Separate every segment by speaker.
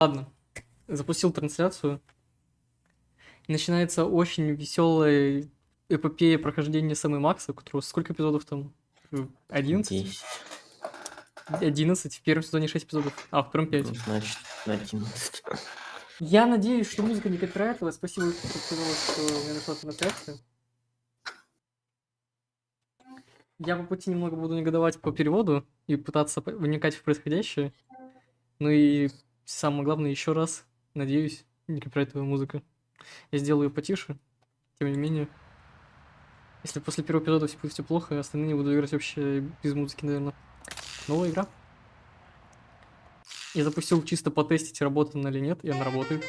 Speaker 1: Ладно, запустил трансляцию. Начинается очень веселая эпопея прохождения самой Макса, у которого сколько эпизодов там? 11?
Speaker 2: 10.
Speaker 1: 11, в первом сезоне 6 эпизодов, а в втором 5.
Speaker 2: Ну, значит, 11.
Speaker 1: Я надеюсь, что музыка не копирайтовая. Спасибо, что сказала, что у меня нашла трансляция. Я по пути немного буду негодовать по переводу и пытаться вникать в происходящее. Ну и самое главное, еще раз, надеюсь, не копирайтовая музыка. Я сделаю ее потише, тем не менее. Если после первого эпизода все будет все плохо, остальные не буду играть вообще без музыки, наверное. Новая игра. Я запустил чисто потестить, работает она или нет, и она работает.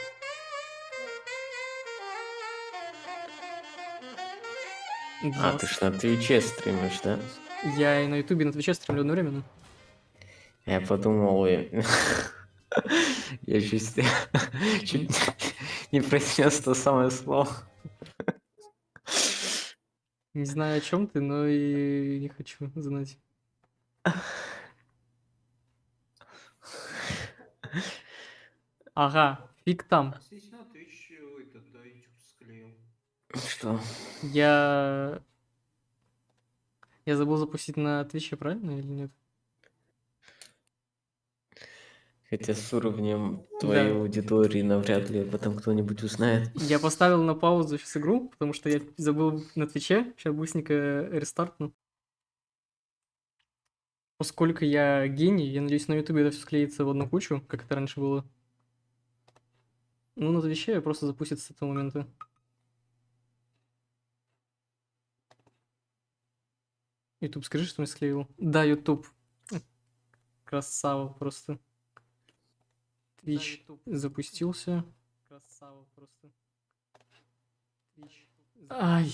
Speaker 2: А, ты ж на Твиче стримишь, да?
Speaker 1: Я и на Ютубе, и на Твиче стримлю одновременно.
Speaker 2: Я подумал, я чуть не произнес то самое слово.
Speaker 1: Не знаю, о чем ты, но и не хочу знать. Ага, фиг там.
Speaker 3: Здесь на Twitch этот, да, YouTube склеил.
Speaker 2: Что?
Speaker 1: Я забыл запустить на Твиче, правильно или нет?
Speaker 2: Хотя с уровнем твоей аудитории навряд ли об этом кто-нибудь узнает.
Speaker 1: Я поставил на паузу сейчас игру, потому что я забыл на Твиче. Сейчас быстренько рестартну. Поскольку я гений, я надеюсь, на Ютубе это все склеится в одну кучу, как это раньше было. Ну, на Твиче просто запустится с этого момента. Ютуб, скажи, что я склеил. Да, Ютуб. Красава просто. Твич запустился. Красава просто. Ай.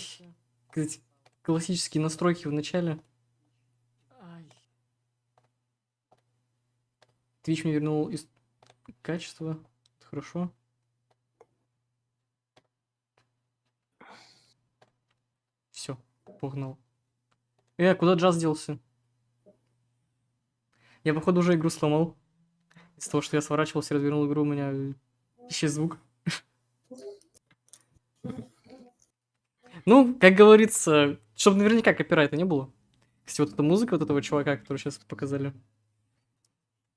Speaker 1: Эти классические настройки в начале. Ай. Twitch мне вернул из качества. Это хорошо. Все, погнал. Куда джаз делся? Я, походу, уже игру сломал. Из-за того, что я сворачивался и развернул игру, у меня исчез звук. Ну, как говорится, чтобы наверняка копирайта не было. Кстати, вот эта музыка вот этого чувака, который сейчас показали,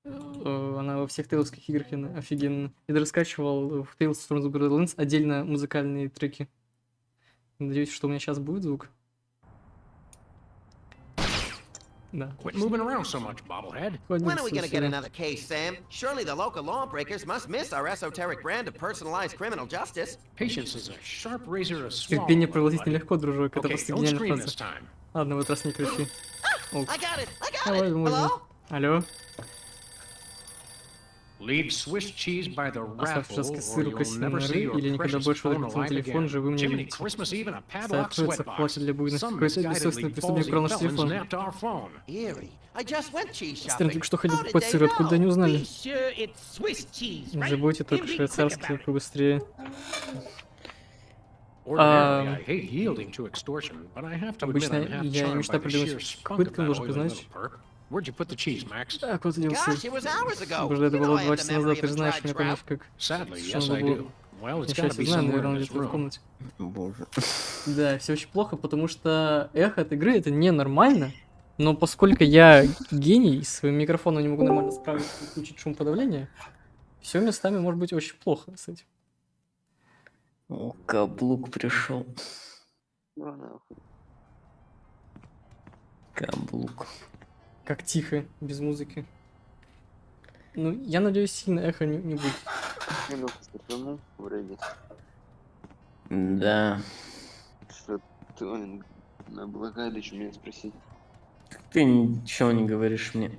Speaker 1: она во всех тейловских играх офигенно. Я даже скачивал в Tales from the Borderlands отдельно музыкальные треки. Надеюсь, что у меня сейчас будет звук. Да.
Speaker 4: Quit moving around so much, bobblehead.
Speaker 5: When are we gonna get another case, Sam? Surely the local lawbreakers must miss our esoteric brand of personalized criminal justice.
Speaker 4: Patience is a sharp razor to swallow.
Speaker 1: Терпение проглотить нелегко, дружок. Это
Speaker 4: Okay,
Speaker 1: просто
Speaker 4: don't
Speaker 1: гениальная
Speaker 4: scream
Speaker 1: фраза.
Speaker 4: this time.
Speaker 1: Ладно, в этот раз не кричи.
Speaker 5: I got it!
Speaker 1: Давай, можно.
Speaker 5: Hello?
Speaker 1: Алло?
Speaker 4: Leave Swiss cheese by the
Speaker 1: Оставь
Speaker 4: raffle,
Speaker 1: жесткий
Speaker 4: or
Speaker 1: сыр у
Speaker 4: you'll
Speaker 1: кассирной
Speaker 4: never see
Speaker 1: норы,
Speaker 4: your
Speaker 1: или никогда
Speaker 4: precious
Speaker 1: больше
Speaker 4: phone
Speaker 1: выдать на
Speaker 4: alive
Speaker 1: телефон
Speaker 4: again.
Speaker 1: живым не
Speaker 4: Jiminy
Speaker 1: увидите.
Speaker 4: Christmas, even a padlock
Speaker 1: Соответствуется в плате для буйных.
Speaker 4: Some
Speaker 1: Какой-то
Speaker 4: misguidedly
Speaker 1: бессовестный преступник
Speaker 4: ballsy
Speaker 1: украл наш
Speaker 4: felons
Speaker 1: телефон.
Speaker 4: napped our phone.
Speaker 5: Eerie. I just went cheese
Speaker 1: Стрим
Speaker 5: shopping.
Speaker 1: только что ходил
Speaker 5: How did
Speaker 1: покупать
Speaker 5: they
Speaker 1: сыр, откуда они
Speaker 5: know?
Speaker 1: узнали?
Speaker 6: Sure, it's Swiss cheese, right?
Speaker 1: Забудьте только
Speaker 6: Be quick
Speaker 1: швейцарский,
Speaker 6: about
Speaker 1: только быстрее.
Speaker 4: Ordinarily, I hate yielding to extortion, but I have to admit
Speaker 1: Обычно
Speaker 4: I'm half
Speaker 1: я
Speaker 4: charmed
Speaker 1: мечтаю
Speaker 4: by the
Speaker 1: придумать
Speaker 4: sheer spunk of
Speaker 1: пыткам,
Speaker 4: that
Speaker 1: должен
Speaker 4: oily
Speaker 1: признать.
Speaker 4: little perk. Where'd you put the cheese, Max?
Speaker 1: Так, вот делся.
Speaker 5: Gosh, it was hours ago.
Speaker 1: Боже, это
Speaker 5: You know
Speaker 1: было
Speaker 5: I
Speaker 1: 2
Speaker 5: have the
Speaker 1: часа
Speaker 5: memory
Speaker 1: назад,
Speaker 5: of
Speaker 1: ты
Speaker 5: a
Speaker 1: же знаешь
Speaker 5: tried
Speaker 1: меня,
Speaker 5: trout.
Speaker 1: конечно, как...
Speaker 4: Sadly,
Speaker 1: Что
Speaker 4: yes,
Speaker 1: надо
Speaker 4: I
Speaker 1: было...
Speaker 4: do. Well, it's
Speaker 1: Я
Speaker 4: gotta
Speaker 1: сейчас
Speaker 4: be
Speaker 1: знаю,
Speaker 4: somewhere
Speaker 1: наверное,
Speaker 4: in
Speaker 1: где-то
Speaker 4: this
Speaker 1: в
Speaker 4: room.
Speaker 1: комнате.
Speaker 2: Боже.
Speaker 1: Да, все очень плохо, потому что эхо от игры это ненормально. Но поскольку я гений, с своим микрофоном не могу нормально справиться и включить шумоподавление, все местами может быть очень плохо с этим.
Speaker 2: О, каблук пришел. Каблук.
Speaker 1: Как тихо, без музыки. Ну, я надеюсь, сильно эхо не будет.
Speaker 2: Да.
Speaker 3: Что ты на блокаде, что меня спросить?
Speaker 2: Ты ничего не говоришь мне.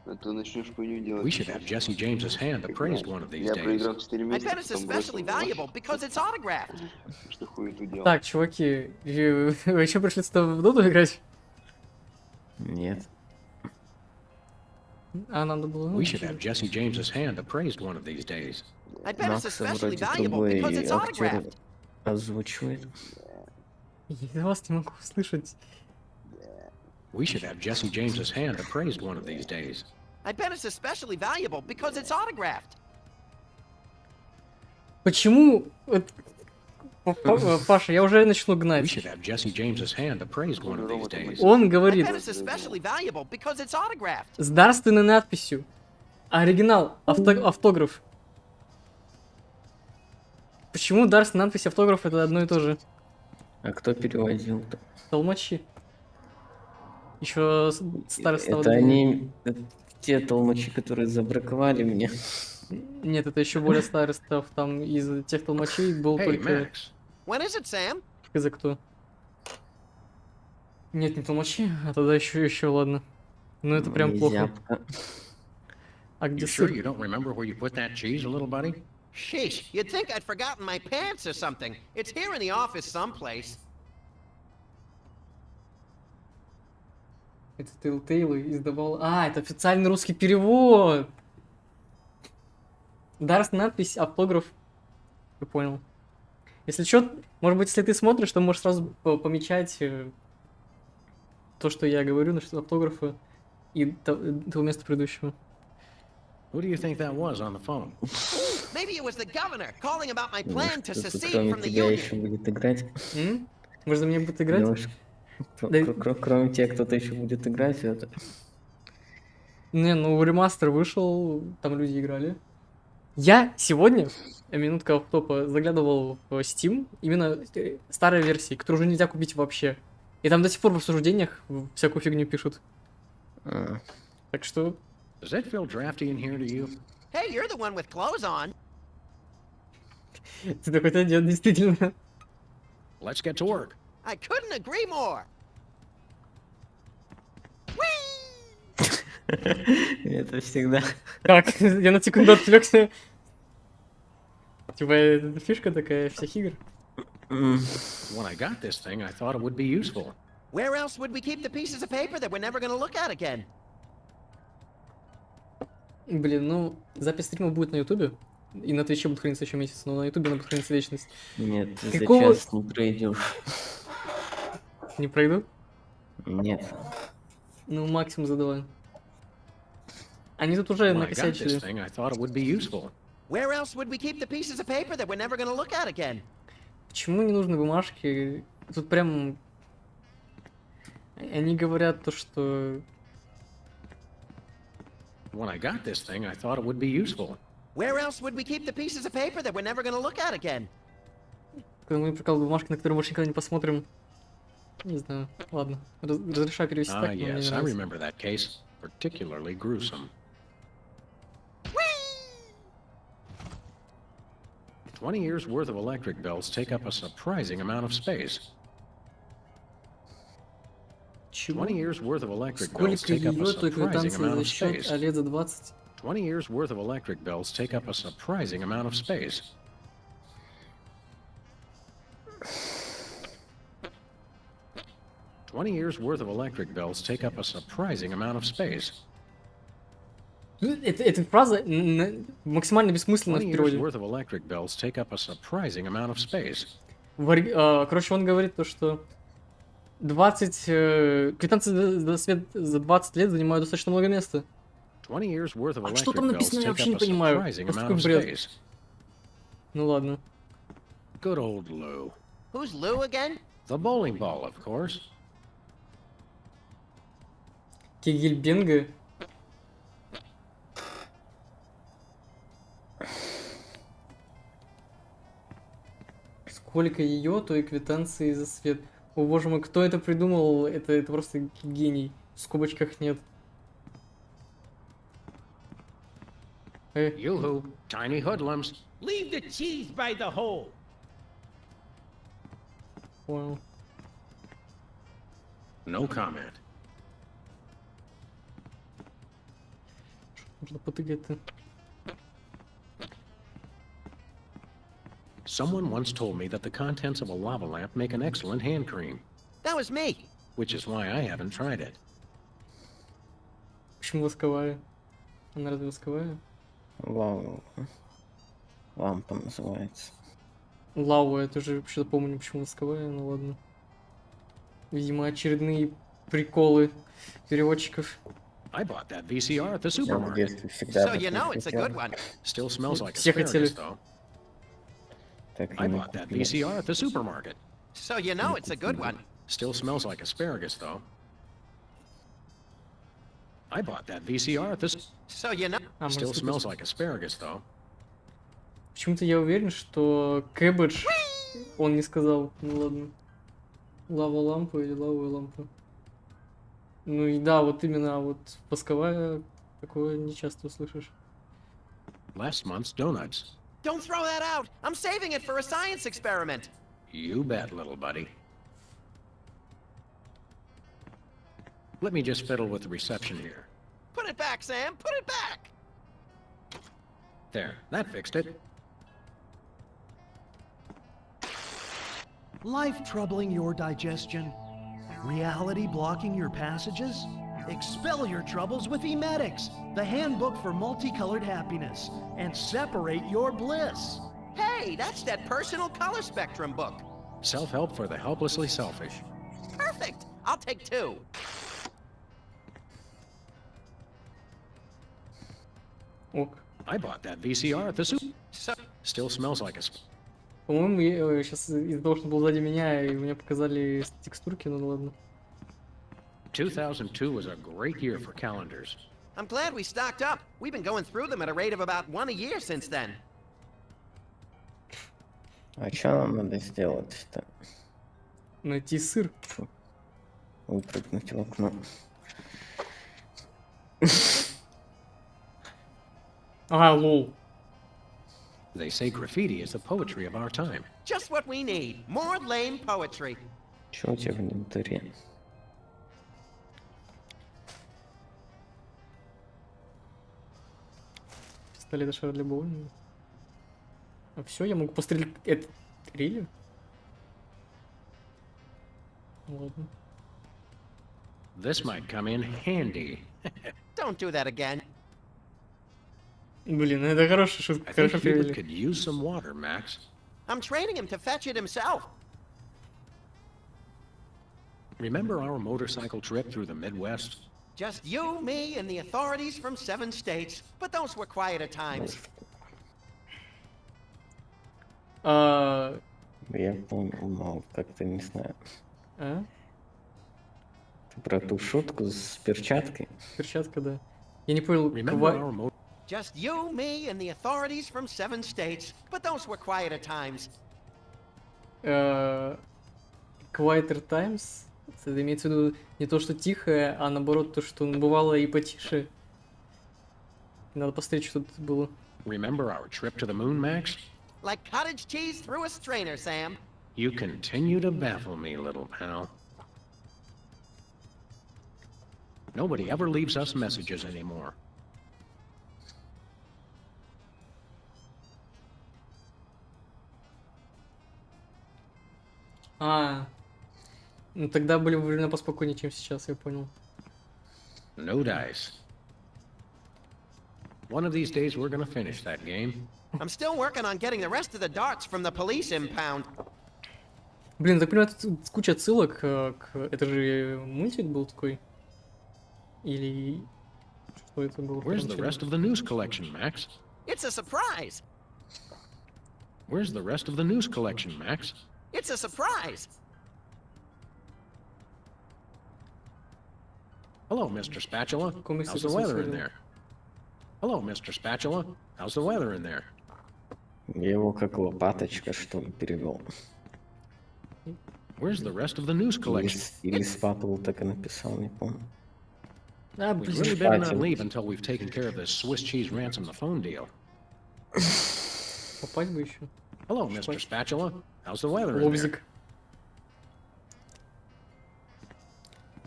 Speaker 3: А то начнешь хуйню делать.
Speaker 4: We should have Jesse James's hand appraised one of these
Speaker 3: Я
Speaker 4: days.
Speaker 3: проиграл 4
Speaker 5: I
Speaker 3: месяца,
Speaker 5: bet it's
Speaker 3: потом
Speaker 5: especially
Speaker 3: бросил.
Speaker 5: valuable because it's autographed.
Speaker 3: Что хуй тут делал?
Speaker 1: Так, чуваки, вы еще пришли сюда в доту играть?
Speaker 2: Нет.
Speaker 1: А надо было...
Speaker 4: We should have Jesse James's hand appraised one of these days.
Speaker 5: I bet it's
Speaker 2: Макса
Speaker 5: especially
Speaker 2: вроде
Speaker 5: valuable
Speaker 2: другой
Speaker 5: because it's
Speaker 2: актер
Speaker 5: autographed.
Speaker 2: озвучивает.
Speaker 1: Я вас не могу услышать.
Speaker 4: We should have Jesse James's hand appraised one of these days.
Speaker 5: I bet it's especially valuable because it's autographed.
Speaker 1: Почему... Паша, я уже начну
Speaker 4: We
Speaker 1: гнать.
Speaker 4: should have Jesse James's hand appraised one of these days.
Speaker 1: Он
Speaker 5: That
Speaker 1: говорит
Speaker 5: pen is especially valuable because it's autographed.
Speaker 1: с дарственной надписью. Оригинал, автограф. Почему дарственная надпись и автограф это одно и то же?
Speaker 2: А кто переводил-то?
Speaker 1: Толмачи. Еще старый
Speaker 2: Это они, те толмачи, которые забраковали меня.
Speaker 1: Нет, это еще более старый став. Там из тех толмачей был
Speaker 4: Hey,
Speaker 1: только...
Speaker 4: Max.
Speaker 5: When is it, Sam?
Speaker 1: Хз кто. Нет, не толмачи, а тогда еще ладно. Ну это прям плохо.
Speaker 2: Зябко.
Speaker 1: А где
Speaker 4: You sure
Speaker 1: сыр?
Speaker 4: you don't remember where you put that cheese, little buddy?
Speaker 5: Sheesh, you'd think I'd forgotten my pants or something. It's here in the office someplace.
Speaker 1: Это Telltale издавал... А, это официальный русский перевод! Дарственная надпись, автограф. Я понял. Если что, может быть, если ты смотришь, то можешь сразу помечать то, что я говорю, насчет автографа и того места предыдущего.
Speaker 4: Who do you think that was on the phone?
Speaker 5: Maybe it was the governor calling about my plan to
Speaker 2: Может, кто-то
Speaker 5: secede
Speaker 2: кроме
Speaker 5: from the
Speaker 2: тебя
Speaker 5: union.
Speaker 2: еще будет играть?
Speaker 1: Может, за меня будет играть?
Speaker 2: Лёш, кроме тебя кто-то еще будет играть в это?
Speaker 1: Не, ну ремастер вышел, там люди играли. Я сегодня, минутка автопа, заглядывал в Steam, именно старые версии, которые уже нельзя купить вообще. И там до сих пор в обсуждениях всякую фигню пишут.
Speaker 2: А,
Speaker 1: Так что...
Speaker 4: Does that feel drafty in here to you?
Speaker 5: Hey, you're the one with clothes on.
Speaker 1: Ты такой, да, нет, действительно.
Speaker 4: Let's get to work.
Speaker 5: I couldn't agree more.
Speaker 2: это всегда.
Speaker 1: Как? Я на секунду отвлекся. Типа, это фишка такая всех игр.
Speaker 4: When I got this thing, I thought it would be useful.
Speaker 5: Where else would we keep the pieces of paper that we're never going to look at again?
Speaker 1: Блин, ну, запись стрима будет на ютубе. И на Твиче будет храниться еще месяц, но на ютубе она будет храниться вечность.
Speaker 2: Нет, ты за
Speaker 1: Какого-
Speaker 2: час не пройдешь.
Speaker 1: Не пройду?
Speaker 2: Нет.
Speaker 1: Ну, максимум за 2. Они тут уже
Speaker 4: When I got
Speaker 1: накосячили.
Speaker 4: this thing, I thought it would be useful.
Speaker 5: Where else would we keep the pieces of paper that we're never going to look at again?
Speaker 1: Почему не нужны бумажки? Тут прям... Они говорят то, что...
Speaker 4: When I got this thing, I thought it would be useful.
Speaker 5: Where else would we keep the pieces of paper that we're never going to look at again?
Speaker 1: Когда мы прикалываем бумажки, на которые больше никогда не посмотрим. Не знаю. Ладно. Разрешаю перевести
Speaker 4: Ah,
Speaker 1: так, но мне не
Speaker 4: yes, I
Speaker 1: нравится.
Speaker 4: remember that case. Particularly gruesome. 20 years worth of electric bills take up a surprising amount of space.
Speaker 1: Чего?
Speaker 4: 20 years worth of electric bills
Speaker 1: Сколько
Speaker 4: take up a
Speaker 1: ее той
Speaker 4: surprising
Speaker 1: квитанции
Speaker 4: amount
Speaker 1: за
Speaker 4: of
Speaker 1: счет,
Speaker 4: space.
Speaker 1: а лет за 20?
Speaker 4: 20 years worth of electric bills take up a surprising amount of space. $20 worth of electric bills take up a surprising amount of space.
Speaker 1: Эта фраза максимально бессмысленна в
Speaker 4: 20 years
Speaker 1: переводе.
Speaker 4: worth of electric bills take up a surprising amount of space.
Speaker 1: Короче, он говорит то, что 20... Квитанции за свет за 20 лет занимают достаточно много места.
Speaker 4: 20 years worth of
Speaker 1: А что
Speaker 4: electric
Speaker 1: там
Speaker 4: bills
Speaker 1: написано, я
Speaker 4: take
Speaker 1: вообще не
Speaker 4: up a
Speaker 1: понимаю.
Speaker 4: surprising
Speaker 1: Просто
Speaker 4: amount
Speaker 1: такой
Speaker 4: of
Speaker 1: бред.
Speaker 4: space.
Speaker 1: Ну ладно.
Speaker 4: Good old Lou.
Speaker 5: Who's Lou again?
Speaker 4: The bowling ball, of course.
Speaker 1: Кегельбенга. Сколько ее, то и квитанции за свет. О боже мой, кто это придумал? Это просто гений. В скобочках нет.
Speaker 4: Yoo-hoo, tiny hoodlums.
Speaker 6: Leave the cheese by the hole.
Speaker 1: Понял.
Speaker 4: No comment.
Speaker 1: Можно потыкать-то.
Speaker 4: Someone once told me that the contents of a lava lamp make an excellent hand cream,
Speaker 5: That was me.
Speaker 4: which is why I haven't tried it.
Speaker 1: Почему восковая? Она разве восковая?
Speaker 2: Лампа называется.
Speaker 1: Лава, я тоже вообще-то помню, почему восковая, ну ладно. Видимо, очередные приколы переводчиков.
Speaker 4: I bought that VCR at the
Speaker 2: Я в
Speaker 4: supermarket.
Speaker 2: детстве всегда
Speaker 5: So you
Speaker 2: такое
Speaker 5: know it's a
Speaker 2: хотел.
Speaker 5: good one.
Speaker 4: Still smells like
Speaker 1: Все хотели.
Speaker 4: asparagus, though.
Speaker 2: Как
Speaker 4: I
Speaker 2: ему
Speaker 4: bought that
Speaker 2: купить?
Speaker 4: VCR at the supermarket.
Speaker 5: So you know it's a good one.
Speaker 4: Still smells like asparagus, though. I bought that VCR at the...
Speaker 5: So you know.
Speaker 1: А, может,
Speaker 4: Still
Speaker 1: слушать.
Speaker 4: smells like asparagus, though.
Speaker 1: Почему-то я уверен, что кэббидж он не сказал. Ну ладно. Лава-лампа или лавовая лампа. Ну и да, вот именно вот восковая, такое не часто услышишь.
Speaker 4: Last month's donuts.
Speaker 5: Don't throw that out. I'm saving it for a science experiment.
Speaker 4: You bet, little buddy. Let me just fiddle with the reception here.
Speaker 5: Put it back, Sam. Put it back.
Speaker 4: There, that fixed it.
Speaker 7: Life troubling your digestion? Reality blocking your passages? Expel your troubles with Emetics, the handbook for multicolored happiness, and separate your bliss.
Speaker 5: Hey, that's that personal color spectrum book.
Speaker 4: Self-help for the helplessly selfish.
Speaker 5: Perfect. I'll take 2.
Speaker 1: Ок.
Speaker 4: I bought that VCR at the
Speaker 5: So,
Speaker 4: Still smells like a...
Speaker 1: По-моему, я сейчас из-за того, что был сзади меня, и мне показали текстурки, ну ладно.
Speaker 4: 2002 was a great year for calendars.
Speaker 5: I'm glad we stocked up. We've been going through them at a rate of about 1 a year since then.
Speaker 2: А что нам надо сделать-то?
Speaker 1: Найти сыр.
Speaker 2: Выпрыгнуть в окно.
Speaker 1: А, лол.
Speaker 4: They say graffiti is the poetry of our time.
Speaker 5: Just what we need. More lame poetry.
Speaker 2: Что у тебя в инвентаре?
Speaker 1: Пистолет и шар для боулинга. А все, я могу пострелять. Это рили? Ладно.
Speaker 4: This might come in handy.
Speaker 5: Don't do that again.
Speaker 1: Блин, это хорошая
Speaker 4: I
Speaker 1: шутка,
Speaker 4: think
Speaker 1: хорошо
Speaker 4: Hubert
Speaker 1: перевели.
Speaker 4: could use some water, Max.
Speaker 5: I'm training him to fetch it himself.
Speaker 4: Remember our motorcycle trip through the Midwest?
Speaker 5: Just you, me, and the authorities from 7 states. But those were quieter times.
Speaker 1: А,
Speaker 2: Я помню, но как-то не знаю.
Speaker 1: а?
Speaker 2: Ты про ту шутку с перчаткой?
Speaker 1: Перчатка, да. Я не понял,
Speaker 4: Remember our motor...
Speaker 5: Just you, me, and the authorities from 7 states. But those were quieter times.
Speaker 1: Quieter Times? Это имеется в виду не то, что тихое, а наоборот то, что бывало и потише. Надо посмотреть, что тут было.
Speaker 4: Remember our trip to the moon, Max?
Speaker 5: Like cottage cheese through a strainer, Sam.
Speaker 4: You continue to baffle me, little pal. Nobody ever leaves us messages anymore.
Speaker 1: А, ну тогда были времена поспокойнее, чем сейчас, я понял.
Speaker 4: No dice. One of these days we're gonna finish that game.
Speaker 5: I'm still working on getting the rest of the darts from the police impound.
Speaker 1: Блин, так понимаю, тут куча отсылок к... Это же мультик был такой? Или... Что это было?
Speaker 4: Where's the rest of the news collection, Max?
Speaker 5: It's a surprise.
Speaker 4: Where's the rest of the news collection, Max?
Speaker 5: It's a surprise.
Speaker 4: Hello, Mr. Spatula.
Speaker 1: Комиксы
Speaker 4: How's the
Speaker 1: это
Speaker 4: weather in
Speaker 1: смотрел.
Speaker 4: there? Hello, Mr. Spatula. How's the weather in there?
Speaker 2: Я его как лопаточка, что ли, перевел.
Speaker 4: Where's the rest of the news collection?
Speaker 2: Или спатул так и написал, не помню.
Speaker 1: А,
Speaker 4: We've
Speaker 1: блин,
Speaker 4: really better not
Speaker 2: Spatula.
Speaker 4: leave until we've taken care of this Swiss cheese ransom the phone deal.
Speaker 1: попасть бы еще.
Speaker 4: Hello, Mr. Spatula. How's the weather in there?
Speaker 1: Лобзик.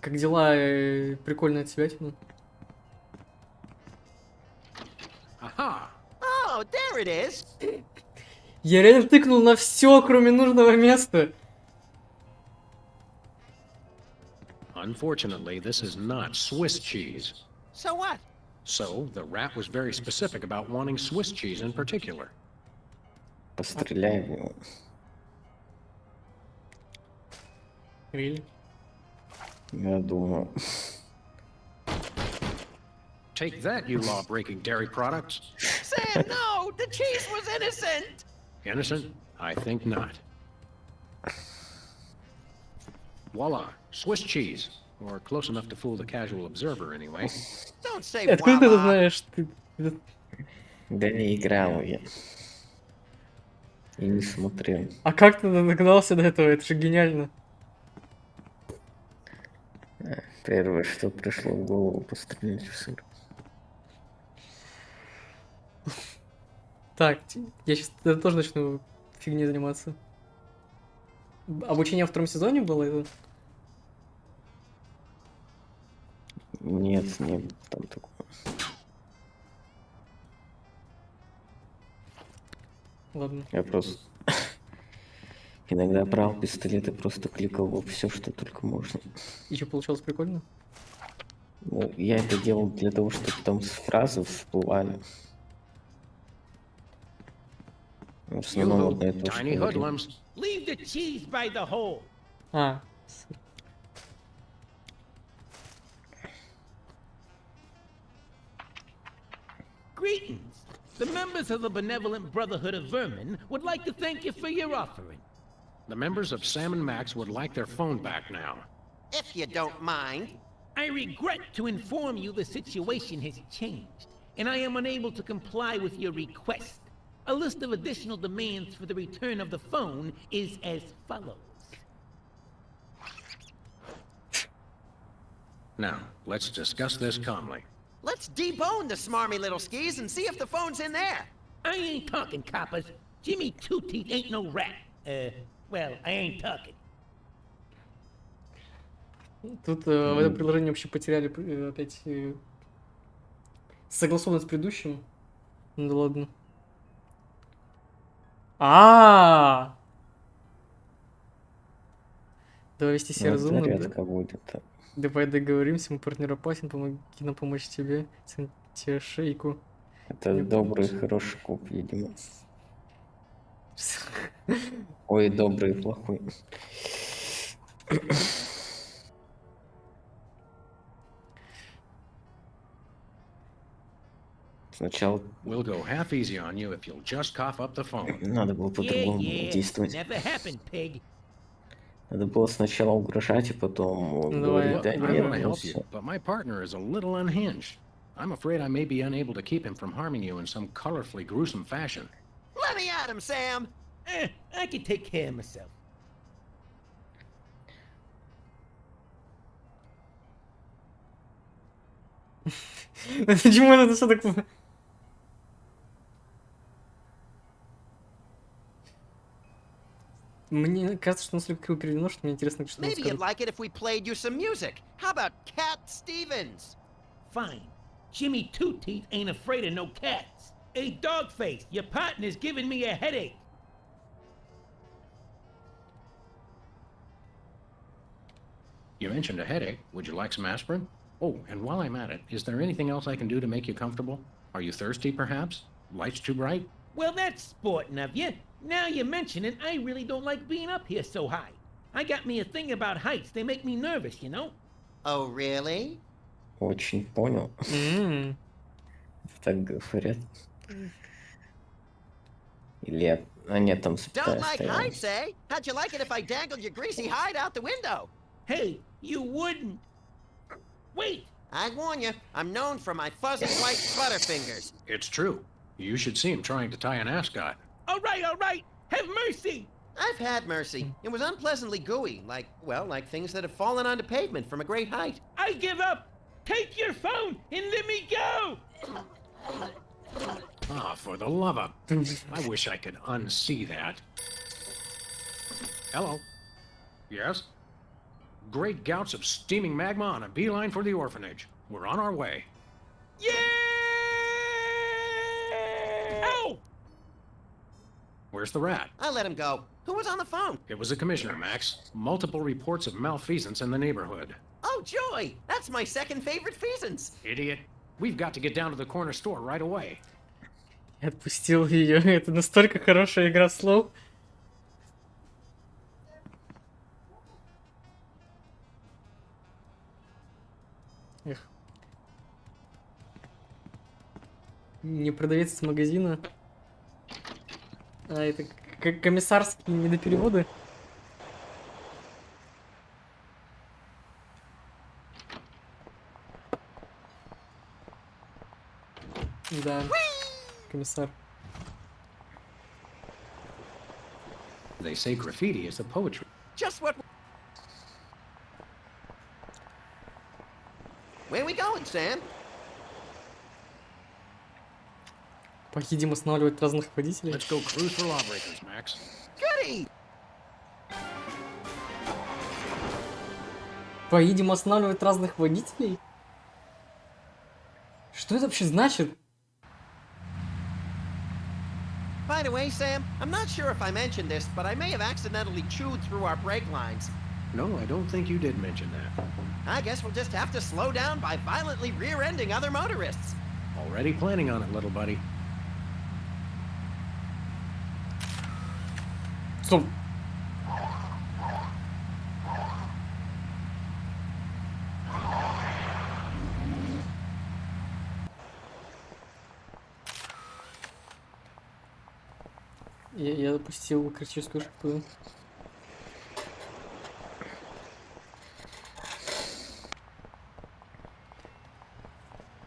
Speaker 1: Как дела? Прикольная отсебятина.
Speaker 4: Aha!
Speaker 5: Oh, there it is.
Speaker 1: Я реально тыкнул на все, кроме нужного места.
Speaker 4: Unfortunately, this is not Swiss cheese.
Speaker 5: So what?
Speaker 4: So, the rat was very specific about wanting Swiss cheese in particular.
Speaker 2: Постреляй в него.
Speaker 1: Really?
Speaker 2: Я думаю.
Speaker 4: Take that, you law-breaking dairy products.
Speaker 5: Sam, no! The cheese was innocent!
Speaker 4: Innocent? I think not. Voila, Swiss cheese. Or close enough to fool the casual observer, anyway.
Speaker 5: Don't say
Speaker 1: Откуда ты это
Speaker 5: voila.
Speaker 1: знаешь?
Speaker 2: Да не играл я. И не смотрел.
Speaker 1: А как ты догадался до этого? Это же гениально.
Speaker 2: Первое, что пришло в голову, пострелять в сыр.
Speaker 1: Так, я сейчас тоже начну фигней заниматься. Обучение во втором сезоне было это?
Speaker 2: Нет, не было там такого.
Speaker 1: Ладно.
Speaker 2: Я просто иногда брал пистолет и просто кликал во все, что только можно.
Speaker 1: И что, получалось прикольно?
Speaker 2: Ну, я это делал для того, чтобы там фразы всплывали. В
Speaker 4: You
Speaker 2: основном вот на
Speaker 4: hope,
Speaker 2: это, что
Speaker 4: tiny
Speaker 2: говорил.
Speaker 4: hoodlums.
Speaker 6: Leave the cheese by the hole.
Speaker 1: А,
Speaker 6: Greetings. The members of the Benevolent Brotherhood of Vermin would like to thank you for your offering.
Speaker 4: The members of Sam and Max would like their phone back now.
Speaker 5: If you don't mind.
Speaker 6: I regret to inform you the situation has changed, and I am unable to comply with your request. A list of additional demands for the return of the phone is as follows.
Speaker 4: Now, let's discuss this calmly.
Speaker 5: Let's debone the smarmy little skis and see if the phone's in there.
Speaker 6: I ain't talking, coppers. Jimmy Two-Teeth ain't no rat. Well, I ain't talking.
Speaker 1: тут в этом приложении вообще потеряли опять согласованность с предыдущим. Ну да ладно. А, давай вести себя
Speaker 2: Ну,
Speaker 1: разумно.
Speaker 2: зарядка будет.
Speaker 1: Давай договоримся, мой партнер опасен, помоги нам помочь тебе. Тебе шейку.
Speaker 2: Это
Speaker 1: Не
Speaker 2: добрый,
Speaker 1: помнишь.
Speaker 2: хороший коп, видимо. Ой, добрый и плохой. Сначала
Speaker 4: We'll go half easy on you if you'll just cough up the phone.
Speaker 2: надо было по-другому действовать.
Speaker 6: Never happened, pig.
Speaker 2: Надо было сначала угрожать, и потом
Speaker 1: Ну,
Speaker 2: говорить, да
Speaker 1: давай,
Speaker 4: I
Speaker 1: давай.
Speaker 2: нет,
Speaker 4: want to
Speaker 2: ну
Speaker 4: help
Speaker 2: всё.
Speaker 4: you, but my partner is a little unhinged. I'm afraid I may be unable to keep him from harming you in some colorfully gruesome fashion.
Speaker 5: Let me at him, Sam.
Speaker 6: I can take care of myself.
Speaker 1: Почему это все так... Мне кажется, что настолько криво переведено, что мне интересно, что он
Speaker 5: Maybe you'd
Speaker 1: скажет.
Speaker 5: like it if we played you some music. How about Cat Stevens?
Speaker 6: Fine. Jimmy Two-Teeth ain't afraid of no cats. Hey, Dogface, your partner's giving me a headache.
Speaker 4: You mentioned a headache. Would you like some aspirin? Oh, and while I'm at it, is there anything else I can do to make you comfortable? Are you thirsty, perhaps? Lights too bright?
Speaker 6: Well, that's sporting of you. Now you mention it, I really don't like being up here so high. I got me a thing about heights. They make me nervous, you know?
Speaker 5: Oh, really?
Speaker 2: Очень понял. Так говорят. Или нет, там запятая
Speaker 5: Don't like
Speaker 2: стояла.
Speaker 5: heights, eh? How'd you like it if I dangled your greasy hide out the window?
Speaker 6: Hey, you wouldn't. Wait!
Speaker 5: I warn you, I'm known for my fuzzy white butterfingers.
Speaker 4: It's true. You should see him trying to tie an ascot.
Speaker 6: All right. Have mercy!
Speaker 5: I've had mercy. It was unpleasantly gooey, like things that have fallen onto pavement from a great height.
Speaker 6: I give up! Take your phone and let me go!
Speaker 4: Ah, for the love of... I wish I could unsee that. Hello. Yes? Great gouts of steaming magma on a beeline for the orphanage. We're on our way.
Speaker 6: Yeah! Ow!
Speaker 4: Where's the rat?
Speaker 5: I let him go. Who was on the phone?
Speaker 4: It was the commissioner, Max. Multiple reports of malfeasance in the neighborhood.
Speaker 5: Oh, joy! That's my second favorite Feasance.
Speaker 4: Idiot. We've got to get down to the corner store right away.
Speaker 1: Я отпустил ее. Это настолько хорошая игра слов. Эх. Не продавец из магазина. А это Комиссарские недопереводы. Да, комиссар.
Speaker 4: They say graffiti is the poetry.
Speaker 5: Just what... Where we going, Sam?
Speaker 1: Поедем останавливать разных водителей.
Speaker 4: Let's go cruise for lawbreakers, Max.
Speaker 5: Goody!
Speaker 1: Поедем останавливать разных водителей? Что это вообще значит?
Speaker 5: By the way, Sam, I'm not sure if I mentioned this, but I may have accidentally chewed through our brake lines.
Speaker 4: No, I don't think you did mention that.
Speaker 5: I guess we'll just have to slow down by violently rear-ending other motorists.
Speaker 4: Already planning on it, little buddy.
Speaker 1: Стоп. Я допустил критическую ошибку.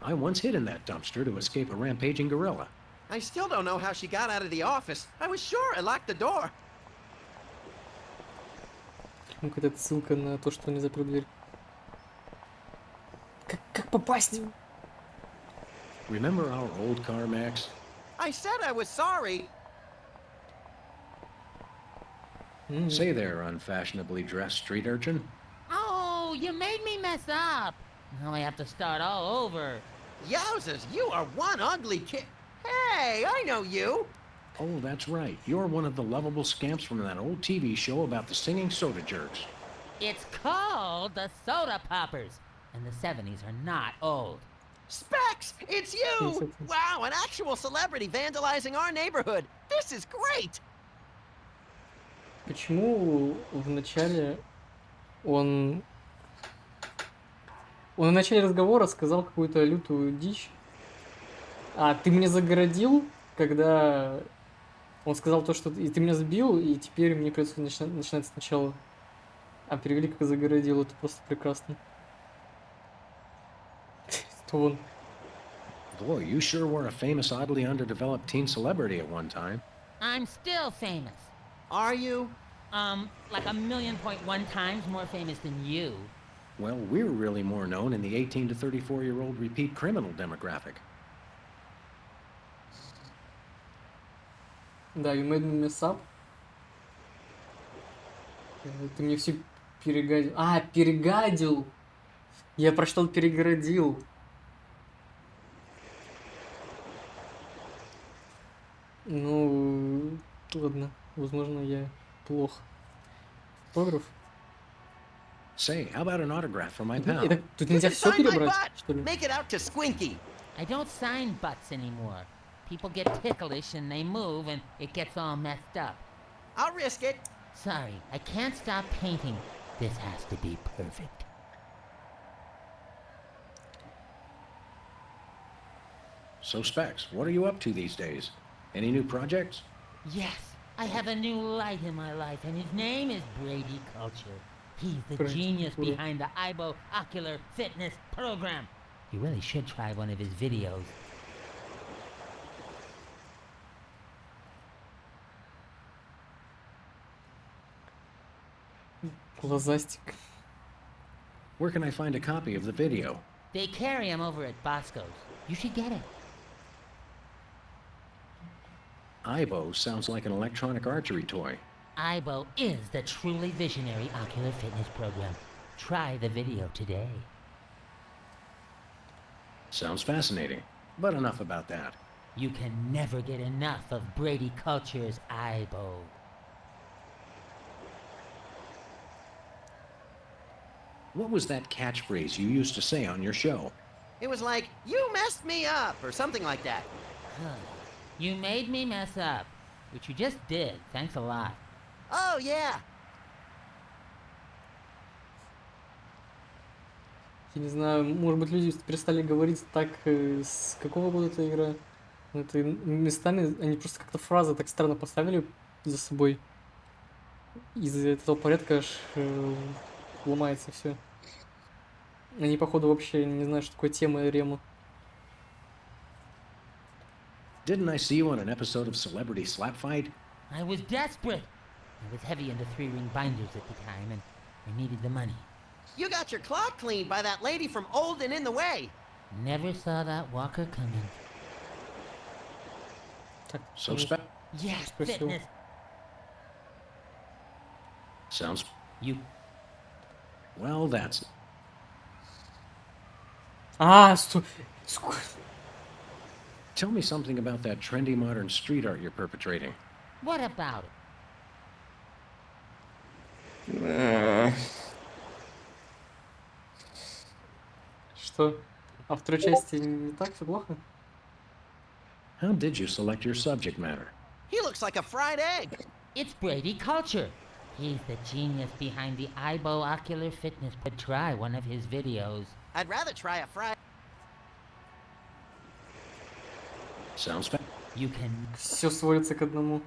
Speaker 4: I once hid in that dumpster to escape a rampaging gorilla.
Speaker 5: I still don't know how she got out of the office. I was sure I locked the door.
Speaker 1: Ну, какая-то ссылка на то, что он не запер дверь. Как попасть?
Speaker 4: Remember our old car, Max?
Speaker 5: I said I was sorry.
Speaker 4: Say there, unfashionably dressed street urchin.
Speaker 8: Oh, you made me mess up. Now I have to start all over.
Speaker 5: Yowzers, you are one ugly kid. Hey, I know you.
Speaker 4: Oh, that's right. You're one of the lovable scamps from that old TV show about the singing soda jerks.
Speaker 8: It's called the Soda Poppers, and the 70s are not old.
Speaker 5: Specs, it's you. Wow, an actual celebrity vandalizing our neighborhood. This is great.
Speaker 1: Почему в начале он в начале разговора сказал какую-то лютую дичь? А ты меня загородил, когда он сказал то, что и ты меня сбил, и теперь мне придется начинать сначала. А перевели как загородил, это просто прекрасно. Что он?
Speaker 4: Boy, you sure were a famous, oddly underdeveloped teen celebrity at one time.
Speaker 8: I'm still famous.
Speaker 5: Are you?
Speaker 8: Like 1,000,000.1 times more famous than you.
Speaker 4: Well, we're really more known in the 18 to 34-year-old repeat criminal demographic.
Speaker 1: Да, you made me mess up. Ты мне все перегадил. А, перегадил! Я прочитал перегородил. Ну, ладно. Возможно, я плох. Фотограф?
Speaker 4: Say, how about an autograph for my pal?
Speaker 1: Это, тут нельзя все
Speaker 5: Sign my
Speaker 1: перебрать,
Speaker 5: butt.
Speaker 1: что ли?
Speaker 5: Make it out to Squinky.
Speaker 8: I don't sign butts anymore. People get ticklish and they move and it gets all messed up.
Speaker 5: I'll risk it.
Speaker 8: Sorry, I can't stop painting. This has to be perfect.
Speaker 4: So, Specs, what are you up to these days? Any new projects?
Speaker 8: Yes, I have a new light in my life, and his name is Brady Culture. He's the
Speaker 1: Brady
Speaker 8: genius
Speaker 1: Culture.
Speaker 8: behind the IBO Ocular Fitness Program. You really should try one of his videos.
Speaker 1: Глазастик.
Speaker 4: Where can I find a copy of the video?
Speaker 8: They carry him over at Bosco's. You should get it.
Speaker 4: IBO sounds like an electronic archery toy.
Speaker 8: IBO is the truly visionary ocular fitness program. Try the video today.
Speaker 4: Sounds fascinating, but enough about that.
Speaker 8: You can never get enough of Brady Culture's IBO.
Speaker 4: What was that catchphrase you used to say on your show?
Speaker 5: It was like, you messed me up, or something like that.
Speaker 8: You made me mess up, which you just did. Thanks a lot.
Speaker 5: Oh, yeah.
Speaker 1: Я не знаю, может быть, люди перестали говорить так, с какого года эта игра? Ну, это местами они просто как-то фразы так странно поставили за собой. Из-за этого порядка аж ломается все. Они, походу, вообще не знают, что такое тема рему.
Speaker 4: Didn't I see you on an episode of Celebrity Slap Fight?
Speaker 8: I was desperate. I was heavy into 3-ring binders at the time, and I needed the money.
Speaker 5: You got your clock cleaned by that lady from Old and in the Way.
Speaker 8: Never saw that walker coming.
Speaker 1: Так,
Speaker 4: So
Speaker 8: Yes,
Speaker 1: Спросил.
Speaker 8: fitness.
Speaker 4: sounds.
Speaker 8: You
Speaker 4: Well, that's. Tell me something about that trendy modern street art you're perpetrating.
Speaker 8: What about it?
Speaker 1: Что? А в второй части не так все плохо?
Speaker 4: How did you select your subject matter?
Speaker 5: He looks like a fried egg.
Speaker 8: It's Brady Culture. He's the genius behind the Ocular Fitness. But try one of his videos.
Speaker 5: I'd rather try a fried.
Speaker 4: Sounds fa-
Speaker 8: You can.
Speaker 1: Все сводится к одному.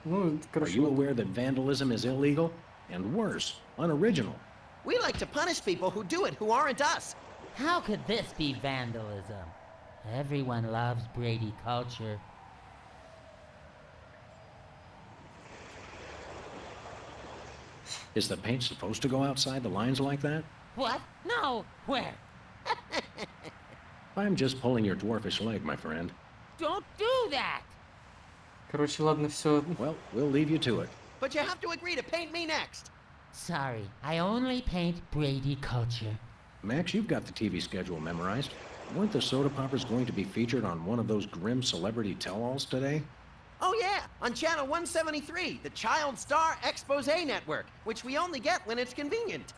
Speaker 1: Ну,
Speaker 4: Are
Speaker 1: короче,
Speaker 4: you
Speaker 1: вот.
Speaker 4: aware that vandalism is illegal? And worse, unoriginal.
Speaker 5: We like to punish people who do it who aren't us.
Speaker 8: How could this be vandalism? Everyone loves Brady Culture.
Speaker 4: Is the paint supposed to go outside the lines like that?
Speaker 8: What? No. Where?
Speaker 4: I'm just pulling your dwarfish leg, my friend.
Speaker 8: Don't do that.
Speaker 1: Короче, ладно, все.
Speaker 4: Well, we'll leave you to it.
Speaker 5: But you have to agree to paint me next.
Speaker 8: Sorry, I only paint Brady Culture.
Speaker 4: Max, you've got the TV schedule memorized. Weren't the soda poppers going to be featured on one of those grim celebrity tell-alls today?
Speaker 5: Oh yeah, on channel 173, the Child Star Expose Network, which we only get when it's convenient.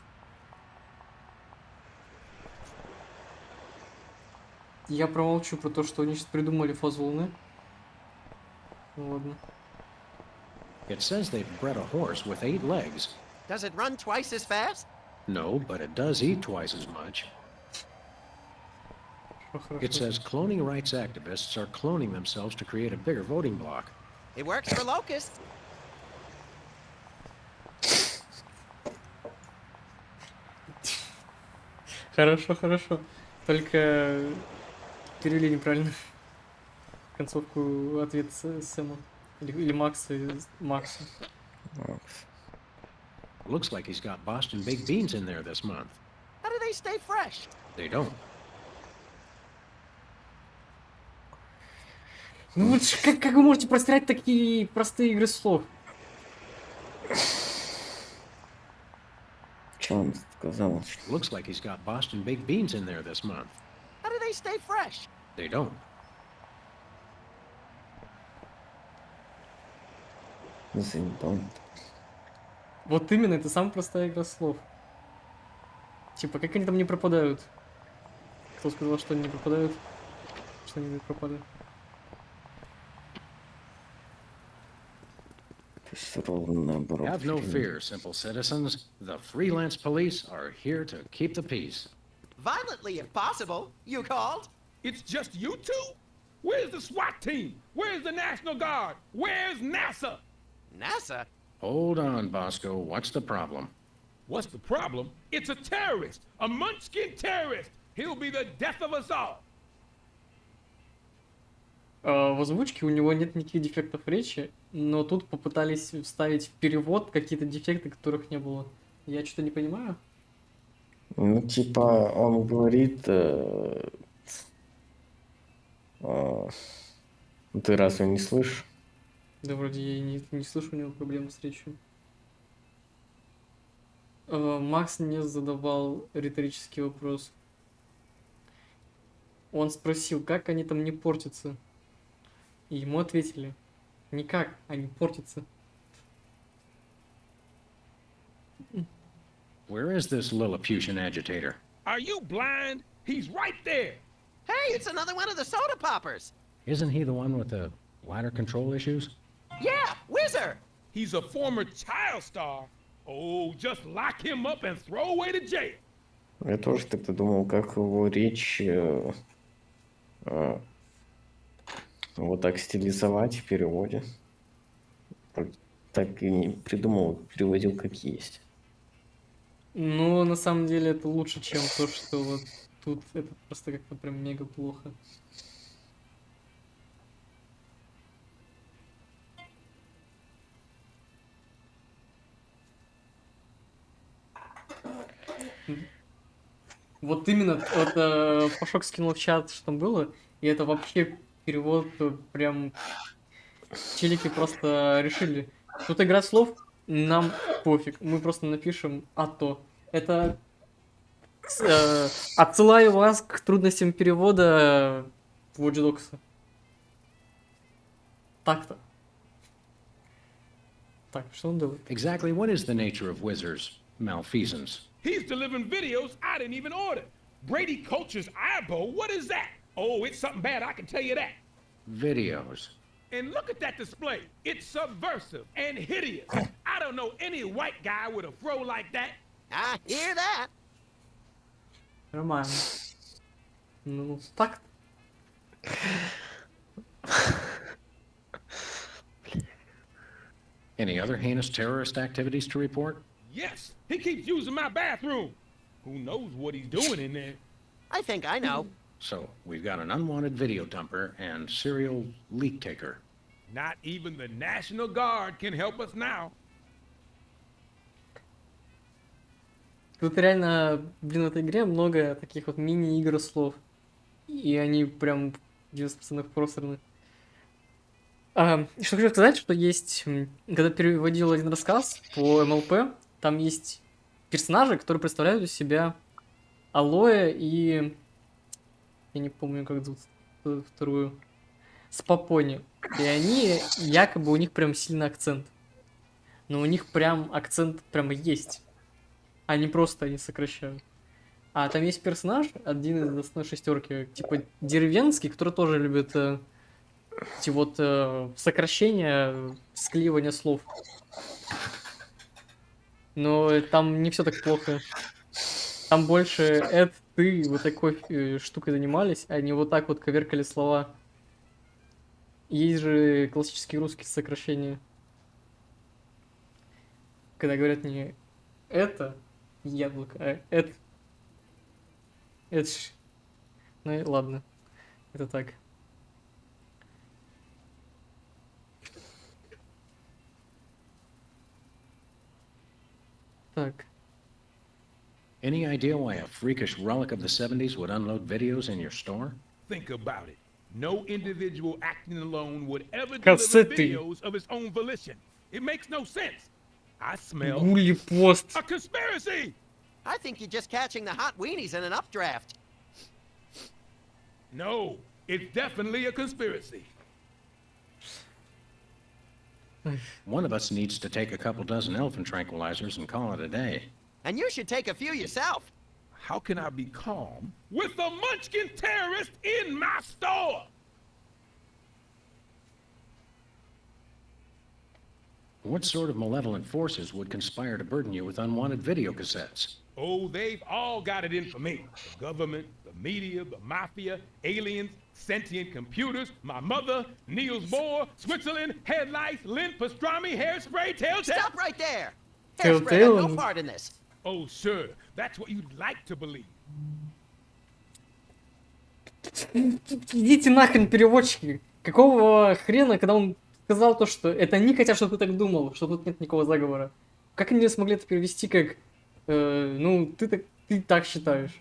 Speaker 1: Я промолчу про то, что они сейчас придумали фазу Луны. Ну ладно.
Speaker 4: It says they've bred a horse with 8 legs.
Speaker 5: Does it run twice as fast?
Speaker 4: No, but it does eat twice as much.
Speaker 1: Хорошо.
Speaker 4: It says cloning rights activists are cloning themselves to create a bigger voting bloc.
Speaker 5: It works for locusts.
Speaker 1: Хорошо, хорошо. Только перевели неправильно концовку ответ Сэма. Или Макса. Макса.
Speaker 4: Looks like he's got Boston baked beans in there this month.
Speaker 5: How do they stay fresh?
Speaker 4: They don't.
Speaker 1: Ну вот как вы можете простирать такие простые игры слов?
Speaker 2: Что он сказал?
Speaker 4: Looks like he's got Boston baked beans in there this month.
Speaker 5: How do they stay fresh?
Speaker 4: They don't.
Speaker 2: Заебал.
Speaker 1: Вот именно, это самая простая игра слов. Типа, как они там не пропадают? Кто сказал, что они не пропадают? Что они не пропадают?
Speaker 2: То есть ровно наоборот.
Speaker 4: Have no fear, simple citizens. The freelance police are here to keep the peace.
Speaker 5: Violently, if possible. You called?
Speaker 9: It's just you two? Where's the SWAT team? Where's the National Guard? Where's NASA?
Speaker 5: NASA?
Speaker 4: Hold on, Bosco. What's the problem?
Speaker 9: What's the problem? It's a terrorist, a munchkin terrorist. He'll be the death of us all.
Speaker 1: В озвучке у него нет никаких дефектов речи, но тут попытались вставить в перевод какие-то дефекты, которых не было. Я что-то не понимаю.
Speaker 2: Ну, типа, он говорит... Ты разве не слышишь?
Speaker 1: Да вроде я и не слышу у него проблем с речью. Макс не задавал риторический вопрос. Он спросил, как они там не портятся. И ему ответили, никак, они портятся.
Speaker 4: Where is this Lilliputian agitator?
Speaker 9: Are you blind? He's right there.
Speaker 5: Hey, it's another one of the soda poppers.
Speaker 4: Isn't he the one with the bladder control issues?
Speaker 5: Yeah, Whizzer.
Speaker 9: He's a former child star. Oh, just lock him up and throw away to jail.
Speaker 2: Я тоже тогда думал, как его речь Вот так стилизовать в переводе. Так и не придумал, переводил как есть.
Speaker 1: Но на самом деле это лучше, чем то, что вот тут это просто как-то прям мега плохо. Вот именно, вот Пашок скинул в чат, что там было, и это вообще перевод прям челики просто решили. Тут игра слов, нам пофиг, мы просто напишем «а то». Это отсылаю вас к трудностям перевода Watch Dogs. Так-то. Так, что он делает?
Speaker 4: Exactly what is the nature of Wizard's malfeasance?
Speaker 9: He's delivering videos I didn't even order. Brady Culture's eyeball, what is that? Oh, it's something bad, I can tell you that.
Speaker 4: Videos.
Speaker 9: And look at that display. It's subversive and hideous. I don't know any white guy with a fro like that.
Speaker 5: I hear that.
Speaker 1: Нормально. Ну, так.
Speaker 4: Any other heinous terrorist activities to report?
Speaker 9: Yes, he keeps using my bathroom. Who knows what he's doing in there?
Speaker 5: I think I know.
Speaker 4: So, we've got an unwanted video dumper and serial leak taker.
Speaker 9: Not even the National Guard can help us now.
Speaker 1: Тут реально, блин, в этой игре много таких вот мини-игр слов. И они прям 90% просраны. Что хочу сказать, что есть... Когда переводил один рассказ по МЛП, там есть персонажи, которые представляют из себя Алоэ и... Я не помню, как зовут вторую. Спапони. И они, якобы, у них прям сильный акцент. Но у них прям акцент прямо есть. А не просто они сокращают. А там есть персонаж, один из основной шестерки, типа деревенский, который тоже любит эти вот сокращения, склеивания слов. Но там не все так плохо. Там больше это ты вот такой штукой занимались, а не вот так вот коверкали слова. Есть же классические русские сокращения. Когда говорят не это яблоко, а это... Это ж... Ну и ладно. Это так. Так.
Speaker 4: Any idea why a freakish relic of the 70s would unload videos in your store?
Speaker 9: Think about it. No individual acting alone would ever deliver
Speaker 1: Кассеты.
Speaker 9: videos of his own volition. It makes no sense. I smell
Speaker 1: Гули пост.
Speaker 9: a conspiracy.
Speaker 5: I think you're just catching the hot weenies in an updraft.
Speaker 9: No, it's definitely a conspiracy.
Speaker 4: One of us needs to take a couple dozen elephant tranquilizers and call it a day.
Speaker 5: And you should take a few yourself.
Speaker 9: How can I be calm with a munchkin terrorist in my store?
Speaker 4: What sort of malevolent forces would conspire to burden you with unwanted video cassettes?
Speaker 9: Oh, they've all got it in for me. The government, the media, the mafia, aliens, sentient computers, my mother, Niels Bohr, Switzerland, headlights, Lynn Pastrami, hairspray, telltale.
Speaker 5: Stop right there.
Speaker 1: Telltale
Speaker 5: Hairspray had no
Speaker 1: and-
Speaker 5: part in this.
Speaker 9: Oh, sure. That's what you'd like to believe.
Speaker 1: Идите нахрен, переводчики. Какого хрена, когда он сказал то, что это они хотят, чтобы ты так думал, что тут нет никакого заговора. Как они смогли это перевести как, ну, ты так считаешь.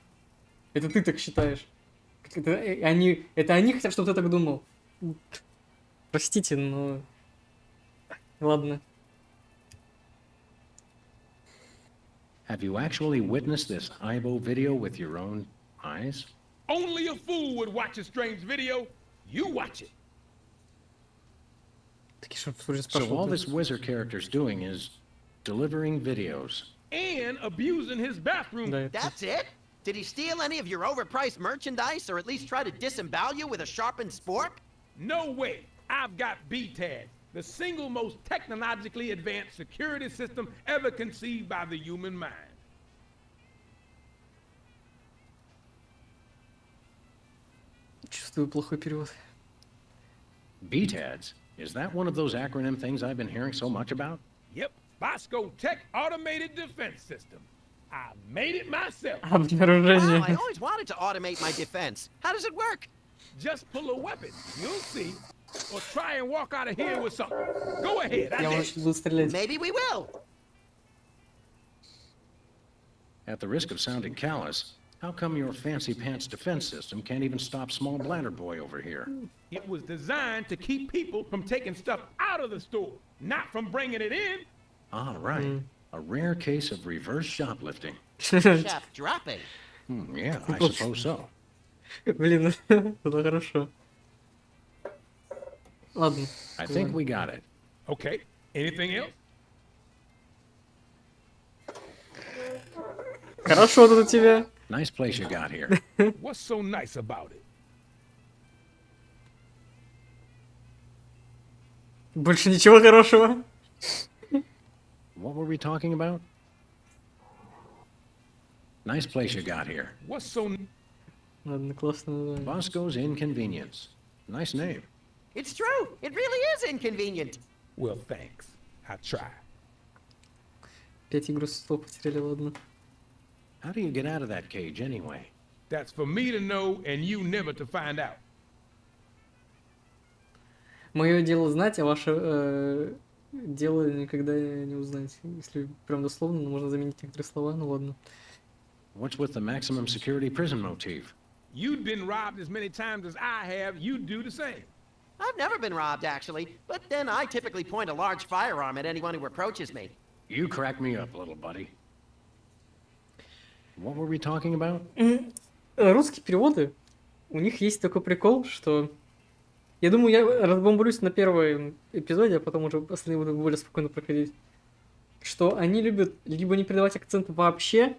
Speaker 1: Это ты так считаешь. Это они хотят, чтобы ты так думал. Простите, но... Ладно.
Speaker 4: Have you actually witnessed this Ibo video with your own eyes?
Speaker 9: Only a fool would watch a strange video. You watch it.
Speaker 1: Такие, что вроде
Speaker 4: So all
Speaker 1: спрашивают.
Speaker 4: this wizard character's doing is delivering videos.
Speaker 9: And abusing his bathroom.
Speaker 1: Да, это-
Speaker 5: That's it? Did he steal any of your overpriced merchandise or at least try to disembowel you with a sharpened spork?
Speaker 9: No way. I've got BTAD, the single most technologically advanced security system ever conceived by the human mind.
Speaker 1: Чувствую плохой перевод.
Speaker 4: BTADS? Is that one of those acronym things I've been hearing so much about?
Speaker 9: Yep, Bosco Tech Automated Defense System. I made it myself.
Speaker 5: Wow, I
Speaker 1: Обнаружение.
Speaker 5: always wanted to automate my defense. How does it work?
Speaker 9: Just pull a weapon, you'll see. Or try and walk out of here with something. Go ahead, I
Speaker 1: Я
Speaker 9: dare
Speaker 1: может
Speaker 9: you.
Speaker 1: буду стрелять.
Speaker 5: Maybe we will.
Speaker 4: At the risk of sounding callous, how come your fancy pants defense system can't even stop small bladder boy over here?
Speaker 9: It was designed to keep people from taking stuff out of the store, not from bringing it in.
Speaker 4: Ah, right. A rare case of reverse shoplifting.
Speaker 5: Chef dropping.
Speaker 4: Yeah, I suppose so.
Speaker 1: Блин, это хорошо. Ладно.
Speaker 4: I think we got it.
Speaker 9: Okay, anything else?
Speaker 1: Хорошо тут у тебя.
Speaker 4: Nice place you got here.
Speaker 9: What's so nice about it?
Speaker 1: Больше ничего хорошего.
Speaker 4: What were we talking about? Nice place you got here.
Speaker 9: What's so...
Speaker 1: Ладно, классно название.
Speaker 4: Bosco's Inconvenience. Nice name.
Speaker 5: It's true. It really is inconvenient.
Speaker 9: Well, thanks. I try.
Speaker 1: 5 игр слов потеряли, ладно.
Speaker 4: How do you get out of that cage anyway?
Speaker 9: That's for me to know and you never to find out.
Speaker 1: Мое дело знать, а ваше дело никогда не узнать. Если прям дословно, но можно заменить некоторые слова, ну ладно.
Speaker 4: What's with the maximum security prison motif?
Speaker 9: You've been robbed as many times as I have, you do the same.
Speaker 5: I've never been robbed, actually, but then I typically point a large firearm at anyone who approaches me.
Speaker 4: You crack me up, little buddy. What were we talking about?
Speaker 1: Русские переводы, у них есть такой прикол, что... Я думаю, я разбомблюсь на первом эпизоде, а потом уже остальные буду более спокойно проходить. Что они любят либо не передавать акцент вообще,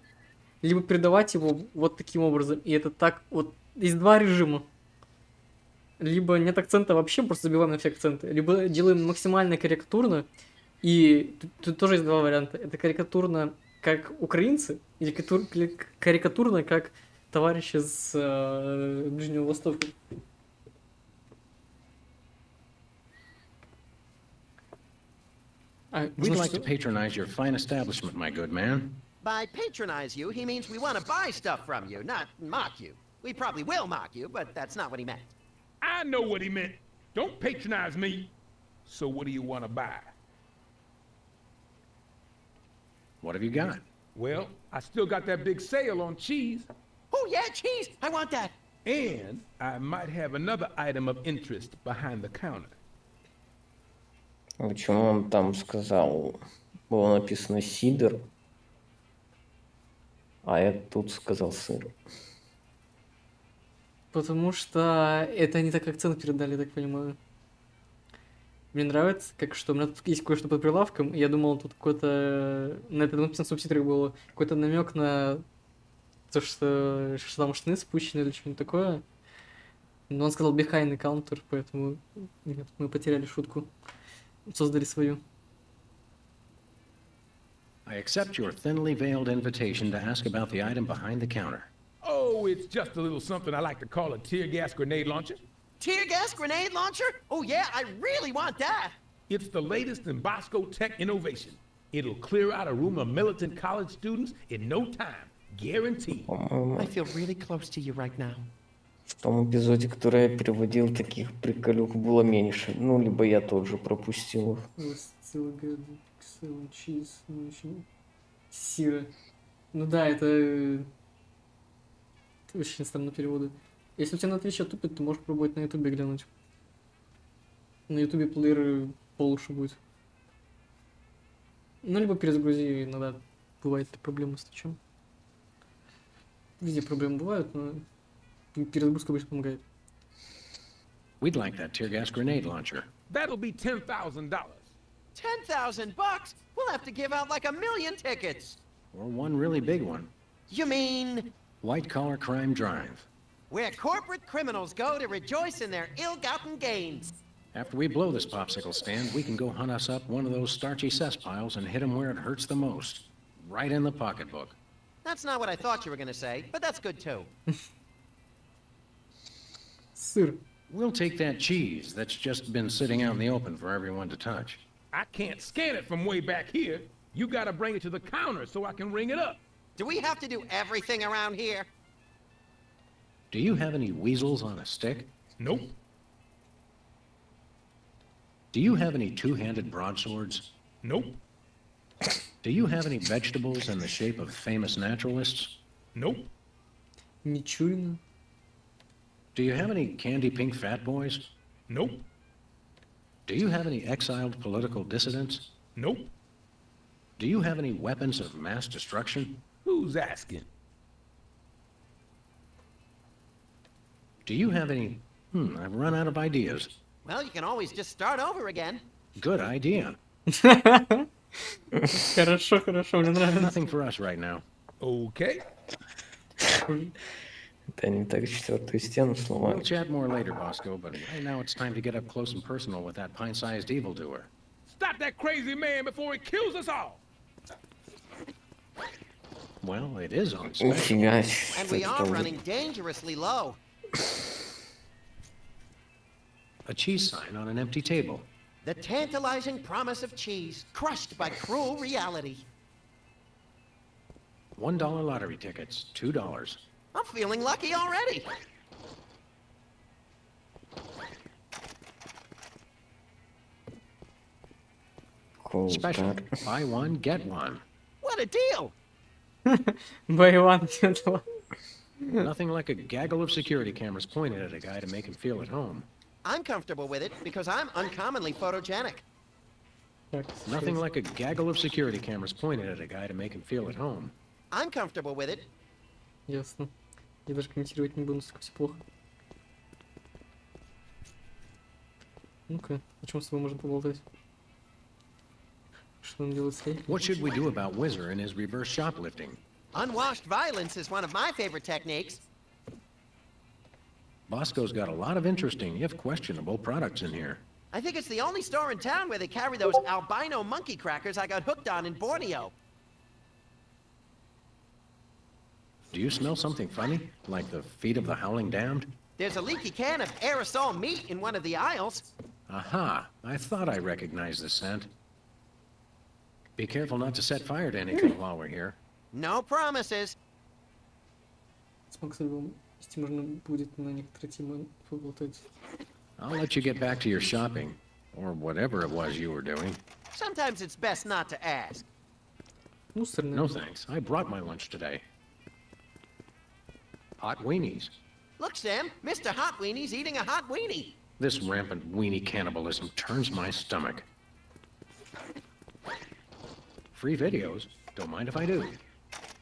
Speaker 1: либо передавать его вот таким образом. И это так вот... Есть два режима. Либо нет акцента вообще, просто забиваем на все акценты. Либо делаем максимально карикатурно. И тут тоже есть два варианта. Это карикатурно как украинцы, или карикатурно как товарищи с Ближнего Востока.
Speaker 4: We'd like to patronize your fine establishment, my good man.
Speaker 5: By patronize you, he means we want to buy stuff from you, not mock you. We probably will mock you, but that's not what he meant.
Speaker 9: I know what he meant. Don't patronize me. So what do you want to buy?
Speaker 4: What have you got?
Speaker 9: Well, I still got that big sale on cheese.
Speaker 5: Oh, yeah, cheese. I want that.
Speaker 9: And I might have another item of interest behind the counter.
Speaker 2: Почему он там сказал, было написано сидр, а я тут сказал сыр?
Speaker 1: Потому что это они так акцент передали, я так понимаю. Мне нравится, как что у меня тут есть кое-что под прилавком, и я думал, тут какой-то... На это написано в субтитрах было. Какой-то намек на то, что там штаны спущены или что-нибудь такое. Но он сказал behind the counter, поэтому нет, мы потеряли шутку. Создали свою.
Speaker 4: I accept your thinly veiled invitation to ask about the item behind the counter.
Speaker 9: Oh, it's just a little something I like to call a tear gas grenade launcher.
Speaker 5: Tear gas grenade launcher? Oh, yeah, I really want that.
Speaker 9: It's the latest in Bosco Tech innovation. It'll clear out a room of militant college students in no time. Guaranteed.
Speaker 5: I feel really close to you right now.
Speaker 2: В том эпизоде, который я переводил, таких приколюк было меньше. Ну, либо я тоже пропустил.
Speaker 1: Сира. Ну да, это очень странные переводы. Если у тебя на Твиче тупит, то можешь пробовать на Ютубе глянуть. На Ютубе плеер получше будет. Ну, либо перезагрузи, иногда бывает проблемы с Твичем. Везде проблемы бывают, но перезагрузка обычно помогает.
Speaker 4: We'd like that tear gas grenade launcher.
Speaker 9: That'll be $10,000.
Speaker 5: $10,000 bucks? We'll have to give out like 1 million tickets.
Speaker 4: Or one really big one.
Speaker 5: You mean...
Speaker 4: White Collar Crime Drive.
Speaker 5: Where corporate criminals go to rejoice in their ill-gotten gains.
Speaker 4: After we blow this popsicle stand, we can go hunt us up one of those starchy cesspiles and hit them where it hurts the most. Right in the pocketbook.
Speaker 5: That's not what I thought you were going to say, but that's good too.
Speaker 1: Сыр.
Speaker 4: We'll take that cheese that's just been sitting out in the open for everyone to touch.
Speaker 9: I can't scan it from way back here. You gotta bring it to the counter so I can ring it up.
Speaker 5: Do we have to do everything around here?
Speaker 4: Do you have any weasels on a stick?
Speaker 9: Nope.
Speaker 4: Do you have any two-handed broadswords?
Speaker 9: Nope.
Speaker 4: Do you have any vegetables in the shape of famous naturalists?
Speaker 9: Nope.
Speaker 1: Мичурина.
Speaker 4: Do you have any candy pink fat boys?
Speaker 9: Nope.
Speaker 4: Do you have any exiled political dissidents?
Speaker 9: Nope.
Speaker 4: Do you have any weapons of mass destruction?
Speaker 9: Who's asking?
Speaker 4: Do you have any... I've run out of ideas.
Speaker 5: Well, you can always just start over again.
Speaker 4: Good idea.
Speaker 1: Хорошо, хорошо, мне нравится.
Speaker 4: Nothing for us right now.
Speaker 9: Okay.
Speaker 2: Это они так четвертую стену
Speaker 4: We'll
Speaker 2: сломали.
Speaker 4: chat more later, Bosco, but right now it's time to get up close and personal with that pint-sized evildoer.
Speaker 9: Stop that crazy man before he kills us all.
Speaker 4: Well, it is on special.
Speaker 2: Нифига,
Speaker 5: And
Speaker 2: что
Speaker 5: we
Speaker 2: это
Speaker 5: are
Speaker 2: там за-
Speaker 5: running dangerously low.
Speaker 4: A cheese sign on an empty table.
Speaker 5: The tantalizing promise of cheese, crushed by cruel reality.
Speaker 4: $1 lottery tickets, $2.
Speaker 5: I'm feeling lucky already.
Speaker 4: Special.
Speaker 2: Колтар.
Speaker 4: Buy one, get one.
Speaker 5: What a deal!
Speaker 1: Buy one, get one.
Speaker 4: Nothing like a gaggle of security cameras pointed at a guy to make him feel at home.
Speaker 5: I'm comfortable with it because I'm uncommonly photogenic.
Speaker 1: Так,
Speaker 4: Nothing
Speaker 1: сейчас.
Speaker 4: like a gaggle of security cameras pointed at a guy to make him feel at home.
Speaker 5: I'm comfortable with it.
Speaker 1: Ясно. Я даже комментировать не буду, насколько все плохо. Ну-ка, о чем с тобой можно поболтать? Что он делает с лейкой?
Speaker 4: What should we do about Whizzer and his reverse shoplifting?
Speaker 5: Unwashed violence is one of my favorite techniques.
Speaker 4: Bosco's got a lot of interesting, if questionable, products in here.
Speaker 5: I think it's the only store in town where they carry those albino monkey crackers I got hooked on in Borneo.
Speaker 4: Do you smell something funny? Like the feet of the howling damned?
Speaker 5: There's a leaky can of aerosol meat in one of the aisles.
Speaker 4: Aha! I thought I recognized the scent. Be careful not to set fire to anything while we're here.
Speaker 5: No promises.
Speaker 1: Смог если можно будет на некоторые темы поболтать.
Speaker 4: I'll let you get back to your shopping, or whatever it was you were doing.
Speaker 5: Sometimes it's best not to ask.
Speaker 1: Мусорные.
Speaker 4: No thanks, I brought my lunch today. Hot weenies.
Speaker 5: Look, Sam, Mr. Hot Weenie's eating a hot weenie.
Speaker 4: This rampant weenie cannibalism turns my stomach. Free videos? Don't mind if I do.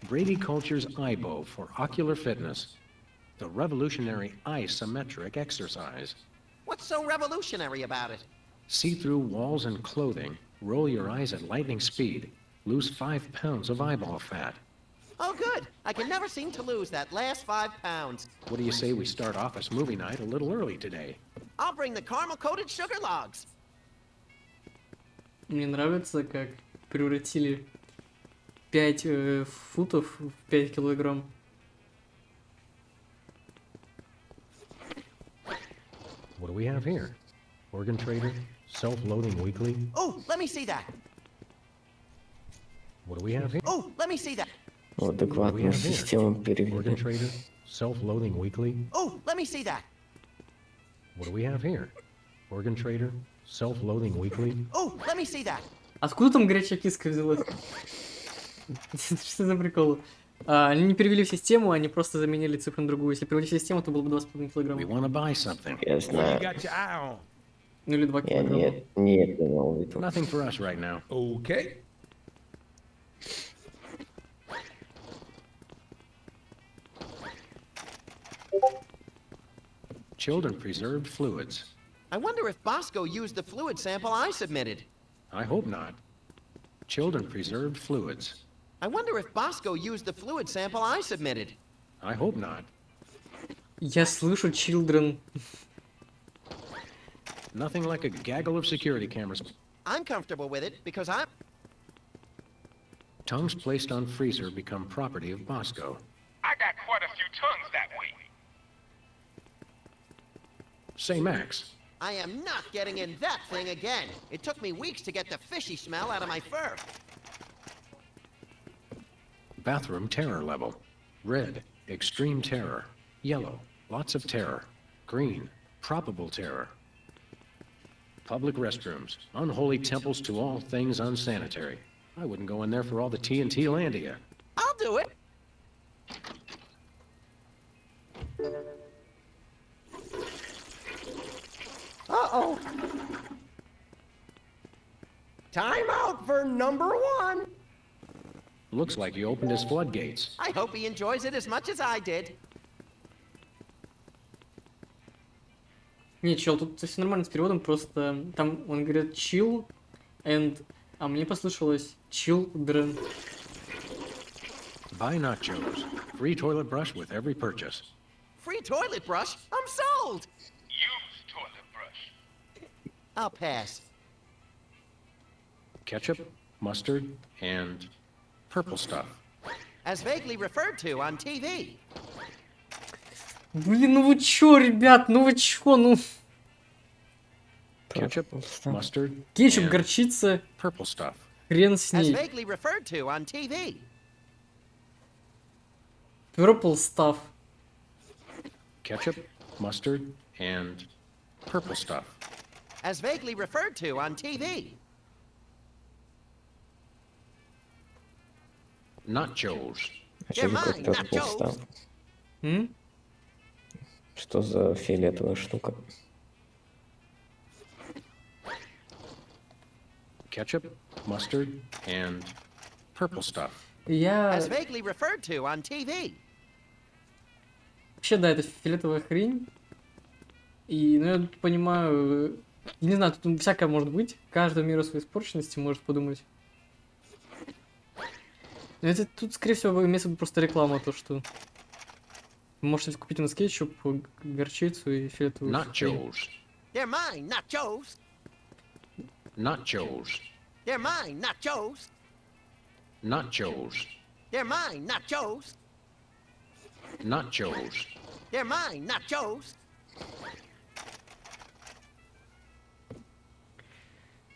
Speaker 4: Brady Culture's IBO for ocular fitness. The revolutionary isometric exercise.
Speaker 5: What's so revolutionary about it?
Speaker 4: See through walls and clothing, roll your eyes at lightning speed, lose 5 pounds of eyeball fat.
Speaker 5: Oh, good. I can never seem to lose that last 5 pounds.
Speaker 4: What do you say we start office movie night a little early today?
Speaker 5: I'll bring the caramel-coated sugar logs.
Speaker 1: Мне нравится, как превратили 5 футов в 5 килограмм.
Speaker 4: What do we have here? Organ trader, self-loading weekly.
Speaker 5: Oh, let me see that.
Speaker 4: What do we have here?
Speaker 5: Oh, let me see that.
Speaker 2: Адекватную систему
Speaker 4: Organ
Speaker 2: перевели.
Speaker 4: trader, self-loading weekly.
Speaker 5: Oh, let me see that.
Speaker 4: What do we have here? Organ trader, self-loading weekly.
Speaker 5: Oh, let me see that.
Speaker 1: Откуда там горячая киска взялась? Что за прикол? Они не перевели в систему, они просто заменили цифру на другую. Если переводить в систему, то было бы 2,5
Speaker 4: We
Speaker 1: килограмма.
Speaker 4: want to buy something.
Speaker 2: Я
Speaker 9: What you
Speaker 2: знаю.
Speaker 9: got your eye on?
Speaker 1: Ну или 2
Speaker 2: Я
Speaker 1: килограмма.
Speaker 2: нет, имел в виду.
Speaker 4: Nothing for us right now.
Speaker 9: Okay.
Speaker 4: Children preserved fluids.
Speaker 5: I wonder if Bosco used the fluid sample I submitted.
Speaker 4: I hope not. Children preserved fluids.
Speaker 5: I wonder if Bosco used the fluid sample I submitted.
Speaker 4: I hope not.
Speaker 1: Я слышу children.
Speaker 4: Nothing like a gaggle of security cameras.
Speaker 5: I'm comfortable with it because I'm...
Speaker 4: Tongues placed on freezer become property of Bosco.
Speaker 9: I got quite a few tongues that way.
Speaker 4: Say, Max,
Speaker 5: I am not getting in that thing again. It took me weeks to get the fishy smell out of my fur.
Speaker 4: bathroom terror level. Red, extreme terror. Yellow, lots of terror. Green, probable terror. Public restrooms, unholy temples to all things unsanitary. I wouldn't go in there for all the TNT Landia.
Speaker 5: I'll do it.
Speaker 10: Uh-oh. Time out for number 1.
Speaker 4: Looks like he opened his floodgates.
Speaker 5: I hope he enjoys it as much as I did.
Speaker 1: Не, чел, тут все нормально с переводом, просто там он говорит chill and, а мне послышалось children.
Speaker 4: Buy nachos. Free toilet brush with every purchase.
Speaker 5: Free toilet brush? I'm sold.
Speaker 9: Use toilet brush.
Speaker 5: I'll pass.
Speaker 4: Ketchup, mustard, and purple stuff.
Speaker 5: As vaguely referred to on TV.
Speaker 1: Блин, ну вы чё, ребят, ну вы чё, ну...
Speaker 4: Ketchup, mustard,
Speaker 1: Кетчуп,
Speaker 4: and
Speaker 1: горчица,
Speaker 4: purple stuff.
Speaker 1: хрен с
Speaker 5: As
Speaker 1: ней.
Speaker 5: vaguely referred to on TV.
Speaker 1: Purple stuff.
Speaker 4: Ketchup, mustard, and purple stuff.
Speaker 5: As vaguely referred to on TV.
Speaker 4: Nachos.
Speaker 2: А что такое
Speaker 5: mine,
Speaker 2: purple
Speaker 5: nachos.
Speaker 2: stuff?
Speaker 1: М?
Speaker 2: Что за фиолетовая штука?
Speaker 4: Ketchup, mustard, and purple stuff.
Speaker 1: Я...
Speaker 5: As vaguely referred to on TV.
Speaker 1: Вообще, да, это фиолетовая хрень. И, ну, я понимаю... Не знаю, тут всякое может быть. Каждый в меру своей испорченности может подумать. Но это тут, скорее всего, имеется в виду просто реклама, то, что... Вы можете купить у нас кетчуп, горчицу и фиолетовую хрень.
Speaker 4: Nachos.
Speaker 5: They're mine, nachos.
Speaker 4: Nachos.
Speaker 5: They're mine, nachos.
Speaker 4: Nachos.
Speaker 5: They're mine, nachos.
Speaker 4: Nachos.
Speaker 5: They're mine, nachos.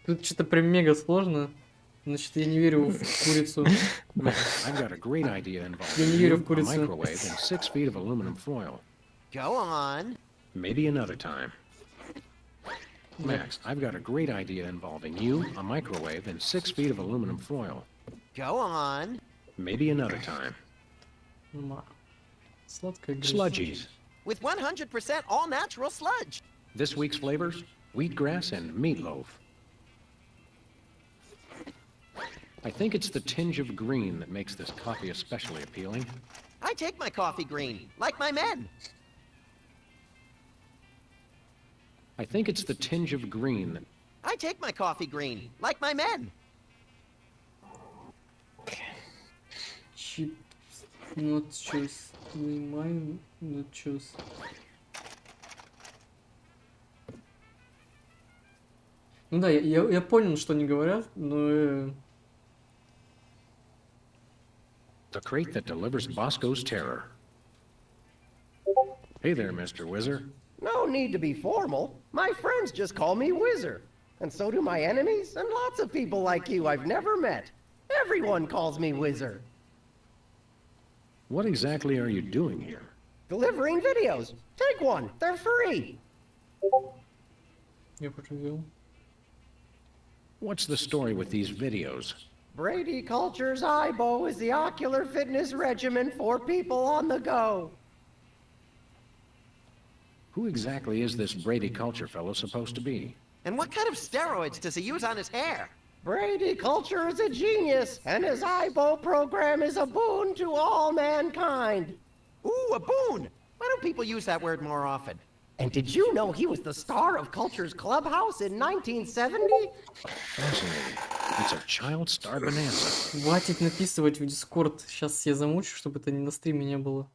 Speaker 1: Тут что-то прям мега сложно. Значит, я не верю в курицу.
Speaker 4: Max, I've got a great idea
Speaker 1: Я
Speaker 4: involving
Speaker 1: не верю
Speaker 4: you,
Speaker 1: в
Speaker 4: a
Speaker 1: курицу.
Speaker 4: microwave, and 6 feet of aluminum foil.
Speaker 5: Go on.
Speaker 4: Maybe another time. Max, I've got a great idea involving you, a microwave, and 6 feet of aluminum foil.
Speaker 5: Go on.
Speaker 4: Maybe another time.
Speaker 1: Сладкая
Speaker 4: Sludgies.
Speaker 5: With 100% all natural sludge.
Speaker 4: This week's flavors, wheatgrass and meatloaf. I think it's the tinge of green that makes this coffee especially appealing.
Speaker 5: I take my coffee green, like my men.
Speaker 4: I think it's the tinge of green that...
Speaker 5: I take my coffee green, like my men.
Speaker 1: Чип, not choose. Mine, not choose. Ну да, я понял, что они говорят, но...
Speaker 4: The crate that delivers Bosco's terror. Hey there, Mr. Whizzer.
Speaker 10: No need to be formal. My friends just call me Whizzer. And so do my enemies, and lots of people like you I've never met. Everyone calls me Whizzer.
Speaker 4: What exactly are you doing here?
Speaker 10: Delivering videos. Take one. They're free.
Speaker 1: Я поживел.
Speaker 4: What's the story with these videos?
Speaker 10: Brady Culture's IBO is the ocular fitness regimen for people on the go.
Speaker 4: Who exactly is this Brady Culture fellow supposed to be?
Speaker 5: And what kind of steroids does he use on his hair?
Speaker 10: Brady Culture is a genius, and his IBO program is a boon to all mankind.
Speaker 5: Ooh, a boon. Why don't people use that word more often?
Speaker 10: And did you know he was the star of Culture's Clubhouse in 1970?
Speaker 4: Fascinating. It's a child star bonanza.
Speaker 1: Хватит написывать в Discord. Сейчас я замучу, чтобы это на стриме не было.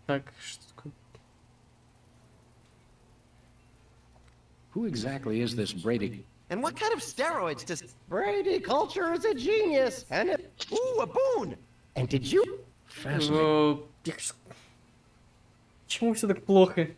Speaker 1: Так, что такое?
Speaker 4: Who exactly is this Brady?
Speaker 5: And what kind of steroids does...
Speaker 10: Brady Culture is a genius, and it... Ooh, a boon! And did you?
Speaker 4: Fascinating.
Speaker 1: Почему все так плохо?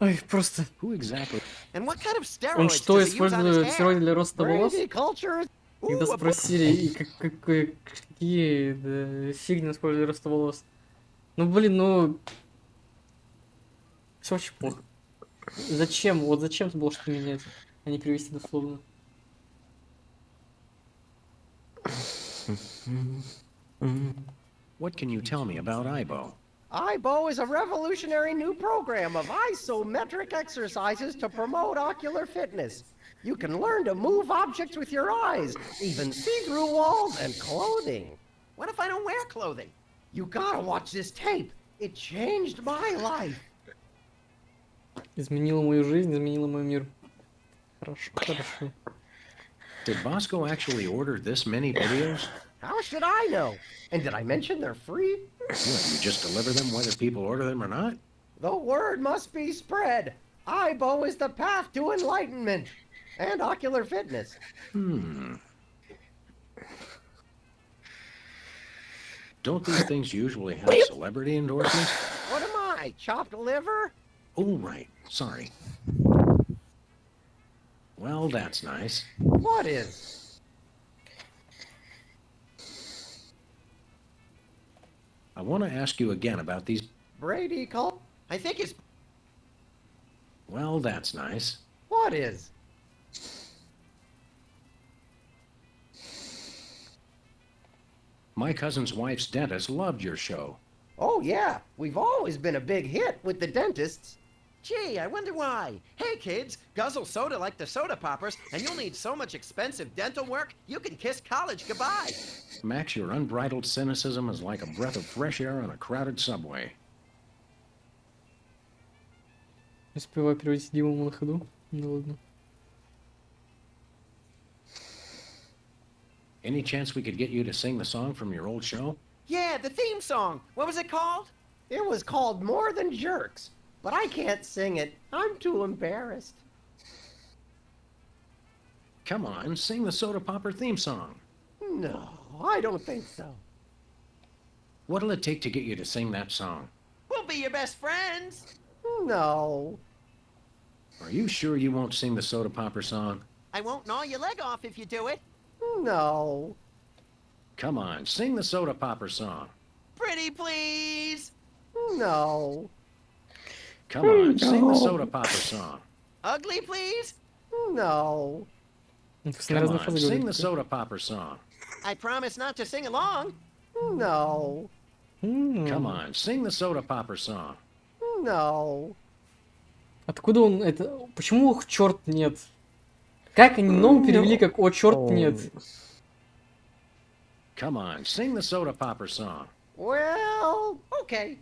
Speaker 1: Ой, просто...
Speaker 4: Who exactly?
Speaker 5: And what kind of
Speaker 1: Он
Speaker 5: steroids
Speaker 1: что,
Speaker 5: does he use on his
Speaker 1: использует
Speaker 5: hair?
Speaker 1: стероиды для роста волос?
Speaker 10: Brady culture.
Speaker 1: Когда
Speaker 10: Ooh, a boon.
Speaker 1: спросили, и какие да, фигни он использует для роста волос. Ну, блин, ну... Все очень плохо. Зачем? Вот зачем это было что-то менять, а не перевести дословно?
Speaker 4: What can you tell me about IBO?
Speaker 10: IBO is a revolutionary new program of isometric exercises to promote ocular fitness. You can learn to move objects with your eyes, even see through walls and clothing.
Speaker 5: What if I don't wear clothing?
Speaker 10: You gotta watch this tape. It changed my life.
Speaker 1: Изменила мою жизнь, изменила мой мир. Хорошо, хорошо.
Speaker 4: Did Bosco actually order this many videos?
Speaker 10: How should I know? And did I mention they're free?
Speaker 4: What, you just deliver them whether people order them or not?
Speaker 10: The word must be spread. IBO is the path to enlightenment and ocular fitness.
Speaker 4: Don't these things usually have celebrity endorsements?
Speaker 10: What am I, chopped liver?
Speaker 4: Oh, right. Sorry. Well, that's nice.
Speaker 10: What is?
Speaker 4: I want to ask you again about these.
Speaker 10: Brady call?
Speaker 5: I think it's...
Speaker 4: Well, that's nice.
Speaker 10: What is?
Speaker 4: My cousin's wife's dentist loved your show.
Speaker 10: Oh, yeah. We've always been a big hit with the dentists.
Speaker 5: Gee, I wonder why. Hey, kids, guzzle soda like the soda poppers, and you'll need so much expensive dental work, you can kiss college goodbye.
Speaker 4: Max, your unbridled cynicism is like a breath of fresh air on a crowded subway.
Speaker 1: Успеваю переводить Диму на ходу. Ну ладно.
Speaker 4: Any chance we could get you to sing the song from your old show?
Speaker 5: Yeah, the theme song. What was it called?
Speaker 10: It was called More Than Jerks, but I can't sing it. I'm too embarrassed.
Speaker 4: Come on, sing the Soda Popper theme song.
Speaker 10: No, I don't think so.
Speaker 4: What'll it take to get you to sing that song?
Speaker 5: We'll be your best friends.
Speaker 10: No.
Speaker 4: Are you sure you won't sing the Soda Popper song?
Speaker 5: I won't gnaw your leg off if you do it.
Speaker 10: No.
Speaker 4: Come on, sing the Soda Popper song.
Speaker 5: Pretty please.
Speaker 10: No.
Speaker 4: Come on, sing the Soda Popper song.
Speaker 5: Ugly please.
Speaker 10: No.
Speaker 4: Come on, sing the Soda Popper song.
Speaker 5: I promise not to sing along.
Speaker 10: No.
Speaker 4: Come on, sing the Soda Popper song.
Speaker 10: No.
Speaker 1: Откуда он это... Почему их черт нет? Как они нову перевели, как «О, черт нет»?
Speaker 4: Come on, sing the Soda Popper song.
Speaker 10: Well, okay.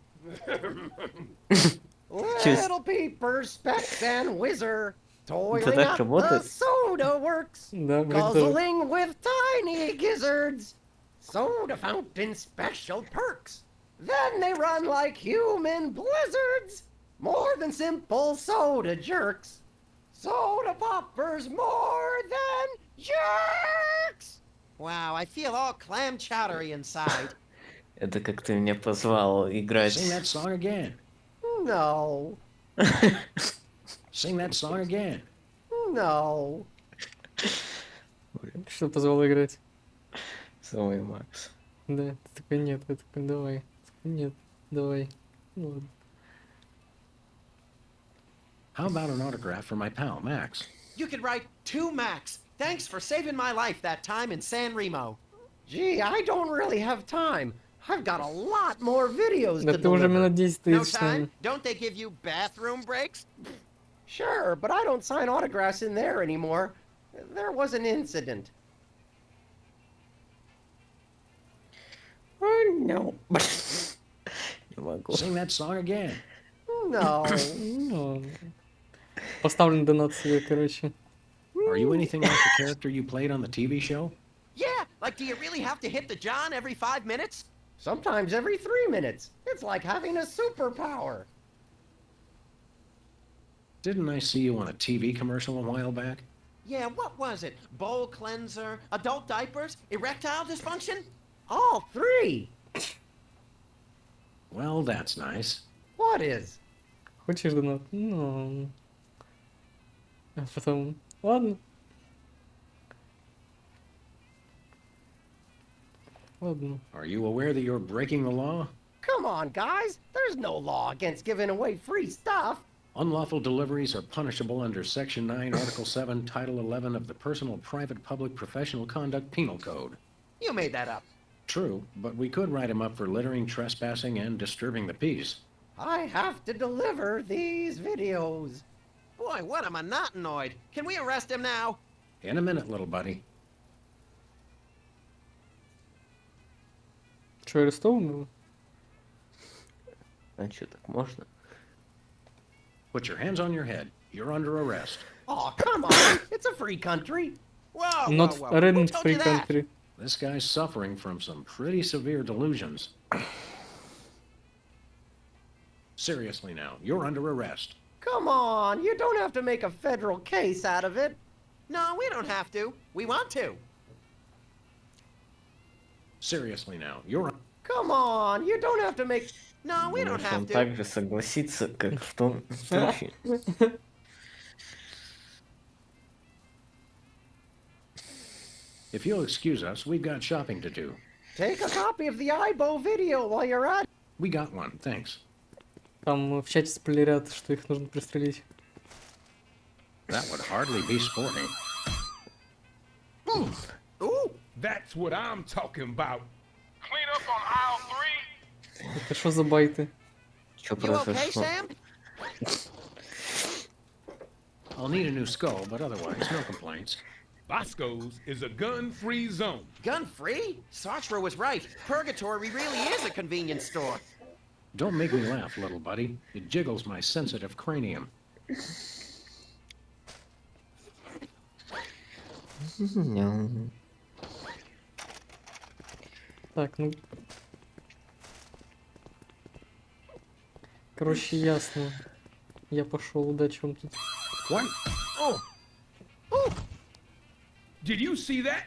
Speaker 10: Little peepers, specks, and whizzer, toiling at the soda works, guzzling with tiny gizzards, soda fountain special perks. Then they run like human blizzards, more than simple soda jerks. Soda poppers more than jerks!
Speaker 5: Wow, I feel all clam chowdery inside.
Speaker 2: Это как ты меня позвал играть.
Speaker 4: Sing that song again.
Speaker 10: No.
Speaker 4: Sing that song again.
Speaker 10: No.
Speaker 1: Что позвал играть?
Speaker 2: Самый Макс.
Speaker 1: Да, ты такой нет, я такой давай. Нет, давай. Ну ладно.
Speaker 4: How about an autograph for my pal, Max?
Speaker 5: You could write to Max. Thanks for saving my life that time in San Remo.
Speaker 10: Gee, I don't really have time. I've got a lot more videos
Speaker 1: Да
Speaker 10: to
Speaker 1: ты уже
Speaker 10: deliver.
Speaker 1: минут 10
Speaker 5: No
Speaker 1: стоишь.
Speaker 5: time? Don't they give you bathroom breaks?
Speaker 10: Sure, but I don't sign autographs in there anymore. There was an incident.
Speaker 2: Oh, no. Не могу.
Speaker 4: Sing that song again.
Speaker 10: No.
Speaker 1: Ну, поставлен донат себе, короче.
Speaker 4: Are you anything like the character you played on the TV show?
Speaker 5: Yeah, like do you really have to hit the John every 5 minutes?
Speaker 10: Sometimes every 3 minutes. It's like having a superpower.
Speaker 4: Didn't I see you on a TV commercial a while back?
Speaker 5: Yeah, what was it? Bowl cleanser, adult diapers, erectile dysfunction?
Speaker 10: All three.
Speaker 4: Well, that's nice.
Speaker 10: What is?
Speaker 1: Хочешь донат? Ну... А потом... Ладно. Ладно.
Speaker 4: Are you aware that you're breaking the law?
Speaker 10: Come on, guys. There's no law against giving away free stuff.
Speaker 4: Unlawful deliveries are punishable under Section 9, Article 7, Title 11 of the Personal, Private, Public, Professional Conduct Penal Code.
Speaker 5: You made that up.
Speaker 4: True, but we could write him up for littering, trespassing, and disturbing the peace.
Speaker 10: I have to deliver these videos.
Speaker 5: Boy, what a monotanoid. Can we arrest him now?
Speaker 4: In a minute, little buddy.
Speaker 1: Что, арестован был?
Speaker 2: А что, так можно?
Speaker 4: Put your hands on your head. You're under arrest.
Speaker 10: Oh, come on. It's a free country.
Speaker 5: Whoa,
Speaker 1: Not
Speaker 5: whoa,
Speaker 1: a
Speaker 5: whoa. Who
Speaker 1: random
Speaker 5: told
Speaker 1: free
Speaker 5: you that?
Speaker 1: country.
Speaker 4: This guy's suffering from some pretty severe delusions. Seriously now, you're under arrest.
Speaker 10: Come on. You don't have to make a federal case out of it.
Speaker 5: No, we don't have to. We want to.
Speaker 4: Seriously now, you're...
Speaker 10: Come on. You don't have to make...
Speaker 5: No, we don't
Speaker 2: Думаешь, он
Speaker 5: have to.
Speaker 2: так же согласится, как в том случае?
Speaker 4: If you'll excuse us, we've got shopping to do.
Speaker 10: Take a copy of the IBO video while you're at it.
Speaker 4: We got one, thanks.
Speaker 1: Там в чате спойлерят, что их нужно пристрелить.
Speaker 4: That would hardly be sporting.
Speaker 5: Ooh.
Speaker 9: That's what I'm talking about. Clean up on aisle 3.
Speaker 1: Это что за байты?
Speaker 2: Что
Speaker 5: You okay,
Speaker 2: произошло?
Speaker 5: Sam?
Speaker 4: I'll need a new skull, but otherwise, no complaints.
Speaker 9: Bosco's is a gun-free zone.
Speaker 5: Gun-free? Sartre was right. Purgatory really is a convenience store.
Speaker 4: Don't make me laugh, little buddy. It jiggles my sensitive cranium.
Speaker 1: Так, ну... Короче, ясно. Я пошел, удачи вам тут.
Speaker 4: What?
Speaker 9: Oh! Oh! Did you see that?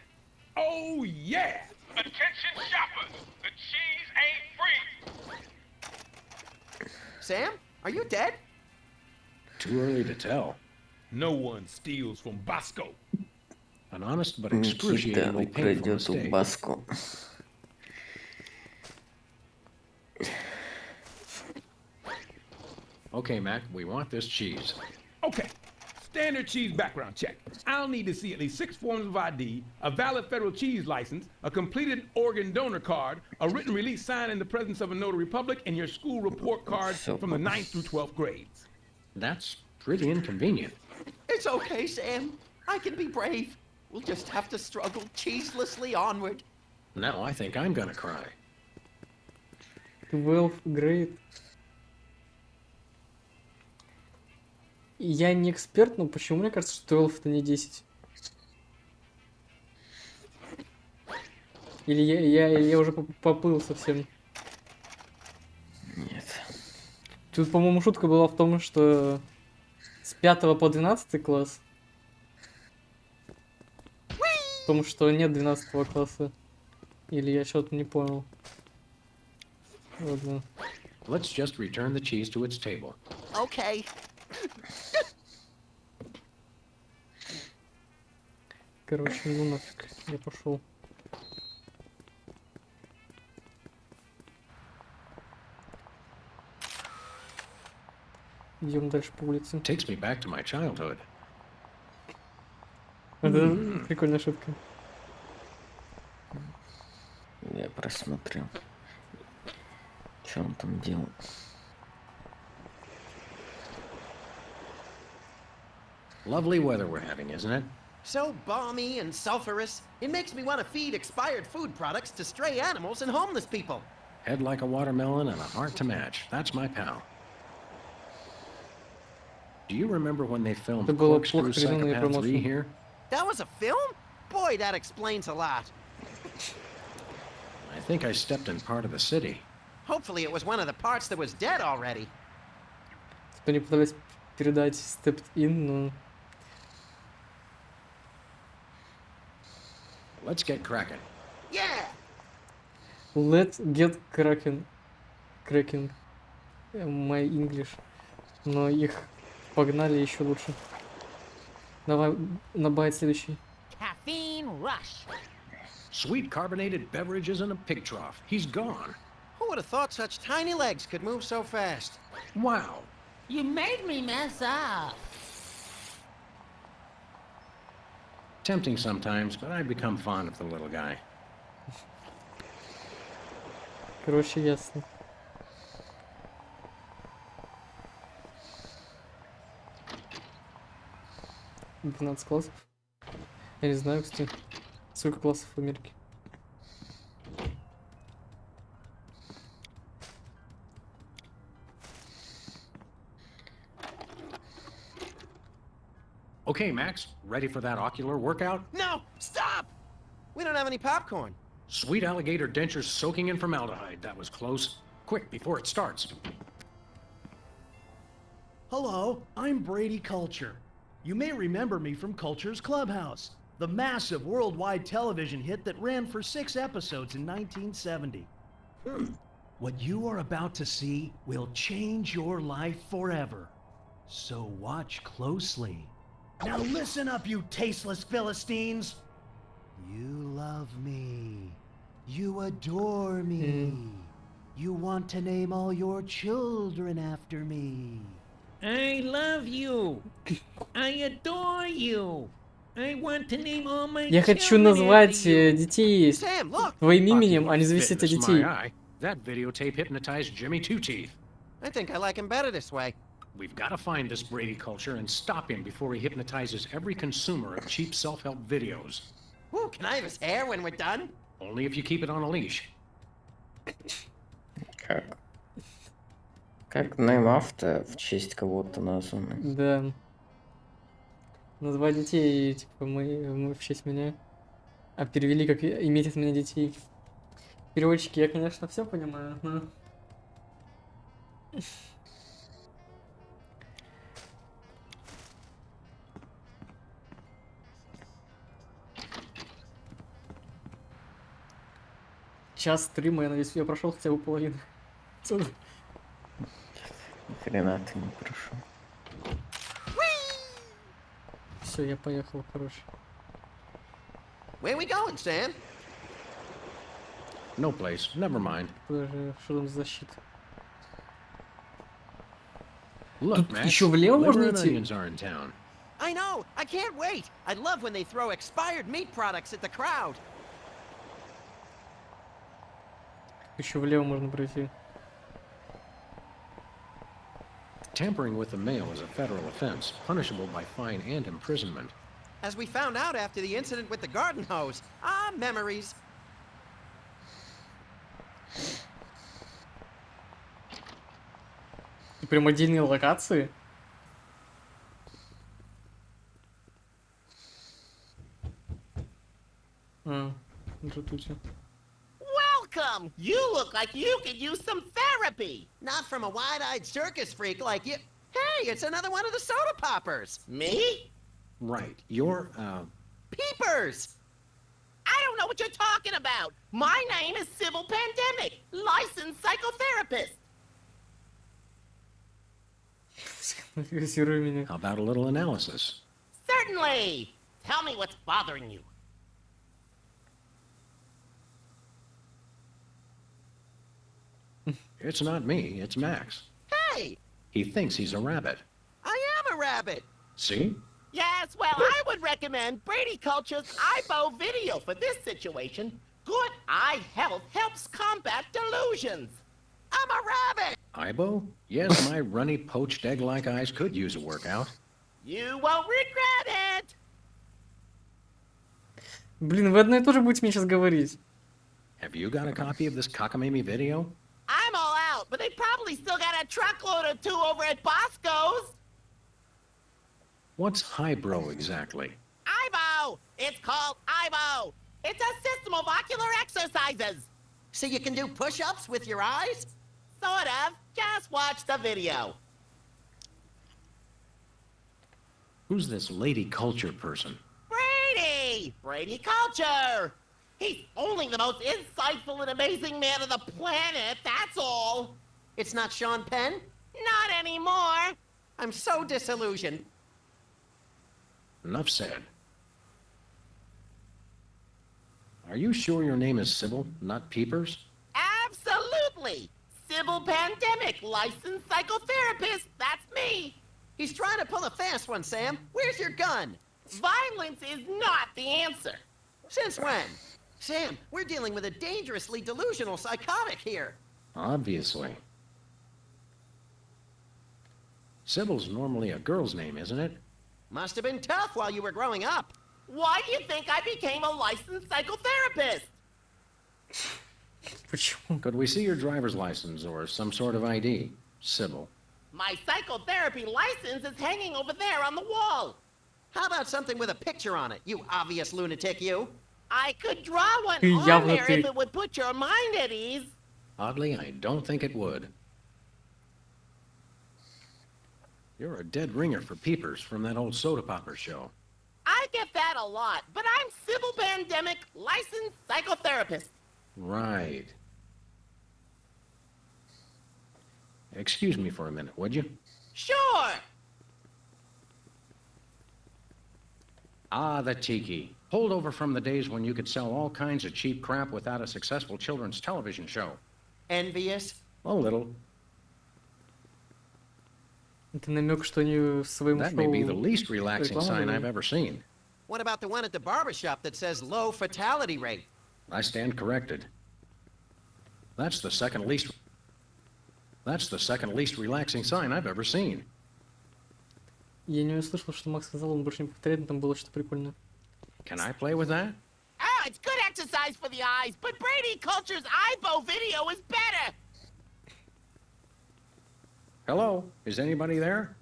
Speaker 9: Oh, yeah! Attention shoppers! The cheese ain't free!
Speaker 5: Sam, are you dead?
Speaker 4: Too early to tell.
Speaker 9: No one steals from Bosco.
Speaker 4: An honest but
Speaker 2: Никита
Speaker 4: excruciatingly painful
Speaker 2: украдет у
Speaker 4: mistake.
Speaker 2: Баско.
Speaker 4: Okay, Mac, we want this cheese.
Speaker 9: Okay, standard cheese background check. I'll need to see at least 6 forms of ID, a valid federal cheese license, a completed organ donor card, a written release signed in the presence of a notary public, and your school report cards from the 9th through 12th grades.
Speaker 4: That's pretty inconvenient.
Speaker 5: It's okay, Sam. I can be brave. We'll just have to struggle cheeselessly onward.
Speaker 4: Now I think I'm gonna cry.
Speaker 1: 12 grade. Я не эксперт, но почему мне кажется, что 12 это не 10? Или я уже поплыл совсем?
Speaker 2: Нет.
Speaker 1: Тут, по-моему, шутка была в том, что с 5 по 12 класс. В том, что нет 12 класса. Или я что-то не понял. Ладно.
Speaker 4: Let's just return the cheese to its table.
Speaker 5: Okay.
Speaker 1: Короче, ну нафиг, я пошел. Идем дальше по улице.
Speaker 4: Takes me back to my childhood.
Speaker 1: Это прикольная шутка.
Speaker 2: Я просмотрел. Что он там делал?
Speaker 4: Lovely weather we're having, isn't it?
Speaker 5: So balmy and sulfurous, it makes me want to feed expired food products to stray animals and homeless people.
Speaker 4: Head like a watermelon and a heart to match. That's my pal. Do you remember when they filmed
Speaker 1: Это было
Speaker 4: Corkscrew
Speaker 1: плохо переданная
Speaker 4: Psychopath 3
Speaker 1: промоушен.
Speaker 4: here?
Speaker 5: That was a film? Boy, that explains a lot.
Speaker 4: I think I stepped in part of the city.
Speaker 5: Hopefully it was one of the parts that was dead already.
Speaker 1: Что они пытались передать stepped in, но...
Speaker 4: Let's get cracking.
Speaker 5: Yeah!
Speaker 1: Let's get cracking. Cracking. My English. Но их погнали еще лучше. Давай на байт следующий.
Speaker 8: Caffeine rush.
Speaker 4: Sweet carbonated beverages in a pig trough. He's gone.
Speaker 5: Who would have thought such tiny legs could move so fast?
Speaker 4: Wow.
Speaker 8: You made me mess up.
Speaker 4: Tempting sometimes, but I become fond of the little guy.
Speaker 1: Короче, ясно. «12 классов». Я не знаю, кстати, сколько классов в Америке.
Speaker 4: Okay, Max, ready for that ocular workout?
Speaker 5: No! Stop! We don't have any popcorn.
Speaker 4: Sweet alligator dentures soaking in formaldehyde. That was close. Quick, before it starts.
Speaker 7: Hello, I'm Brady Culture. You may remember me from Culture's Clubhouse, the massive worldwide television hit that ran for 6 episodes in 1970. What you are about to see will change your life forever. So watch closely. Now listen up, you tasteless Philistines! You love me. You adore me. You want to name all your children after me.
Speaker 6: I love you. I adore you. I want to name all my
Speaker 1: Я хочу
Speaker 6: children
Speaker 1: назвать
Speaker 6: after you.
Speaker 1: детей
Speaker 5: Sam, look!
Speaker 1: твоим именем, а не зависеть от
Speaker 4: Fitness,
Speaker 1: детей.
Speaker 4: my eye. That videotape hypnotized Jimmy Two Teeth.
Speaker 5: I think I like him better this way.
Speaker 4: We've got to find this Brady Culture and stop him before he hypnotizes every consumer of cheap self-help videos.
Speaker 5: Ooh, can I have his hair when we're done?
Speaker 4: Only if you keep it on a leash.
Speaker 2: Как нейм-авто в честь кого-то названы.
Speaker 1: Да. Назвать детей, типа, мы в честь меня. А перевели, как иметь от меня детей. Переводчики, я, конечно, все понимаю, но... Час стрима, я надеюсь, я прошел хотя бы половину.
Speaker 2: Ни хрена ты не прошел.
Speaker 1: Все, я поехал, хорош.
Speaker 5: Where we going, Sam?
Speaker 4: No place. Never mind.
Speaker 1: Подожди, что там за защита?
Speaker 4: Look,
Speaker 1: Тут
Speaker 4: Max,
Speaker 1: еще влево
Speaker 4: liver
Speaker 1: можно
Speaker 4: and
Speaker 1: идти?
Speaker 4: onions are in town.
Speaker 5: I know! I can't wait! I love when they throw expired meat products at the crowd.
Speaker 1: Еще влево можно пройти.
Speaker 4: Tampering with the mail is a federal offense, punishable by fine and imprisonment.
Speaker 5: As we found out after the incident with the garden hose. Ah, memories.
Speaker 1: Прям отдельные локации? А, это тут.
Speaker 10: Welcome! You look like you could use some therapy!
Speaker 5: Not from a wide-eyed circus freak like you. Hey, it's another one of the soda poppers.
Speaker 10: Me?
Speaker 4: Right. You're,
Speaker 5: Peepers!
Speaker 10: I don't know what you're talking about! My name is Sybil Pandemic, licensed psychotherapist!
Speaker 4: how about a little analysis?
Speaker 10: Certainly! Tell me what's bothering you.
Speaker 4: It's not me, it's Max.
Speaker 5: Hey,
Speaker 4: He thinks he's a rabbit.
Speaker 5: I am a rabbit.
Speaker 4: See?
Speaker 10: Yes, well, I would recommend Brady Culture's IBO video for this situation. Good eye health helps combat delusions.
Speaker 5: I'm a rabbit.
Speaker 4: Ibo? Yes, my runny, poached egg-like eyes could use a workout.
Speaker 10: You won't regret it.
Speaker 1: Блин, вы одно и то же будете мне сейчас говорить.
Speaker 4: Have you got a copy of this cockamamie video?
Speaker 10: I'm all out, but they probably still got a truckload or two over at Bosco's.
Speaker 4: What's highbrow exactly?
Speaker 10: IBO! It's called IBO. It's a system of ocular exercises.
Speaker 5: So you can do push-ups with your eyes?
Speaker 10: Sort of. Just watch the video.
Speaker 4: Who's this lady culture person?
Speaker 10: Brady! Brady Culture! He's only the most insightful and amazing man on the planet, that's all! It's not Sean Penn? Not anymore! I'm so disillusioned.
Speaker 4: Enough said. Are you sure your name is Sybil, not Peepers?
Speaker 10: Absolutely! Sybil Pandemic, licensed psychotherapist, that's me! He's trying to pull a fast one, Sam. Where's your gun? Violence is not the answer. Since when? Sam, we're dealing with a dangerously delusional psychotic here.
Speaker 4: Obviously. Sybil's normally a girl's name, isn't it?
Speaker 10: Must have been tough while you were growing up. Why do you think I became a licensed psychotherapist?
Speaker 4: Could we see your driver's license or some sort of ID, Sybil?
Speaker 10: My psychotherapy license is hanging over there on the wall. How about something with a picture on it, you obvious lunatic, you? I could draw one on there if it would put your mind at ease.
Speaker 4: Oddly, I don't think it would. You're a dead ringer for Peepers from that old soda popper show.
Speaker 10: I get that a lot, but I'm Sybil Pandemic, licensed psychotherapist.
Speaker 4: Right. Excuse me for a minute, would you?
Speaker 10: Sure.
Speaker 4: Ah, the tiki. Holdover from the days when you could sell all kinds of cheap crap without a successful children's television show.
Speaker 10: Envious?
Speaker 4: A little.
Speaker 1: Это намек, что они в своем
Speaker 4: That may be the least relaxing sign I've ever seen.
Speaker 10: What about the one at the barbershop that says low fatality rate?
Speaker 4: I stand corrected. That's the second least relaxing sign I've ever seen.
Speaker 1: Я не услышал, что Макс сказал, он больше не повторяет, но там было что-то прикольное.
Speaker 4: Can I play with that?
Speaker 10: Oh, it's good exercise for the eyes, but Brady Culture's eyebow video is better.
Speaker 4: Hello? Is anybody there?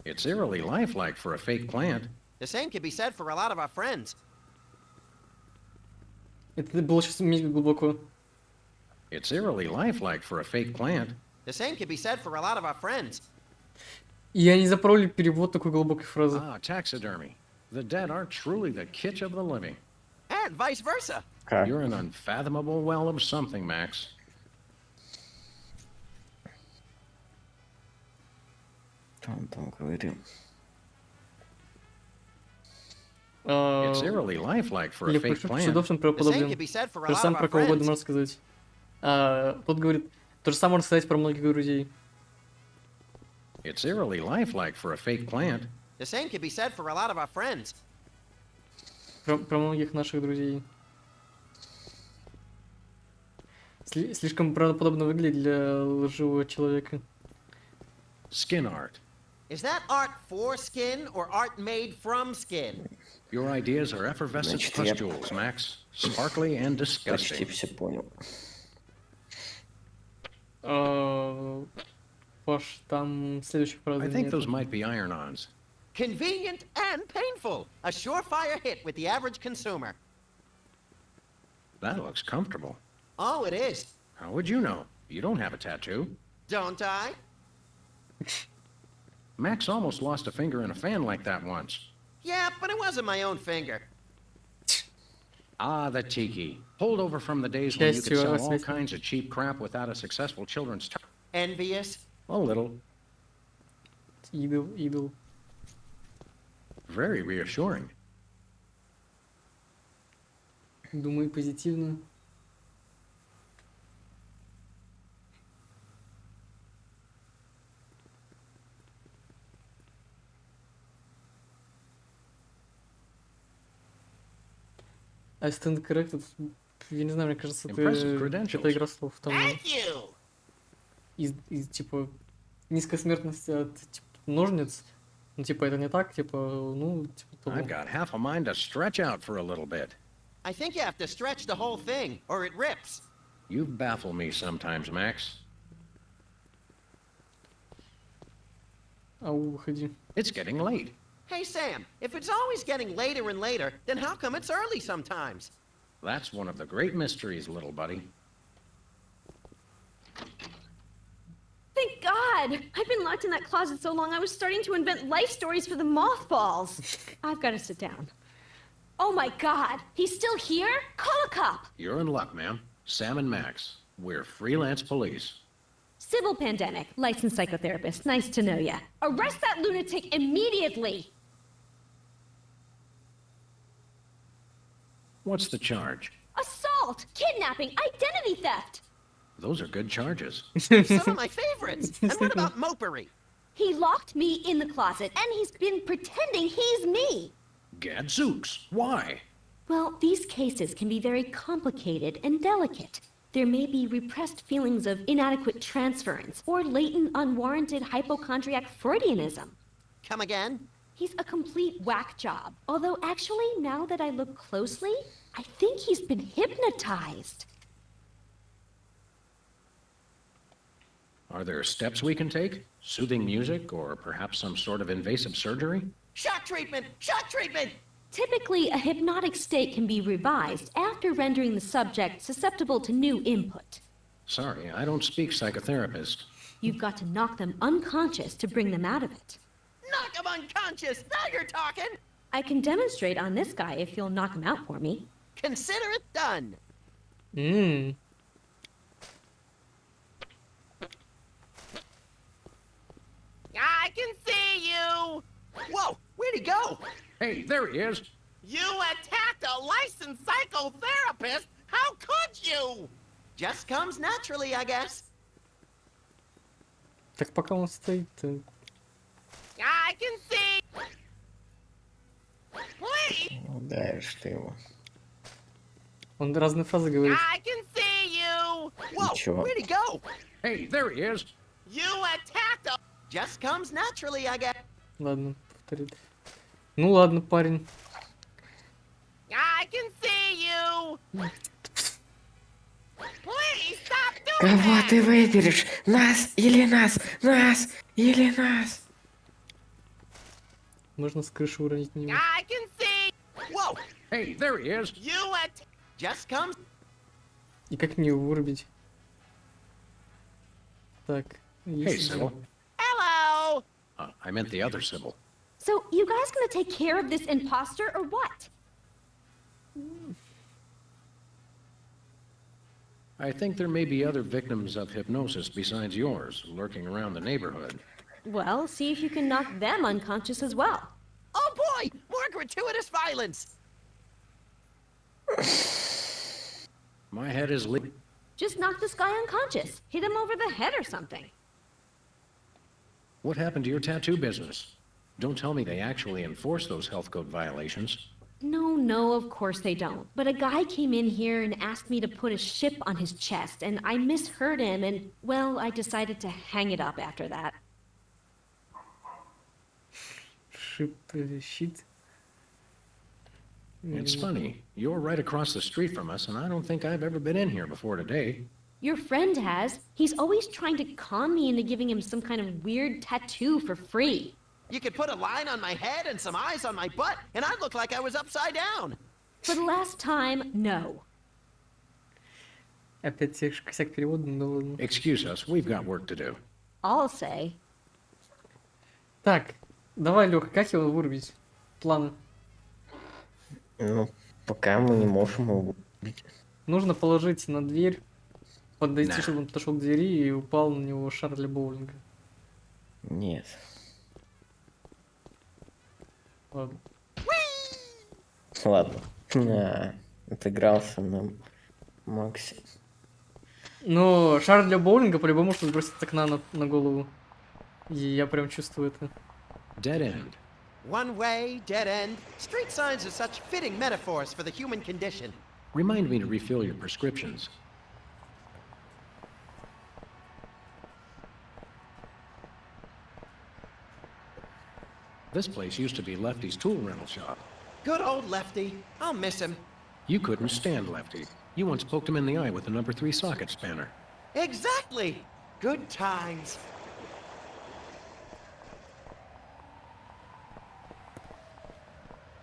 Speaker 4: It's eerily lifelike for a fake plant.
Speaker 10: The same can be said for a lot of our friends.
Speaker 1: Это было сейчас глубоко.
Speaker 4: It's eerily lifelike for a fake plant.
Speaker 10: The same can be said for a lot of our friends.
Speaker 1: И они запороли перевод такой глубокой фразы.
Speaker 4: Ah, taxidermy. The dead aren't truly the kitsch of the living.
Speaker 10: And vice versa.
Speaker 4: You're an unfathomable well of something, Max.
Speaker 2: Там говорил.
Speaker 4: It's eerily lifelike for a fake plant.
Speaker 1: Судовцем правоподобен. То же самое про кого угодно можно сказать. Тот говорит, то же самое можно сказать про многих друзей.
Speaker 4: It's eerily lifelike for a fake plant.
Speaker 10: The same can be said for a lot of our friends.
Speaker 1: Про многих наших друзей. Слишком правдоподобно выглядит для лживого человека.
Speaker 4: Skin art.
Speaker 10: Is that art for skin or art made from skin?
Speaker 4: Your ideas are effervescent pustules, Max. Sparkly and disgusting.
Speaker 2: Почти все понял.
Speaker 1: Паш, там следующая фраза.
Speaker 4: I think those might be iron-ons.
Speaker 10: Convenient and painful. A surefire hit with the average consumer.
Speaker 4: That looks comfortable.
Speaker 10: Oh, it is.
Speaker 4: How would you know? You don't have a tattoo.
Speaker 10: Don't I?
Speaker 4: Max almost lost a finger in a fan like that once.
Speaker 10: Yeah, but it wasn't my own finger.
Speaker 4: Ah, the tiki. Holdover from the days when you could sell all kinds of cheap crap without a successful children's...
Speaker 10: Envious?
Speaker 4: A little.
Speaker 1: Idol.
Speaker 4: Very reassuring.
Speaker 1: Думаю, позитивно. I stand corrected. Я не знаю, мне кажется, это игра слов. Там из типа низкая смертность от типа, ножниц. Ну типа это не так, типа ну типа того.
Speaker 4: I've got half a mind to stretch out for a little bit.
Speaker 10: I think you have to stretch the whole thing, or it rips.
Speaker 4: You baffle me sometimes, Max.
Speaker 1: Ау, выходи.
Speaker 4: It's getting late.
Speaker 10: Hey, Sam, if it's always getting later and later, then how come it's early sometimes?
Speaker 4: That's one of the great mysteries, little buddy.
Speaker 10: The
Speaker 11: Thank God! I've been locked in that closet so long I was starting to invent life stories for the mothballs. I've got to sit down. Oh my God! He's still here? Call a cop!
Speaker 4: You're in luck, ma'am. Sam and Max. We're freelance police.
Speaker 11: Sybil Pandemic, licensed psychotherapist. Nice to know ya. Arrest that lunatic immediately!
Speaker 4: What's the charge?
Speaker 11: Assault! Kidnapping! Identity theft!
Speaker 4: Those are good charges.
Speaker 5: Some of my favorites. And what about mopery?
Speaker 11: He locked me in the closet, and he's been pretending he's me!
Speaker 4: Gadzooks, why?
Speaker 11: Well, these cases can be very complicated and delicate. There may be repressed feelings of inadequate transference or latent unwarranted hypochondriac Freudianism.
Speaker 5: Come again?
Speaker 11: He's a complete whack job. Although actually, now that I look closely, I think he's been hypnotized.
Speaker 4: Are there steps we can take? Soothing music or perhaps some sort of invasive surgery?
Speaker 5: Shock treatment! Shock treatment!
Speaker 11: Typically, a hypnotic state can be revised after rendering the subject susceptible to new input.
Speaker 4: Sorry, I don't speak psychotherapist.
Speaker 11: You've got to knock them unconscious to bring them out of it.
Speaker 5: Knock him unconscious! Now you're talking!
Speaker 11: I can demonstrate on this guy if you'll knock him out for me.
Speaker 5: Consider it done! I can see you! Whoa! Where'd he go?
Speaker 4: Hey, there he is!
Speaker 10: You attacked a licensed psychotherapist? How could you?
Speaker 5: Just comes naturally, I guess.
Speaker 1: Так пока он стоит-то...
Speaker 10: I can see. Please.
Speaker 2: Ударишь ты его.
Speaker 1: Он разные фразы говорит.
Speaker 10: I can see you.
Speaker 5: Whoa!
Speaker 2: Ничего.
Speaker 5: Where'd he go?
Speaker 4: Hey, there he is!
Speaker 10: You attacked a.
Speaker 5: Just comes naturally, I guess.
Speaker 1: Ладно, повторит. Ну ладно, парень.
Speaker 10: I can see you. Please stop doing
Speaker 2: Кого
Speaker 10: that.
Speaker 2: ты выберешь? Нас или нас? Нас или нас?
Speaker 1: Можно с крыши уронить на него.
Speaker 10: I can see.
Speaker 5: Whoa!
Speaker 4: Hey, there he is!
Speaker 10: You
Speaker 5: Just comes.
Speaker 1: И как мне его вырубить? Так,
Speaker 4: Hey,
Speaker 1: есть.
Speaker 4: Sybil.
Speaker 10: Hello.
Speaker 4: I meant the other Sybil.
Speaker 11: So, you guys gonna take care of this imposter or what?
Speaker 4: I think there may be other victims of hypnosis besides yours, lurking around the neighborhood.
Speaker 11: Well, see if you can knock them unconscious as well.
Speaker 5: Oh boy! More gratuitous violence.
Speaker 4: My head is
Speaker 11: Just knock this guy unconscious. Hit him over the head or something.
Speaker 4: What happened to your tattoo business? Don't tell me they actually enforce those health code violations.
Speaker 11: No, of course they don't. But a guy came in here and asked me to put a ship on his chest, and I misheard him, and, well, I decided to hang it up after that.
Speaker 1: Щит.
Speaker 4: It's funny. You're right across the street from us, and I don't think I've ever been in here before today.
Speaker 11: Your friend has. He's always trying to con me into giving him some kind of weird tattoo for free.
Speaker 5: You could put a line on my head and some eyes on my butt, and I'd look like I was upside down.
Speaker 11: For the last time, no.
Speaker 1: Опять косяк перевода, ну ладно.
Speaker 4: Excuse us, we've got work to do.
Speaker 11: I'll say.
Speaker 1: Так, давай, Лёха, как его вырубить? Планы.
Speaker 2: Ну, пока мы не можем его вырубить.
Speaker 1: Нужно положить на дверь, подойти, чтобы он подошел к двери и упал на него шар для боулинга.
Speaker 2: Нет.
Speaker 1: Ладно.
Speaker 2: Ладно. Отыгрался на Максе.
Speaker 1: Но шар для боулинга по-любому что сбросить с окна на голову. И я прям чувствую это.
Speaker 4: Dead end.
Speaker 5: One way, dead end. Street signs are such fitting metaphors for the human condition.
Speaker 4: Remind me to refill your prescriptions. This place used to be Lefty's tool rental shop.
Speaker 5: Good old Lefty. I'll miss him.
Speaker 4: You couldn't stand Lefty. You once poked him in the eye with a number 3 socket spanner.
Speaker 5: Exactly. Good times.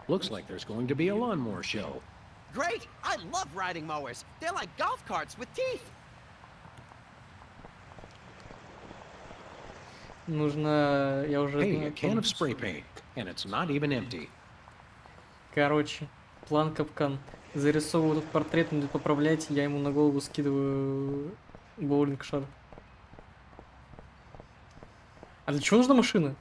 Speaker 4: Looks like there's going to be a lawnmower show.
Speaker 5: Great. I love riding mowers. They're like golf carts with teeth.
Speaker 1: Нужно... Я уже
Speaker 4: Hey, a
Speaker 1: знаю.
Speaker 4: can of spray paint, and it's not even empty.
Speaker 1: Короче, план капкан. Зарисовываю этот портрет, он будет поправлять, я ему на голову скидываю боулинг-шар. А для чего нужна машина?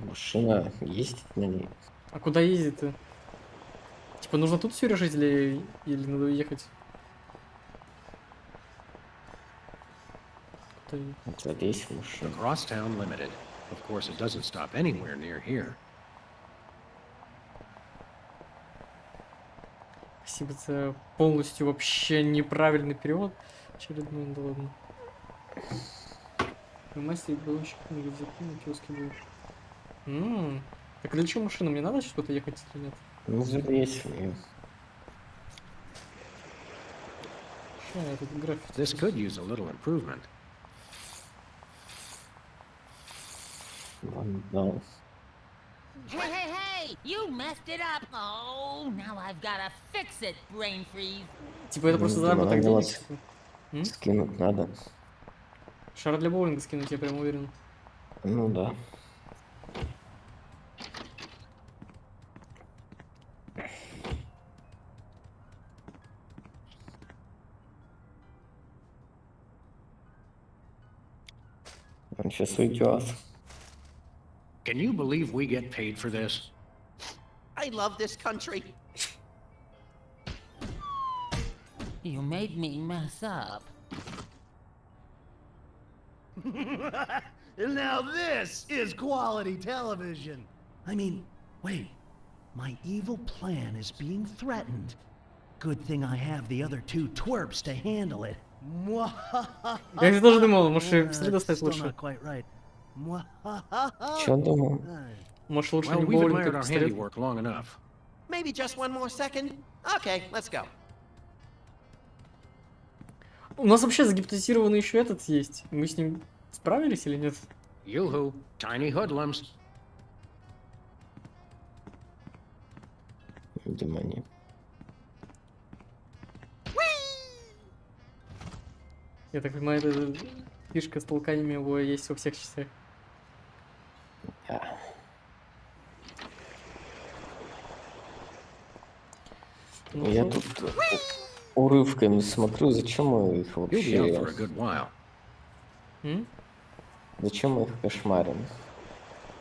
Speaker 2: Машина ездит на ней.
Speaker 1: А куда ездит-то? Типа нужно тут все решить или надо ехать? Куда ехать?
Speaker 2: Залезь в
Speaker 4: The
Speaker 2: машину.
Speaker 4: Crosstown Limited. Of course, it doesn't stop anywhere near here.
Speaker 1: Спасибо за полностью вообще неправильный перевод. Очередной, да ладно. Мастер баллончик книги закинуть, киоски был. Так для чего машина? Мне надо что-то ехать или нет?
Speaker 2: Ну, залезь в нее.
Speaker 1: Ща, я тут график.
Speaker 4: This could use a little improvement.
Speaker 2: Ладно, да.
Speaker 8: Hey, hey, hey! You messed it up! Oh, now I've gotta fix it, brain freeze.
Speaker 1: Типа это просто заработок
Speaker 2: надо
Speaker 1: денег?
Speaker 2: вас скинуть надо.
Speaker 1: Шар для боулинга скинуть, я прям уверен.
Speaker 2: Ну да. Он сейчас уйдет.
Speaker 4: Can you believe we get paid for this?
Speaker 5: I love this country.
Speaker 8: You made me mess up.
Speaker 7: Now this is quality television. I mean, wait. My evil plan is being threatened. Good thing I have the other two twerps to handle it.
Speaker 1: Я тоже думал, может, посмотри, достать
Speaker 7: Still
Speaker 1: лучше.
Speaker 7: not quite right.
Speaker 2: Чё думал?
Speaker 1: Может, лучше
Speaker 4: Well,
Speaker 1: не
Speaker 4: we've
Speaker 1: боулинг,
Speaker 4: admired
Speaker 1: а
Speaker 4: our
Speaker 1: пистолет.
Speaker 4: handiwork long enough.
Speaker 5: Maybe just one more second? Okay, let's go.
Speaker 1: У нас вообще загипнотизированный еще этот есть. Мы с ним справились или нет?
Speaker 4: Yoo-hoo, tiny hoodlums.
Speaker 2: Видимо, нет.
Speaker 1: Я так понимаю, эта фишка с толканиями его есть во всех частях.
Speaker 2: Да.
Speaker 1: Ну,
Speaker 2: Я
Speaker 1: что?
Speaker 2: тут урывками смотрю, зачем мы их
Speaker 4: You'll be out for a
Speaker 2: вообще...
Speaker 4: good while.
Speaker 2: Зачем мы их кошмарим?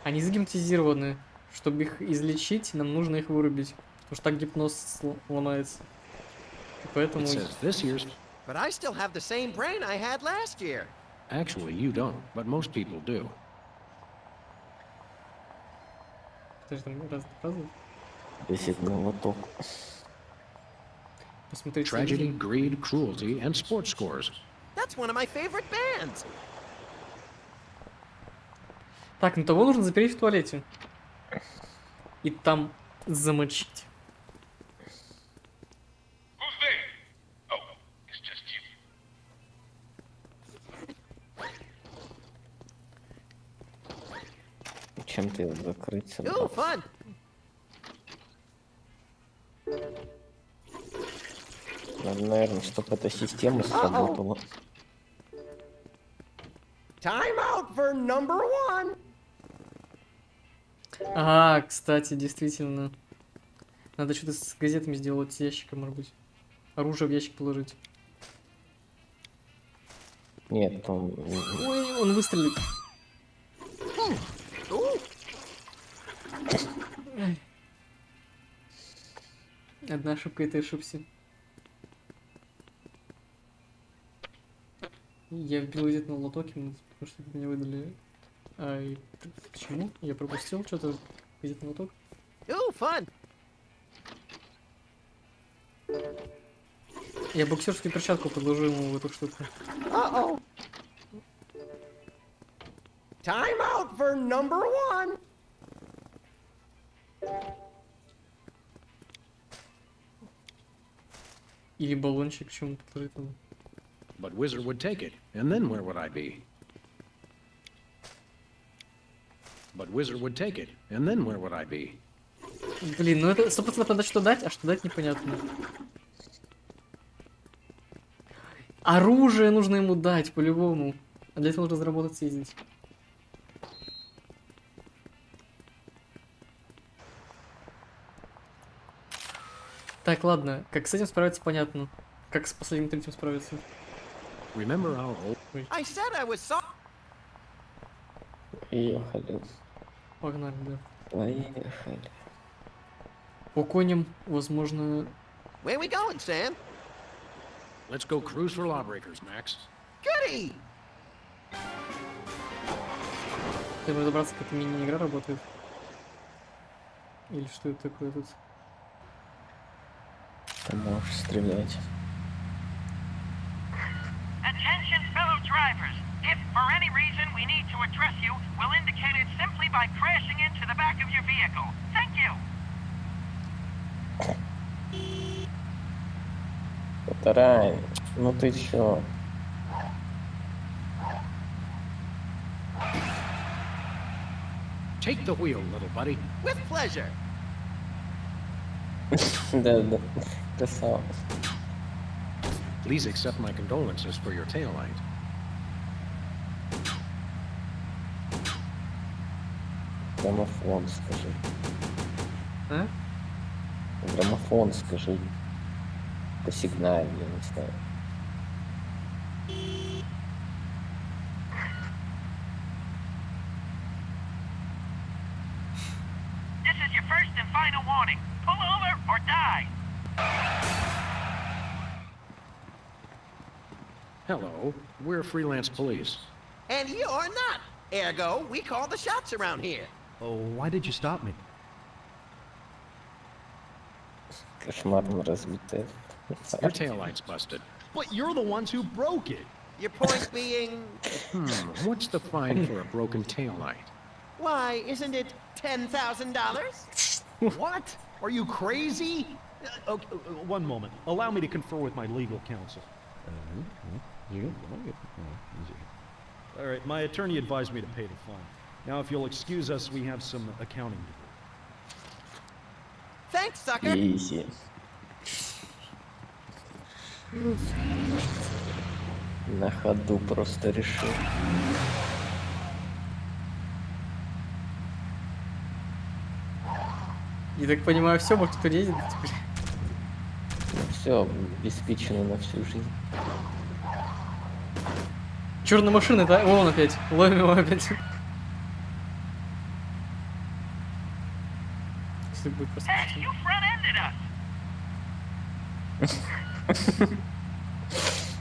Speaker 1: Они загипнотизированы. Чтобы их излечить, нам нужно их вырубить. Потому что так гипноз ломается. И поэтому...
Speaker 4: It says this year's...
Speaker 5: But I still have the same brain I had last year.
Speaker 4: Actually, you don't, but most people do.
Speaker 1: Подожди, там разные фразы.
Speaker 2: Висит на лоток.
Speaker 1: Посмотрите.
Speaker 4: Tragedy, greed, cruelty, and sports scores.
Speaker 5: That's one of my favorite bands.
Speaker 1: Так, ну того нужно запереть в туалете. И там замочить.
Speaker 2: Чем ты его закрыть
Speaker 5: Ooh,
Speaker 2: собрал?
Speaker 5: fun.
Speaker 2: Надо, наверное, чтобы эта система сработала.
Speaker 10: Time out for number one.
Speaker 1: А, кстати, действительно. Надо что-то с газетами сделать, ящика, может быть. Оружие в ящик положить.
Speaker 2: Нет, он...
Speaker 1: Ой, он выстрелит. Ай. Одна ошибка, это ошибся. Я вбил где-то на лотоке, потому что меня выдали. Ай, почему? Я пропустил что-то где-то на лоток.
Speaker 5: Ooh, fun.
Speaker 1: Я боксерскую перчатку подложил ему в эту штуку.
Speaker 10: Uh-oh. Time out for number one.
Speaker 1: Или баллончик почему-то подложить надо.
Speaker 4: But Wizard would take it, and then where would I be? But Wizard would take it, and then where would I be?
Speaker 1: Блин, ну это 100% надо что дать, а что дать непонятно. Оружие нужно ему дать, по-любому. А для этого нужно заработать, съездить. Так, ладно, как с этим справиться, понятно. Как с последним третьим справиться?
Speaker 4: Remember our old...
Speaker 5: I said I was sorry.
Speaker 2: Поехали.
Speaker 1: Погнали, да.
Speaker 2: Поехали.
Speaker 1: По коням, возможно...
Speaker 5: Where we going, Sam?
Speaker 4: Let's go cruise for lawbreakers, Max.
Speaker 5: Goody!
Speaker 1: Хотя бы разобраться, как эта мини-игра работает. Или что это такое тут?
Speaker 2: Ты можешь стрелять.
Speaker 12: Attention, fellow drivers. If for any reason we need to address you, we'll indicate it simply by crashing into the back of your vehicle. Thank you.
Speaker 2: Потарай, ну ты чё?
Speaker 4: Take the wheel, little buddy.
Speaker 5: With pleasure.
Speaker 2: Да, красава.
Speaker 4: Please accept my condolences for your taillight.
Speaker 2: Граммофон скажи.
Speaker 1: А?
Speaker 2: Граммофон скажи. Посигналь, я не знаю.
Speaker 12: This is your first and final warning. Pull over or die.
Speaker 4: Hello, we're freelance police.
Speaker 5: And you're not. Ergo, we call the shots around here.
Speaker 7: Oh, why did you stop me?
Speaker 2: Кошмарно разбитая.
Speaker 4: Your taillight's busted.
Speaker 7: But you're the ones who broke it.
Speaker 5: Your point being,
Speaker 4: What's the fine for a broken taillight?
Speaker 5: why, isn't it $10,000?
Speaker 7: What? Are you crazy? Okay, one moment. Allow me to confer with my legal counsel. All right, my attorney advised me to pay the fine. Now, if you'll excuse us, we have some accounting to do.
Speaker 5: Thanks, sucker.
Speaker 2: Изи. На ходу просто решил.
Speaker 1: Я так понимаю, все, может кто едет теперь.
Speaker 2: Ну, все обеспечено на всю жизнь.
Speaker 1: Черная машина, да? Вон опять. Ловим его опять. Если будет просто...
Speaker 12: Hey, you front-ended us.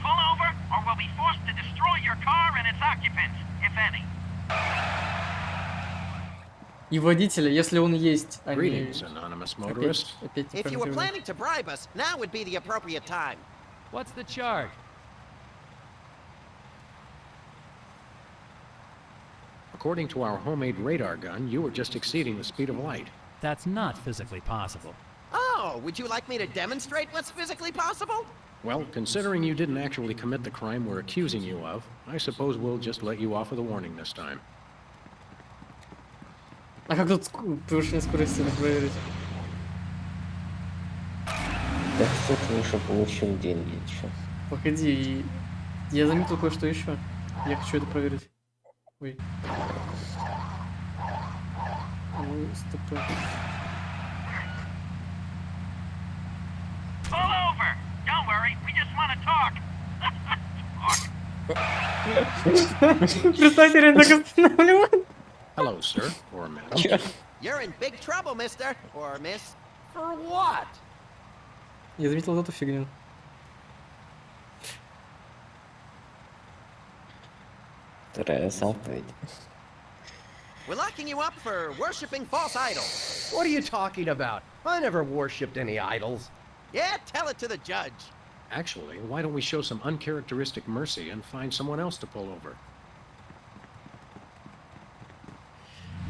Speaker 12: Pull over, or we'll be forced to destroy your car and its occupants, if any.
Speaker 1: И водителя, если он есть, а не...
Speaker 4: Greetings, anonymous motorist.
Speaker 1: Опять
Speaker 5: If you were
Speaker 1: неправильно.
Speaker 5: planning to bribe us, now would be the appropriate time.
Speaker 13: What's the charge?
Speaker 4: According to our homemade radar gun, you were just exceeding the speed of light.
Speaker 13: That's not physically possible.
Speaker 5: Oh, would you like me to demonstrate what's physically possible?
Speaker 4: Well, considering you didn't actually commit the crime we're accusing you of, I suppose we'll just let you off with a warning this time.
Speaker 1: А как тут повышение скорости надо проверить?
Speaker 2: Да кто ты уже получил деньги, чё?
Speaker 1: Погоди, я заметил кое-что еще. Я хочу это проверить. Ой. А ну, стоп.
Speaker 12: Pull over. Don't worry, we just want to talk.
Speaker 1: Представьте, реально так останавливают.
Speaker 4: Hello, sir, or madam.
Speaker 5: You're in big trouble, mister. Or miss. For what?
Speaker 1: Я заметил вот эту фигню.
Speaker 2: Вторая заповедь.
Speaker 5: We're locking you up for worshipping false idols.
Speaker 10: What are you talking about? I never worshipped any idols.
Speaker 5: Yeah, tell it to the judge.
Speaker 4: Actually, why don't we show some uncharacteristic mercy and find someone else to pull over?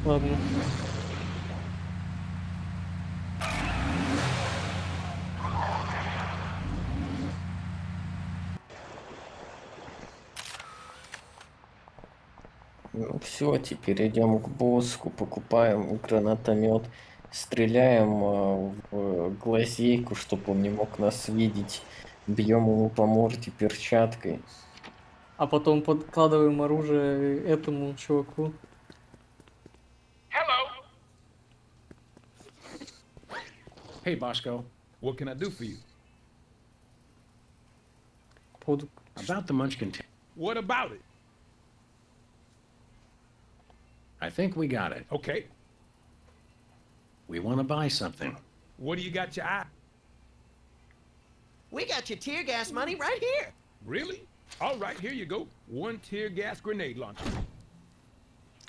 Speaker 1: Ладно.
Speaker 2: Ну все, теперь идем к боссу, покупаем гранатомет, стреляем в глазейку, чтобы он не мог нас видеть, бьем ему по морде перчаткой.
Speaker 1: А потом подкладываем оружие этому чуваку.
Speaker 9: Hello.
Speaker 4: Hey, Bosco.
Speaker 9: What can I do for you?
Speaker 4: About the Munchkin.
Speaker 9: What about it?
Speaker 4: I think we got it.
Speaker 9: Okay.
Speaker 4: We want to buy something.
Speaker 9: What do you got your eye?
Speaker 5: We got your tear gas money right here.
Speaker 9: Really? All right, here you go. 1 tear gas grenade launcher.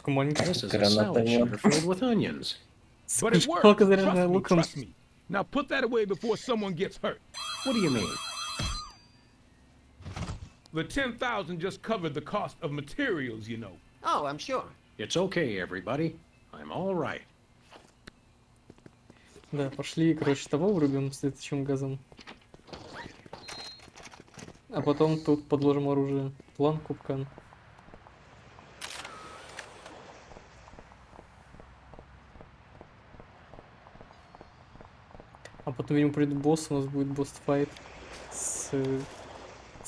Speaker 4: This is a salad shooter filled with onions.
Speaker 9: But it works. Trust me. Now put that away before someone gets hurt.
Speaker 4: What do you mean?
Speaker 9: The 10,000 just covered the cost of materials, you know.
Speaker 5: Oh, I'm sure.
Speaker 4: It's okay, everybody. I'm all right.
Speaker 1: Да, пошли, короче, того врубим следующим газом. А потом тут подложим оружие. План капкан. А потом, видимо, придет босс, у нас будет босс-файт с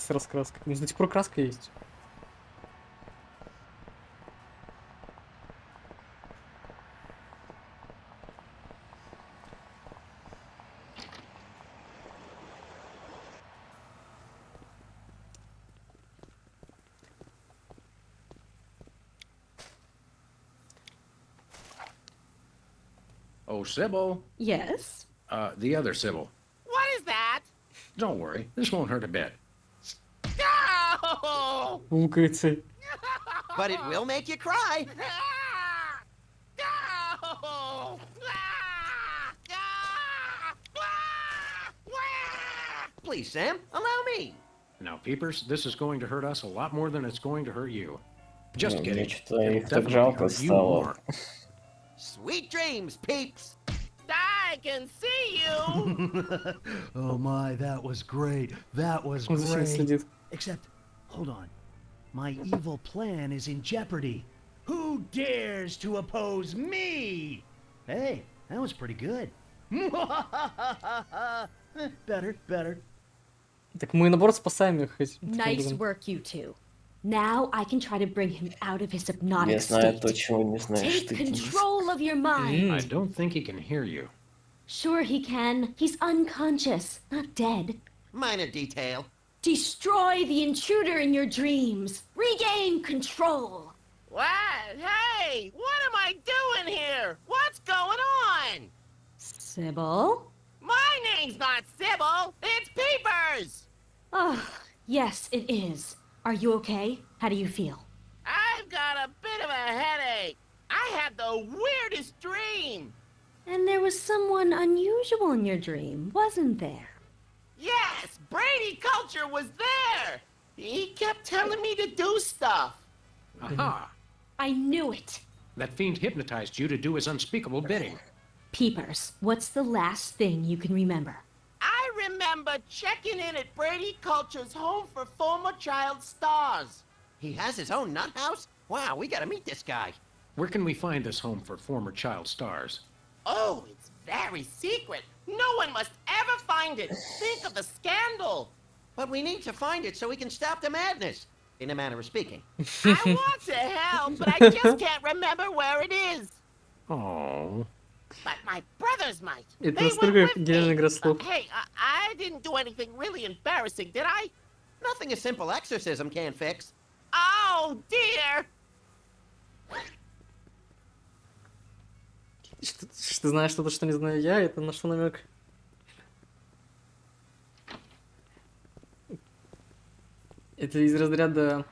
Speaker 1: раскраской. У нас до сих пор краска есть.
Speaker 4: Oh, Sybil.
Speaker 11: Yes?
Speaker 4: The other Sybil.
Speaker 12: What is that?
Speaker 4: Don't worry. This won't hurt a bit.
Speaker 12: No!
Speaker 1: Лукается.
Speaker 5: But it will make you cry.
Speaker 12: No!
Speaker 5: Please, Sam, allow me.
Speaker 4: Now, Peepers, this is going to hurt us a lot more than it's going to hurt you. Just kidding.
Speaker 2: Мне что-то
Speaker 4: It'll
Speaker 2: их так
Speaker 4: definitely
Speaker 2: жалко
Speaker 4: hurt you
Speaker 2: стало.
Speaker 4: more.
Speaker 5: Sweet dreams, peeps.
Speaker 12: I can see you!
Speaker 7: Oh my, that was great. That was great. Except, hold on. My evil plan is in jeopardy. Who dares to oppose me? Hey, that was pretty good. Better.
Speaker 1: Так мы, наоборот, спасаем их.
Speaker 11: Nice work, you two. Now I can try to bring him out of his hypnotic
Speaker 2: Я знаю
Speaker 11: state.
Speaker 2: то, чего не знаешь
Speaker 11: Take
Speaker 2: ты, Денис.
Speaker 11: control of your mind.
Speaker 4: I don't think he can hear you.
Speaker 11: Sure he can. He's unconscious, not dead.
Speaker 5: Minor detail.
Speaker 11: Destroy the intruder in your dreams. Regain control.
Speaker 12: What? Hey! What am I doing here? What's going on?
Speaker 11: Sybil?
Speaker 12: My name's not Sybil! It's Peepers!
Speaker 11: Oh, yes, it is. Are you okay? How do you feel?
Speaker 12: I've got a bit of a headache. I had the weirdest dream.
Speaker 11: And there was someone unusual in your dream, wasn't there?
Speaker 12: Yes, Brady Culture was there. He kept telling me to do stuff.
Speaker 4: Aha!
Speaker 11: I knew it.
Speaker 4: That fiend hypnotized you to do his unspeakable bidding.
Speaker 11: Peepers, what's the last thing you can remember?
Speaker 12: I remember checking in at Brady Culture's home for former child stars.
Speaker 5: He has his own nut house? Wow, we gotta meet this guy.
Speaker 4: Where can we find this home for former child stars?
Speaker 12: Oh, it's very secret. No one must ever find it. Think of the scandal.
Speaker 5: But we need to find it so we can stop the madness. In a manner of speaking.
Speaker 12: I want to help, but I just can't remember where it is.
Speaker 4: Oh.
Speaker 12: But my brothers might.
Speaker 1: Это
Speaker 12: They
Speaker 1: настолько
Speaker 12: went with
Speaker 1: гениальная
Speaker 12: me.
Speaker 1: игра слов.
Speaker 12: Hey, I didn't do anything really embarrassing, did I?
Speaker 5: Nothing a simple exorcism can't fix.
Speaker 12: Oh, dear.
Speaker 1: Что ты знаешь что-то, что не знаю я, это на что намек? Это из разряда,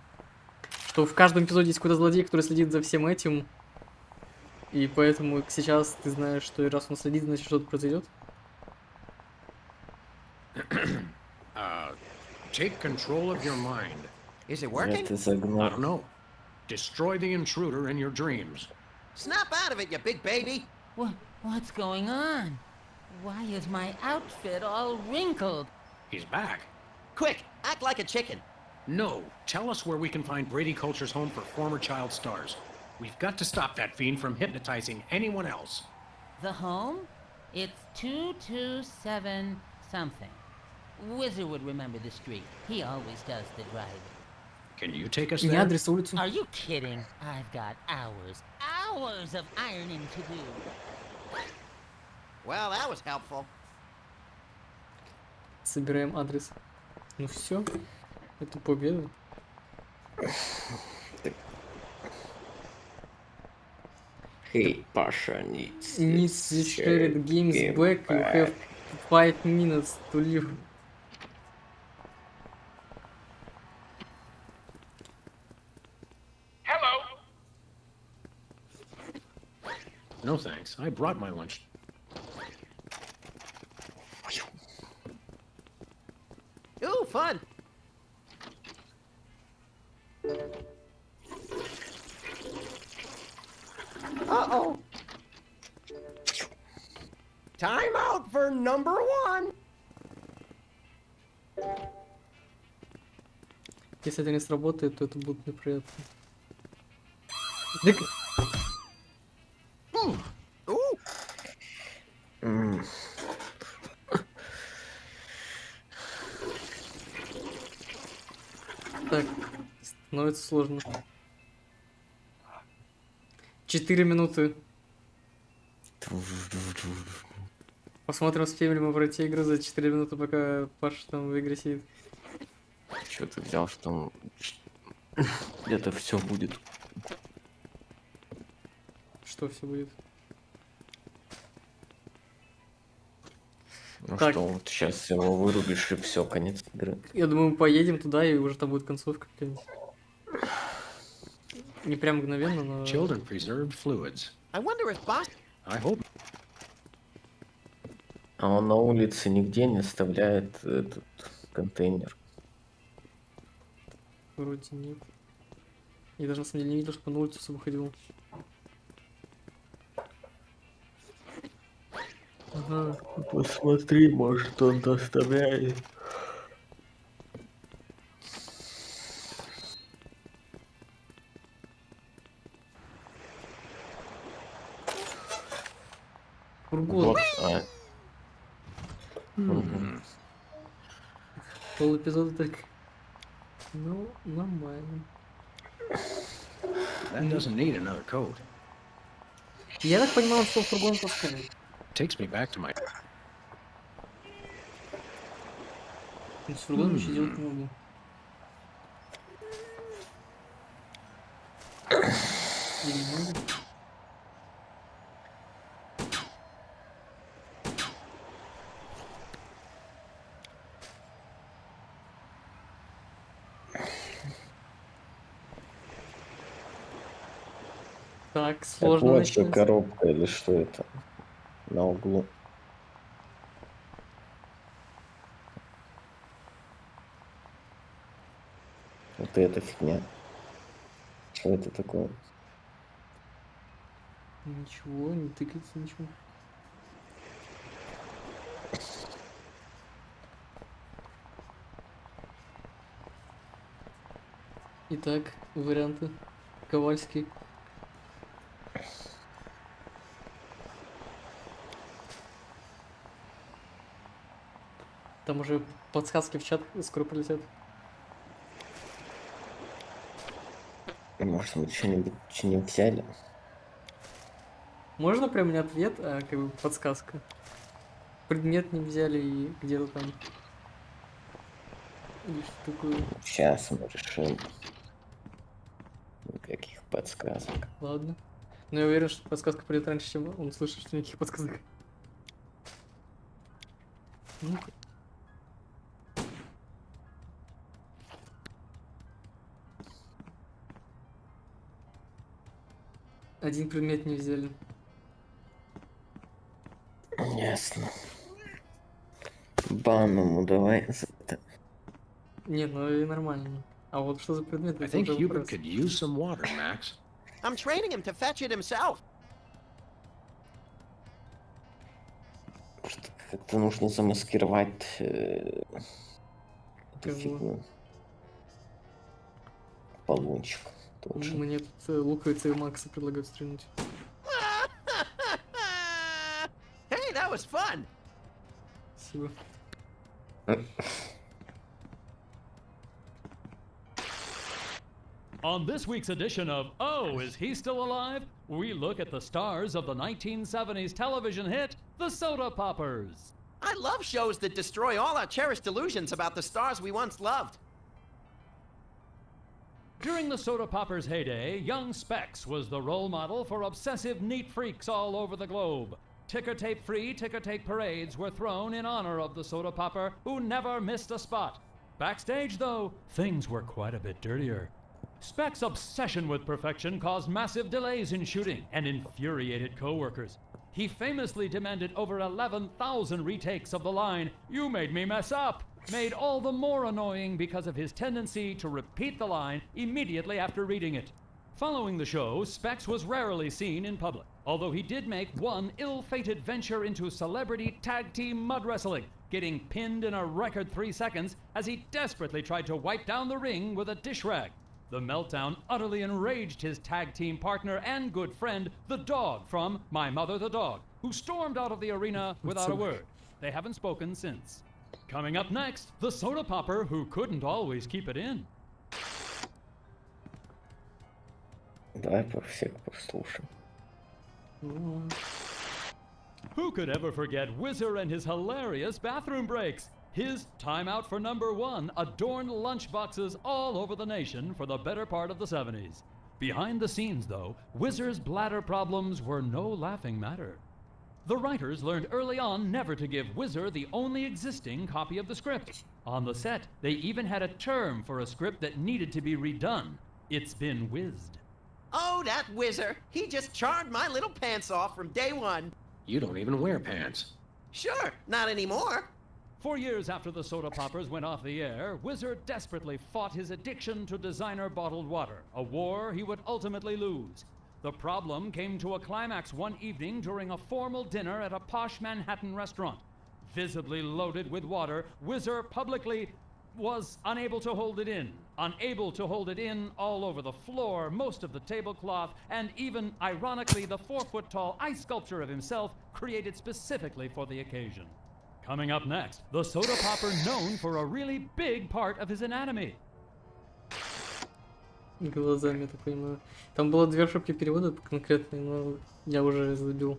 Speaker 1: что в каждом эпизоде есть какой-то злодей, который следит за всем этим, и поэтому сейчас ты знаешь, что и раз он следит, значит что-то произойдет.
Speaker 4: Take control of your mind.
Speaker 5: Is it working?
Speaker 2: Это загнал.
Speaker 4: I don't know. Destroy the intruder in your dreams.
Speaker 5: Snap out of it, you big baby.
Speaker 8: What's going on? Why is my outfit all wrinkled?
Speaker 4: He's back.
Speaker 5: Quick, act like a chicken.
Speaker 4: No, tell us where we can find Brady Culture's home for former child stars. We've got to stop that fiend from hypnotizing anyone else.
Speaker 8: The home? It's 227 something. Wizard would remember the street. He always does the driving.
Speaker 4: Can you take us
Speaker 1: Не
Speaker 4: there?
Speaker 1: адрес, а улицу.
Speaker 8: Are you kidding? I've got hours of ironing to do.
Speaker 5: Well, that was helpful.
Speaker 1: Собираем адрес. Ну все, это победа.
Speaker 2: Hey, Pasha needs
Speaker 1: to share the games back. You have 5 minutes to leave.
Speaker 12: Hello.
Speaker 4: No thanks. I brought my lunch.
Speaker 5: Ooh, fun. Uh-oh.
Speaker 10: Time out for number 1.
Speaker 1: Если это не сработает, то это будет неприятно. Так, становится сложно. 4 минуты. Посмотрим, успеем ли мы пройти игру за 4 минуты, пока Паша там в игре сидит.
Speaker 2: Чё ты взял, что там где-то все будет?
Speaker 1: Что все будет?
Speaker 2: Ну
Speaker 1: Так.
Speaker 2: что, вот сейчас его вырубишь и все, конец игры.
Speaker 1: Я думаю, мы поедем туда, и уже там будет концовка какая-нибудь. Не прям мгновенно, но...
Speaker 4: Children preserved fluids.
Speaker 5: I wonder if Boss...
Speaker 4: I hope.
Speaker 2: А он на улице нигде не оставляет этот контейнер.
Speaker 1: Вроде нет. Я даже на самом деле не видел, что на улицу особо ходил. Ага.
Speaker 2: Посмотри, может он доставляет.
Speaker 1: Фургон.
Speaker 2: Вот,
Speaker 1: Пол эпизода так. Ну, нормально.
Speaker 4: That doesn't need another coat.
Speaker 1: Я так понимал, что фургон пускай.
Speaker 4: Takes me back to my.
Speaker 1: С фургоном еще делать много. Или не надо? Так, сложно
Speaker 2: вот что,
Speaker 1: начинать.
Speaker 2: коробка или что это на углу. Вот эта фигня. Что это такое?
Speaker 1: Ничего, не тыкается ничего. Итак, варианты. Ковальский. Там уже подсказки в чат скоро прилетят.
Speaker 2: Может, мы что-нибудь не взяли?
Speaker 1: Можно прям не ответ, а как бы подсказка. Предмет не взяли и где-то там. Или что такое.
Speaker 2: Сейчас мы решим. Никаких подсказок.
Speaker 1: Ладно. Но я уверен, что подсказка придет раньше, чем он слышит, что никаких подсказок. Ну. Один предмет не взяли.
Speaker 2: Ясно. Бан ему давай за это.
Speaker 1: Нет, ну и нормально. А вот что за предмет?
Speaker 4: I think Hubert could use some water, Max.
Speaker 5: I'm training him to fetch it himself.
Speaker 2: Как-то нужно замаскировать эту фигню. Баллончик. Точно.
Speaker 1: Мне тут луковица и Макса предлагают стрельнуть.
Speaker 5: Hey, that was fun.
Speaker 1: Спасибо.
Speaker 13: On this week's edition of Oh, Is He Still Alive? We look at the stars of the 1970s television hit, The Soda Poppers.
Speaker 5: I love shows that destroy all our cherished illusions about the stars we once loved.
Speaker 13: During the Soda Poppers' heyday, young Specs was the role model for obsessive neat freaks all over the globe. Ticker-tape-free ticker-tape parades were thrown in honor of the Soda Popper, who never missed a spot. Backstage, though, things were quite a bit dirtier. Specs' obsession with perfection caused massive delays in shooting and infuriated co-workers. He famously demanded over 11,000 retakes of the line, "You made me mess up," made all the more annoying because of his tendency to repeat the line immediately after reading it. Following the show, Specs was rarely seen in public, although he did make one ill-fated venture into celebrity tag team mud wrestling, getting pinned in a record 3 seconds as he desperately tried to wipe down the ring with a dish rag. The meltdown utterly enraged his tag team partner and good friend, the Dog from My Mother the Dog, who stormed out of the arena without a word. They haven't spoken since. Coming up next, the Soda Popper who couldn't always keep it in.
Speaker 2: Давай всех послушаем.
Speaker 13: Who could ever forget Whizzer and his hilarious bathroom breaks? His time out for number one adorned lunchboxes all over the nation for the better part of the 70s. Behind the scenes, though, Whizzer's bladder problems were no laughing matter. The writers learned early on never to give Whizzer the only existing copy of the script. On the set, they even had a term for a script that needed to be redone. It's been whizzed.
Speaker 5: Oh, that Whizzer. He just charmed my little pants off from day one.
Speaker 4: You don't even wear pants.
Speaker 5: Sure, not anymore.
Speaker 13: 4 years after the Soda Poppers went off the air, Whizzer desperately fought his addiction to designer bottled water, a war he would ultimately lose. The problem came to a climax one evening during a formal dinner at a posh Manhattan restaurant. Visibly loaded with water, Whizzer publicly was unable to hold it in. Unable to hold it in all over the floor, most of the tablecloth, and even, ironically, the 4-foot-tall ice sculpture of himself created specifically for the occasion. Coming up next, the Soda Popper known for a really big part of his anatomy.
Speaker 1: Глазами, я так понимаю. Там было 2 ошибки перевода конкретные, но я уже забил.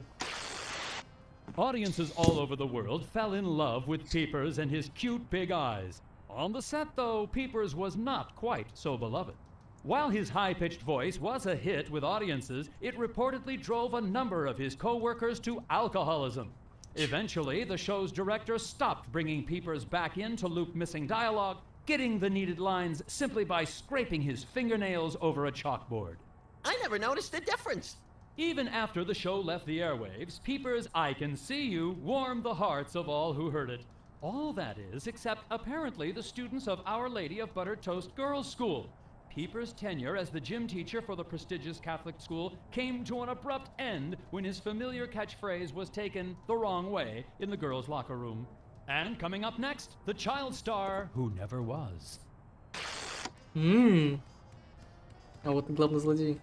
Speaker 13: Audiences all over the world fell in love with Peepers and his cute big eyes. On the set, though, Peepers was not quite so beloved. While his high-pitched voice was a hit with audiences, it reportedly drove a number of his co-workers to alcoholism. Eventually, the show's director stopped bringing Peepers back in to loop missing dialogue, getting the needed lines simply by scraping his fingernails over a chalkboard.
Speaker 5: I never noticed the difference.
Speaker 13: Even after the show left the airwaves, Peepers' "I Can See You" warmed the hearts of all who heard it. All that is, except apparently the students of Our Lady of Buttered Toast Girls' School. Peepers' tenure as the gym teacher for the prestigious Catholic school came to an abrupt end when his familiar catchphrase was taken the wrong way in the girls' locker room. And coming up next, the child star who never was.
Speaker 1: А вот главный злодей.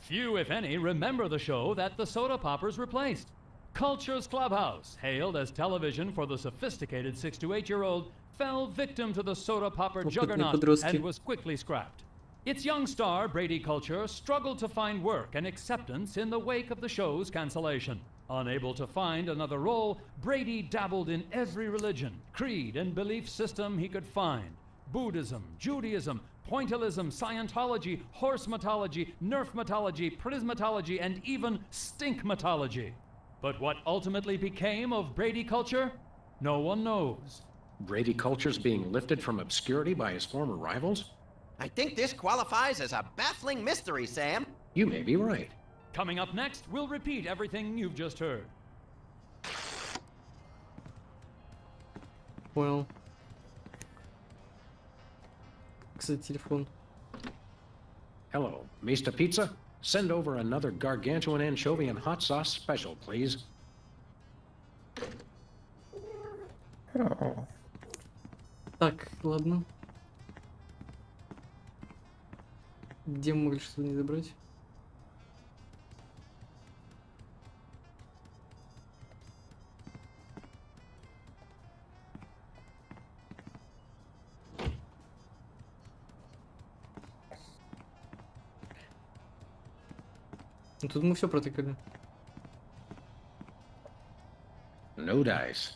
Speaker 13: Few, if any, remember the show that the Soda Poppers replaced. Culture's Clubhouse, hailed as television for the sophisticated 6 to 8-year-old, fell victim to the Soda Popper juggernaut and was quickly scrapped. Its young star, Brady Culture, struggled to find work and acceptance in the wake of the show's cancellation. Unable to find another role, Brady dabbled in every religion, creed, and belief system he could find. Buddhism, Judaism, pointillism, Scientology, horsematology, nerfmatology, prismatology, and even stinkmatology. But what ultimately became of Brady Culture? No one knows.
Speaker 4: Brady Culture's being lifted from obscurity by his former rivals?
Speaker 5: I think this qualifies as a baffling mystery, Sam.
Speaker 4: You may be right.
Speaker 13: Coming up next, we'll repeat everything you've just heard.
Speaker 1: Понял. Кстати, телефон.
Speaker 4: Hello, Mr. Pizza? Send over another gargantuan anchovy and hot sauce special, please.
Speaker 1: Так, ладно. Где мы могли что-то не забрать? Ну тут мы все протыкали.
Speaker 4: No dice.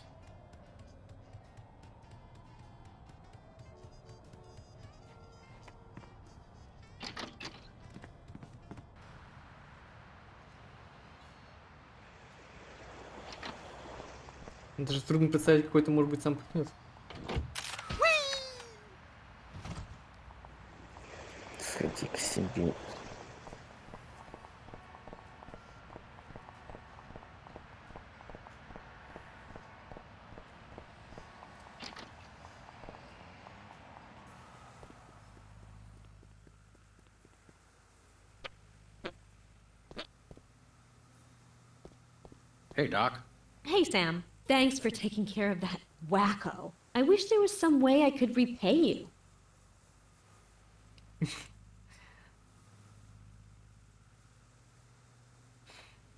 Speaker 1: Даже трудно представить, какой-то, может быть, сам пахнет.
Speaker 2: Сходи к себе.
Speaker 4: Hey, Doc.
Speaker 11: Hey, Sam. Thanks for taking care of that wacko. I wish there was some way I could repay you.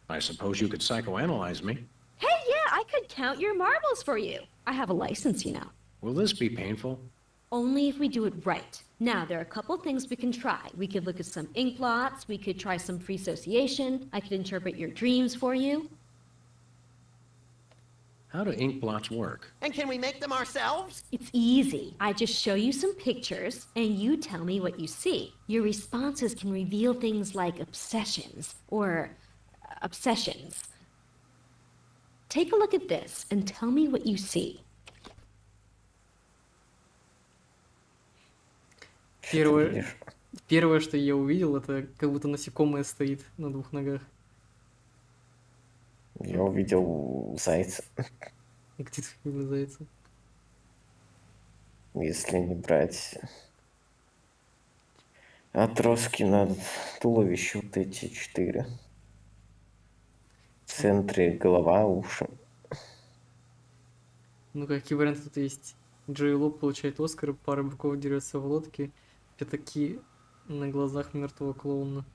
Speaker 4: I suppose you could psychoanalyze me.
Speaker 11: Hey, yeah, I could count your marbles for you. I have a license, you know.
Speaker 4: Will this be painful?
Speaker 11: Only if we do it right. Now, there are a couple things we can try. We could look at some ink blots, we could try some free association, I could interpret your dreams for you.
Speaker 4: How do ink blots work?
Speaker 5: And can we make them ourselves?
Speaker 11: It's easy. I just show you some pictures, and you tell me what you see. Your responses can reveal things like obsessions, or obsessions. Take a look at this, and tell me what you see.
Speaker 1: Первое, что я увидел, это как будто насекомое стоит на двух ногах.
Speaker 2: Я увидел зайца.
Speaker 1: Где ты видел зайца?
Speaker 2: Если не брать отростки на туловище, вот эти 4. В центре голова, уши.
Speaker 1: Ну, какие варианты тут есть? Джей Ло получает Оскар, пара быков дерется в лодке, пятаки на глазах мертвого клоуна.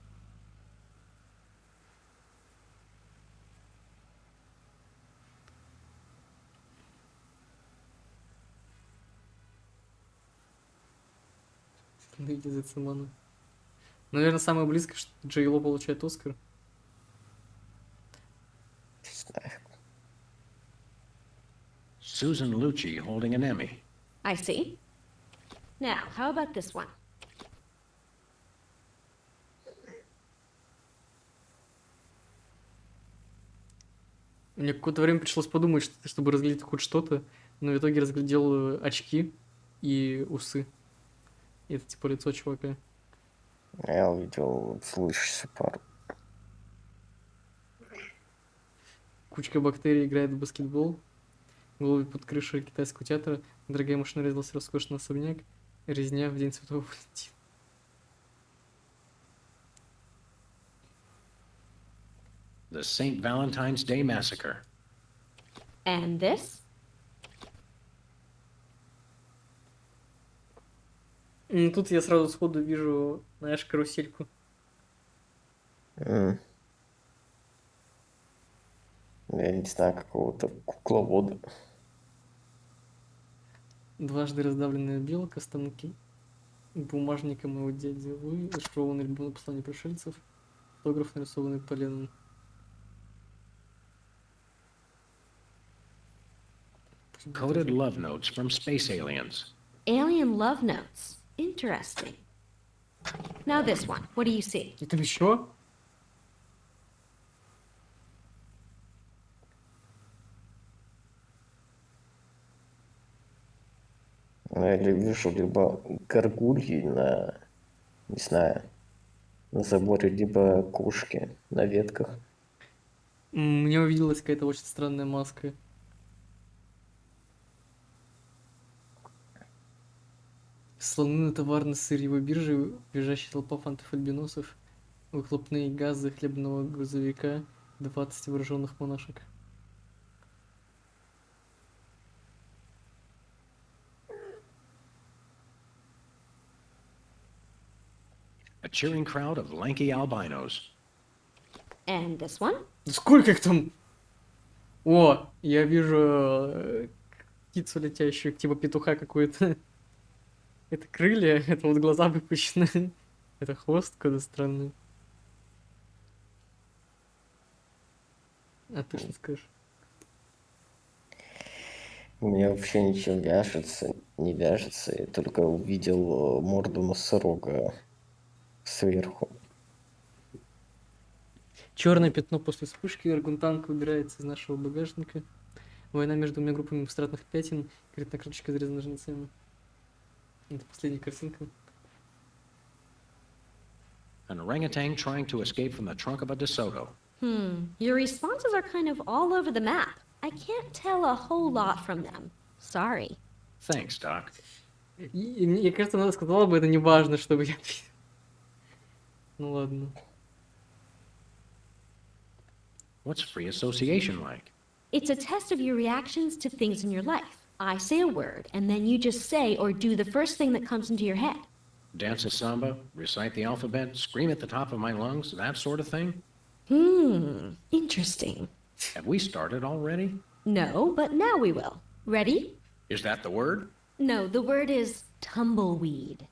Speaker 1: Найди Зацимана. Наверное, самое близкое, что Джей Ло получает Оскар.
Speaker 4: Susan Lucci holding an Emmy.
Speaker 11: I see. Now, how about this one?
Speaker 1: Мне какое-то время пришлось подумать, чтобы разглядеть хоть что-то, но в итоге разглядел очки и усы. И это типа лицо чувака.
Speaker 2: Я увидел слышащую пару.
Speaker 1: Кучка бактерий играет в баскетбол. Голуби под крышей китайского театра. Дорогая машина резался роскошный особняк. Резня в день Святого Валентина.
Speaker 4: The St. Valentine's Day Massacre.
Speaker 11: And this?
Speaker 1: Тут я сразу сходу вижу, знаешь, карусельку.
Speaker 2: Я не знаю, какого-то кукловода.
Speaker 1: Дважды раздавленная белка, станки бумажника моего дяди Луи, зашифрованный альбом послания пришельцев, фотограф, нарисованный поленом.
Speaker 4: Coded love notes from space aliens.
Speaker 11: Alien love notes. Interesting. Now this one. What do you see?
Speaker 1: Это еще?
Speaker 2: Я вижу либо горгульи на, не знаю, на заборе, либо кошки на ветках.
Speaker 1: Мне увиделась какая-то очень странная маска. Слоны на товарно-сырьевой бирже, бежащая толпа фантов-альбиносов, выхлопные газы хлебного грузовика, 20 вооруженных монашек.
Speaker 4: A cheering crowd of lanky albinos.
Speaker 11: And this one?
Speaker 1: Сколько их там? О, я вижу птицу летящую, типа петуха какую-то. Это крылья, это вот глаза выпущены. Это хвост какой-то странный. А ты что скажешь?
Speaker 2: У меня вообще ничего не вяжется. Я только увидел морду носорога сверху.
Speaker 1: Черное пятно после вспышки. Аргунтанг выбирается из нашего багажника. Война между двумя группами абстрактных пятен. Конкретная карточка изрезана ножницами. Это последняя картинка.
Speaker 4: An orangutan trying to escape from the trunk of a DeSoto.
Speaker 11: Your responses are kind of all over the map. I can't tell a whole lot from them. Sorry.
Speaker 4: Thanks, Doc.
Speaker 1: И мне кажется, она сказала бы, это не важно, чтобы я ответил. Ну ладно.
Speaker 4: What's free association like?
Speaker 11: It's a test of your reactions to things in your life. I say a word, and then you just say or do the first thing that comes into your head.
Speaker 4: Dance a samba, recite the alphabet, scream at the top of my lungs, that sort of thing?
Speaker 11: Interesting.
Speaker 4: Have we started already?
Speaker 11: No, but now we will. Ready?
Speaker 4: Is that the word?
Speaker 11: No, the word is tumbleweed.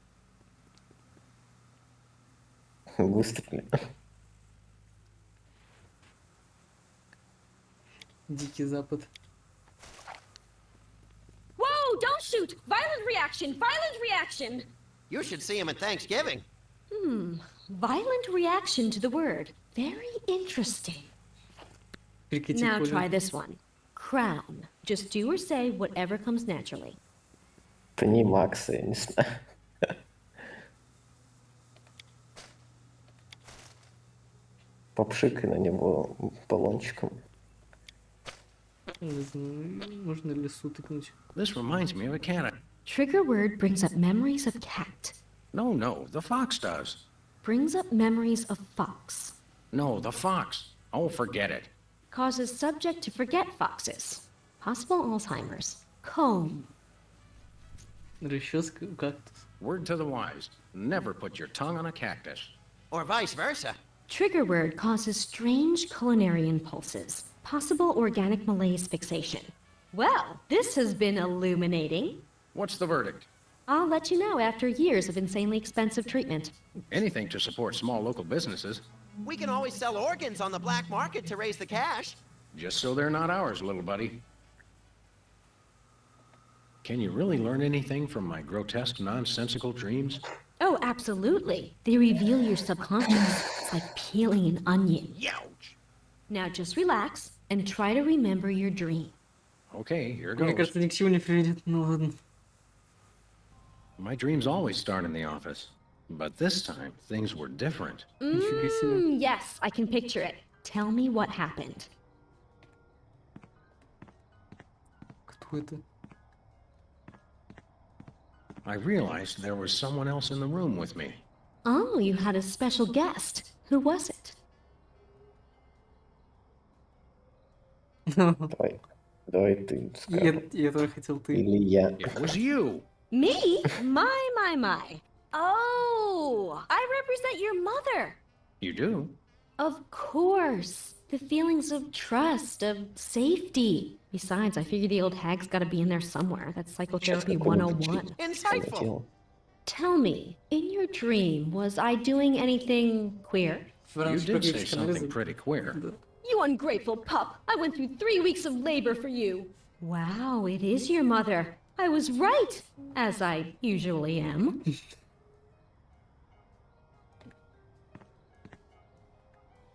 Speaker 2: Выстрели.
Speaker 1: Дикий Запад.
Speaker 11: Whoa, don't shoot! Violent reaction! Violent reaction!
Speaker 5: You should see him at Thanksgiving.
Speaker 11: Violent reaction to the word. Very interesting. Now try this one. Crown. Just do or say whatever comes naturally.
Speaker 2: Это не Макса, я не знаю. Попшикай на него баллончиком.
Speaker 1: Не знаю, можно лесу тыкнуть.
Speaker 4: This reminds me of a cat.
Speaker 11: Trigger word brings up memories of cat.
Speaker 4: No, the fox does.
Speaker 11: Brings up memories of fox.
Speaker 4: No, the fox. Oh, forget it.
Speaker 11: Causes subject to forget foxes. Possible Alzheimer's. Comb.
Speaker 1: Расческа, кактус.
Speaker 4: Word to the wise. Never put your tongue on a cactus.
Speaker 5: Or vice versa.
Speaker 11: Trigger word causes strange culinary impulses. Possible organic malaise fixation. Well, this has been illuminating.
Speaker 4: What's the verdict?
Speaker 11: I'll let you know after years of insanely expensive treatment.
Speaker 4: Anything to support small local businesses.
Speaker 5: We can always sell organs on the black market to raise the cash.
Speaker 4: Just so they're not ours, little buddy. Can you really learn anything from my grotesque, nonsensical dreams?
Speaker 11: Oh, absolutely. They reveal your subconscious. It's like peeling an onion.
Speaker 5: Youch!
Speaker 11: Now just relax and try to remember your dream.
Speaker 4: Okay, here
Speaker 1: Мне
Speaker 4: goes.
Speaker 1: кажется, ни к чему не приведет, ну ладно.
Speaker 4: My dreams always start in the office. But this time, things were different.
Speaker 11: Yes, I can picture it. Tell me what happened.
Speaker 1: Кто это?
Speaker 4: I realized there was someone else in the room with me.
Speaker 11: Oh, you had a special guest. Who was it?
Speaker 2: Давай ты скажи.
Speaker 1: Я тоже хотел ты.
Speaker 2: Или я.
Speaker 4: It was you.
Speaker 11: Me? My. Oh, I represent your mother.
Speaker 4: You do?
Speaker 11: Of course. The feelings of trust, of safety. Besides, I figure the old hag's gotta be in there somewhere. That's psychotherapy 101.
Speaker 5: Insightful.
Speaker 11: Tell me, in your dream, was I doing anything queer?
Speaker 4: You did say something pretty queer.
Speaker 11: You ungrateful pup! I went through 3 weeks of labor for you. Wow, it is your mother. I was right, as I usually am.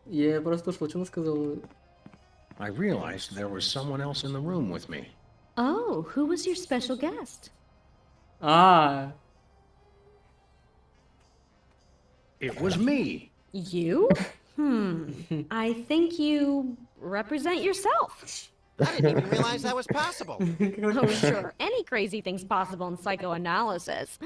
Speaker 1: Я просто слышал, что она сказала.
Speaker 4: I realized there was someone else in the room with me.
Speaker 11: Oh, who was your special guest?
Speaker 4: It was me.
Speaker 11: You? I think you represent yourself.
Speaker 5: I didn't even realize that was possible.
Speaker 11: Oh, sure. Any crazy thing's possible in psychoanalysis.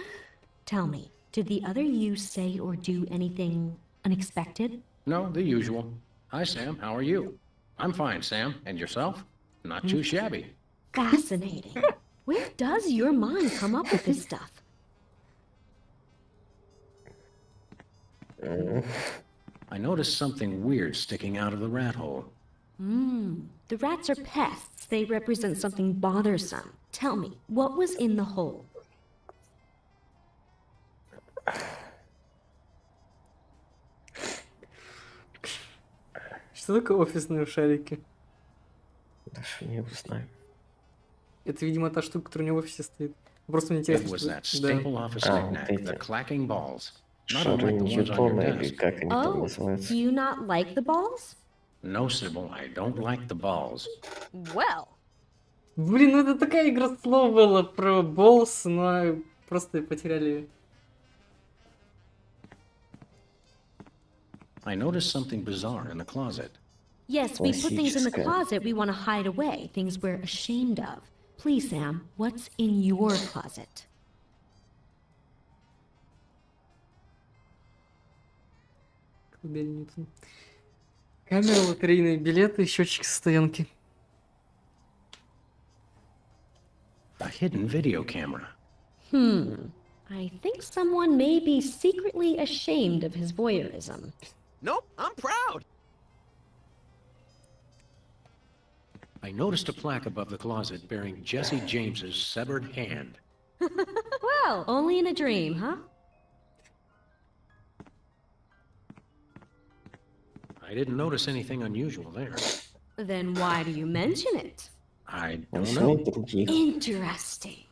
Speaker 11: Tell me, did the other you say or do anything unexpected?
Speaker 4: No, the usual. Hi, Sam. How are you? I'm fine, Sam. And yourself? Not too shabby.
Speaker 11: Fascinating. Where does your mind come up with this stuff?
Speaker 4: I noticed something weird sticking out of the rat hole.
Speaker 11: The rats are pests. They represent something bothersome. Tell me, what was in the hole?
Speaker 1: Что такое офисные шарики?
Speaker 2: Даже не узнаю.
Speaker 1: Это, видимо, та штука, которая у него в офисе стоит. Просто мне
Speaker 4: It
Speaker 1: интересно,
Speaker 4: was
Speaker 1: что...
Speaker 4: that
Speaker 1: Да.
Speaker 4: staple office
Speaker 2: А, вот
Speaker 4: knick-knack, the
Speaker 2: эти.
Speaker 4: clacking balls. Not
Speaker 2: Шары
Speaker 4: unlike the ones on your
Speaker 2: Ньютона или
Speaker 4: desk.
Speaker 2: как они там
Speaker 11: Oh,
Speaker 2: называются.
Speaker 11: do you not like the balls?
Speaker 4: No, Sybil, I don't like the balls.
Speaker 11: Well,
Speaker 1: Блин, ну это такая игра слов была про Болс, но просто потеряли.
Speaker 4: I noticed something bizarre in the closet.
Speaker 11: yes, we put things in the
Speaker 2: Классическая.
Speaker 11: closet we want to hide away, things we're ashamed of. Please, Sam, what's in your closet?
Speaker 1: Камера, лотерейные билеты, счетчик со стоянки.
Speaker 4: A hidden video camera.
Speaker 11: I think someone may be secretly ashamed of his voyeurism.
Speaker 5: Nope, I'm proud.
Speaker 4: I noticed a plaque above the closet bearing Jesse James's severed hand.
Speaker 11: Well, only in a dream, huh?
Speaker 4: I didn't notice anything unusual there.
Speaker 11: Then why do you mention it?
Speaker 4: I
Speaker 2: У
Speaker 4: don't know.
Speaker 2: других.
Speaker 11: Interesting.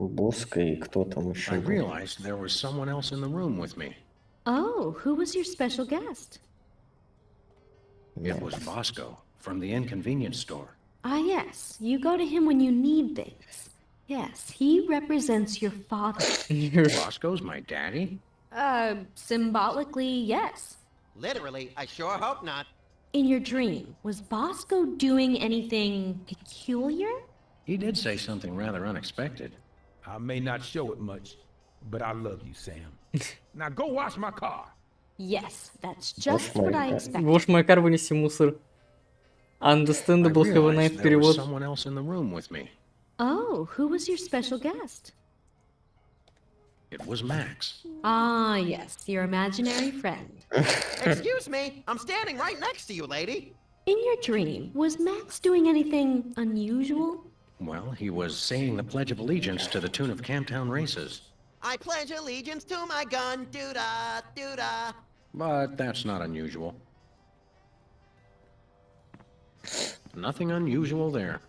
Speaker 2: Боска и кто там
Speaker 4: I
Speaker 2: еще был.
Speaker 4: realized there was someone else in the room with me.
Speaker 11: Oh, who was your special guest?
Speaker 4: It was Bosco from the inconvenience store.
Speaker 11: Ah, yes, you go to him when you need things. Yes, he represents your father.
Speaker 4: Bosco's my daddy?
Speaker 11: Symbolically, yes.
Speaker 5: Literally, I sure hope not.
Speaker 11: In your dream, was Bosco doing anything peculiar?
Speaker 4: He did say something rather unexpected.
Speaker 9: I may not show it much, but I love you, Sam. Now go wash my car.
Speaker 11: Yes, that's just what I expected.
Speaker 1: Вошь мой кар, вынеси мусор.
Speaker 4: I
Speaker 1: Understandable, have a
Speaker 4: realized
Speaker 1: night
Speaker 4: there was
Speaker 1: перевод.
Speaker 4: someone else in the room with me.
Speaker 11: Oh, who was your special guest?
Speaker 4: It was Max.
Speaker 11: Ah, yes, your imaginary friend.
Speaker 5: Excuse me, I'm standing right next to you, lady.
Speaker 11: In your dream, was Max doing anything unusual?
Speaker 4: Well, he was saying the Pledge of Allegiance to the tune of Camptown Races.
Speaker 5: I pledge allegiance to my gun, doo-da, doo-da.
Speaker 4: But that's not unusual. Nothing unusual there.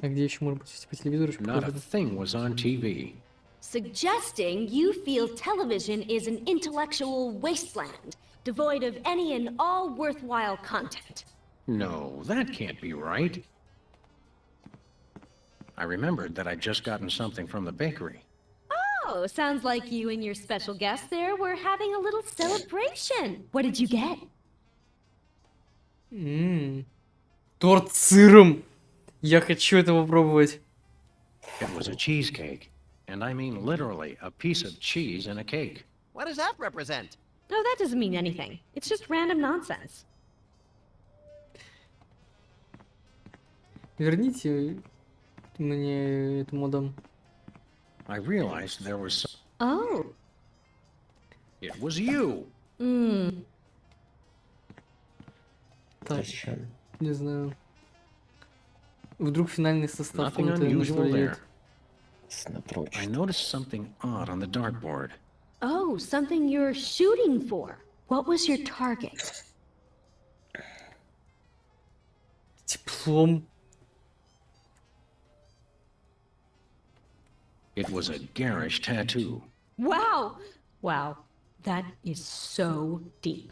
Speaker 1: А где еще может быть по телевизору?
Speaker 4: Not a thing was on TV.
Speaker 11: Suggesting you feel television is an intellectual wasteland, devoid of any and all worthwhile content.
Speaker 4: No, that can't be right. I remembered that I'd just gotten something from the bakery.
Speaker 11: Oh, sounds like you and your special guest there were having a little celebration. What did you get?
Speaker 1: Торт с сыром. Я хочу это попробовать.
Speaker 4: It was a cheesecake. And I mean literally a piece of cheese in a cake.
Speaker 5: What does that represent?
Speaker 11: Oh, that doesn't mean anything. It's just random nonsense.
Speaker 1: Верните мне эту модем.
Speaker 4: I realized there was...
Speaker 11: Oh.
Speaker 4: It was you.
Speaker 1: Так,
Speaker 2: Зачем?
Speaker 1: не знаю. Вдруг финальный состав
Speaker 4: Nothing
Speaker 1: кому-то
Speaker 4: unusual there.
Speaker 1: назвали.
Speaker 4: I noticed something odd on the dartboard.
Speaker 11: Oh, something you're shooting for. What was your target?
Speaker 1: Диплом.
Speaker 4: It was a garish tattoo.
Speaker 11: Wow. Wow. That is so deep.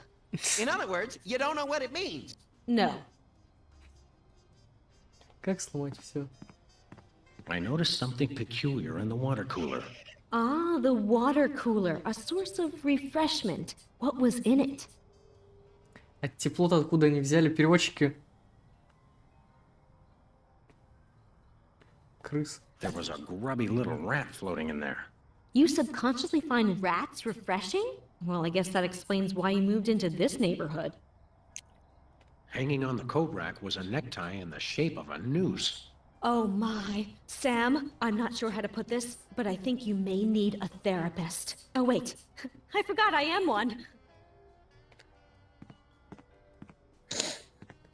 Speaker 5: In other words, you don't know what it means.
Speaker 11: No.
Speaker 1: Как сломать все?
Speaker 4: I noticed something peculiar in the water cooler.
Speaker 11: Ah, the water cooler, a source of refreshment. What was in it?
Speaker 1: А тепло-то откуда они взяли? Переводчики. Крыс.
Speaker 4: There was a grubby little rat floating in there.
Speaker 11: You subconsciously find rats refreshing? Well, I guess that explains why you moved into this neighborhood.
Speaker 4: Hanging on the coat rack was a necktie in the shape of a noose.
Speaker 11: Oh my. Sam, I'm not sure how to put this, but I think you may need a therapist. Oh wait, I forgot I am one.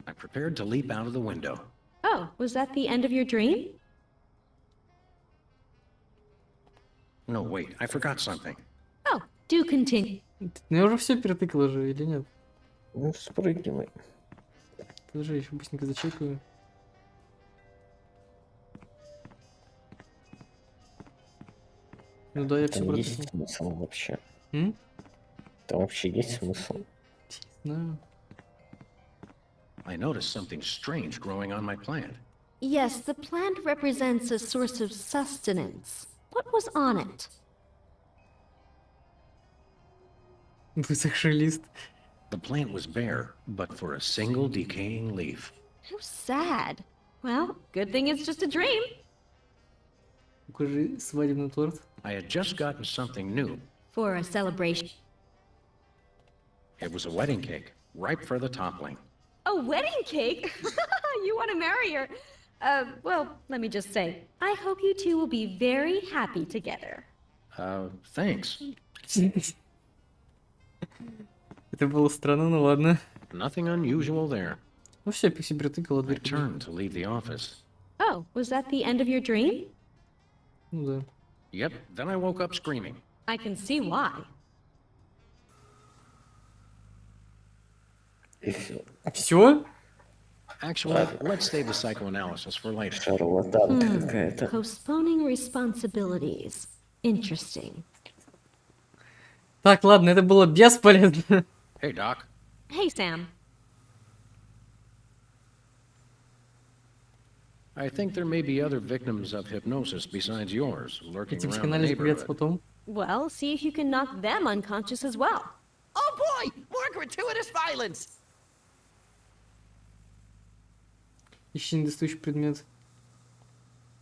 Speaker 4: I prepared to leap out of the window.
Speaker 11: Oh, was that the end of your dream?
Speaker 4: No, wait, I forgot something.
Speaker 11: Oh, do continue.
Speaker 1: Ну я уже все перетыкал же, или нет?
Speaker 2: Ну, спрыгивай.
Speaker 1: Подожди, еще быстренько зачекаю. Ну да, я все
Speaker 2: Там есть
Speaker 1: прописал.
Speaker 2: смысл вообще?
Speaker 1: М?
Speaker 2: Там вообще есть смысл?
Speaker 1: Да.
Speaker 4: I noticed something strange growing on my plant.
Speaker 11: Yes, the plant represents a source of sustenance. What was on it?
Speaker 1: Высохший лист.
Speaker 4: The plant was bare, but for a single decaying leaf.
Speaker 11: How sad. Well, good thing it's just a dream.
Speaker 1: Покажи свадебный торт.
Speaker 4: I had just gotten something new.
Speaker 11: For a celebration.
Speaker 4: It was a wedding cake, ripe for the toppling.
Speaker 11: A wedding cake? You want to marry her? Well, let me just say, I hope you two will be very happy together.
Speaker 4: Thanks.
Speaker 1: Это было странно, ну ладно.
Speaker 4: Nothing unusual there.
Speaker 1: Ну все, Пикси притыкала
Speaker 4: I
Speaker 1: дверь.
Speaker 4: turned to leave the office.
Speaker 11: Oh, was that the end of your dream?
Speaker 1: Ну да.
Speaker 4: Yep, then I woke up screaming.
Speaker 11: I can see why.
Speaker 2: И все.
Speaker 1: Все?
Speaker 4: Actually, let's save the psychoanalysis for later.
Speaker 2: Шарлатанка какая-то.
Speaker 11: Postponing responsibilities. Interesting.
Speaker 1: Так, ладно, это было бесполезно.
Speaker 4: Hey, Doc.
Speaker 11: Hey, Sam.
Speaker 4: I think there may be other victims of hypnosis besides yours lurking
Speaker 1: Эти
Speaker 4: around the
Speaker 1: психоанализ появится
Speaker 4: neighborhood.
Speaker 1: потом.
Speaker 11: Well, see if you can knock them unconscious as well.
Speaker 5: Oh boy! More gratuitous violence!
Speaker 1: Ищи недостающий предмет.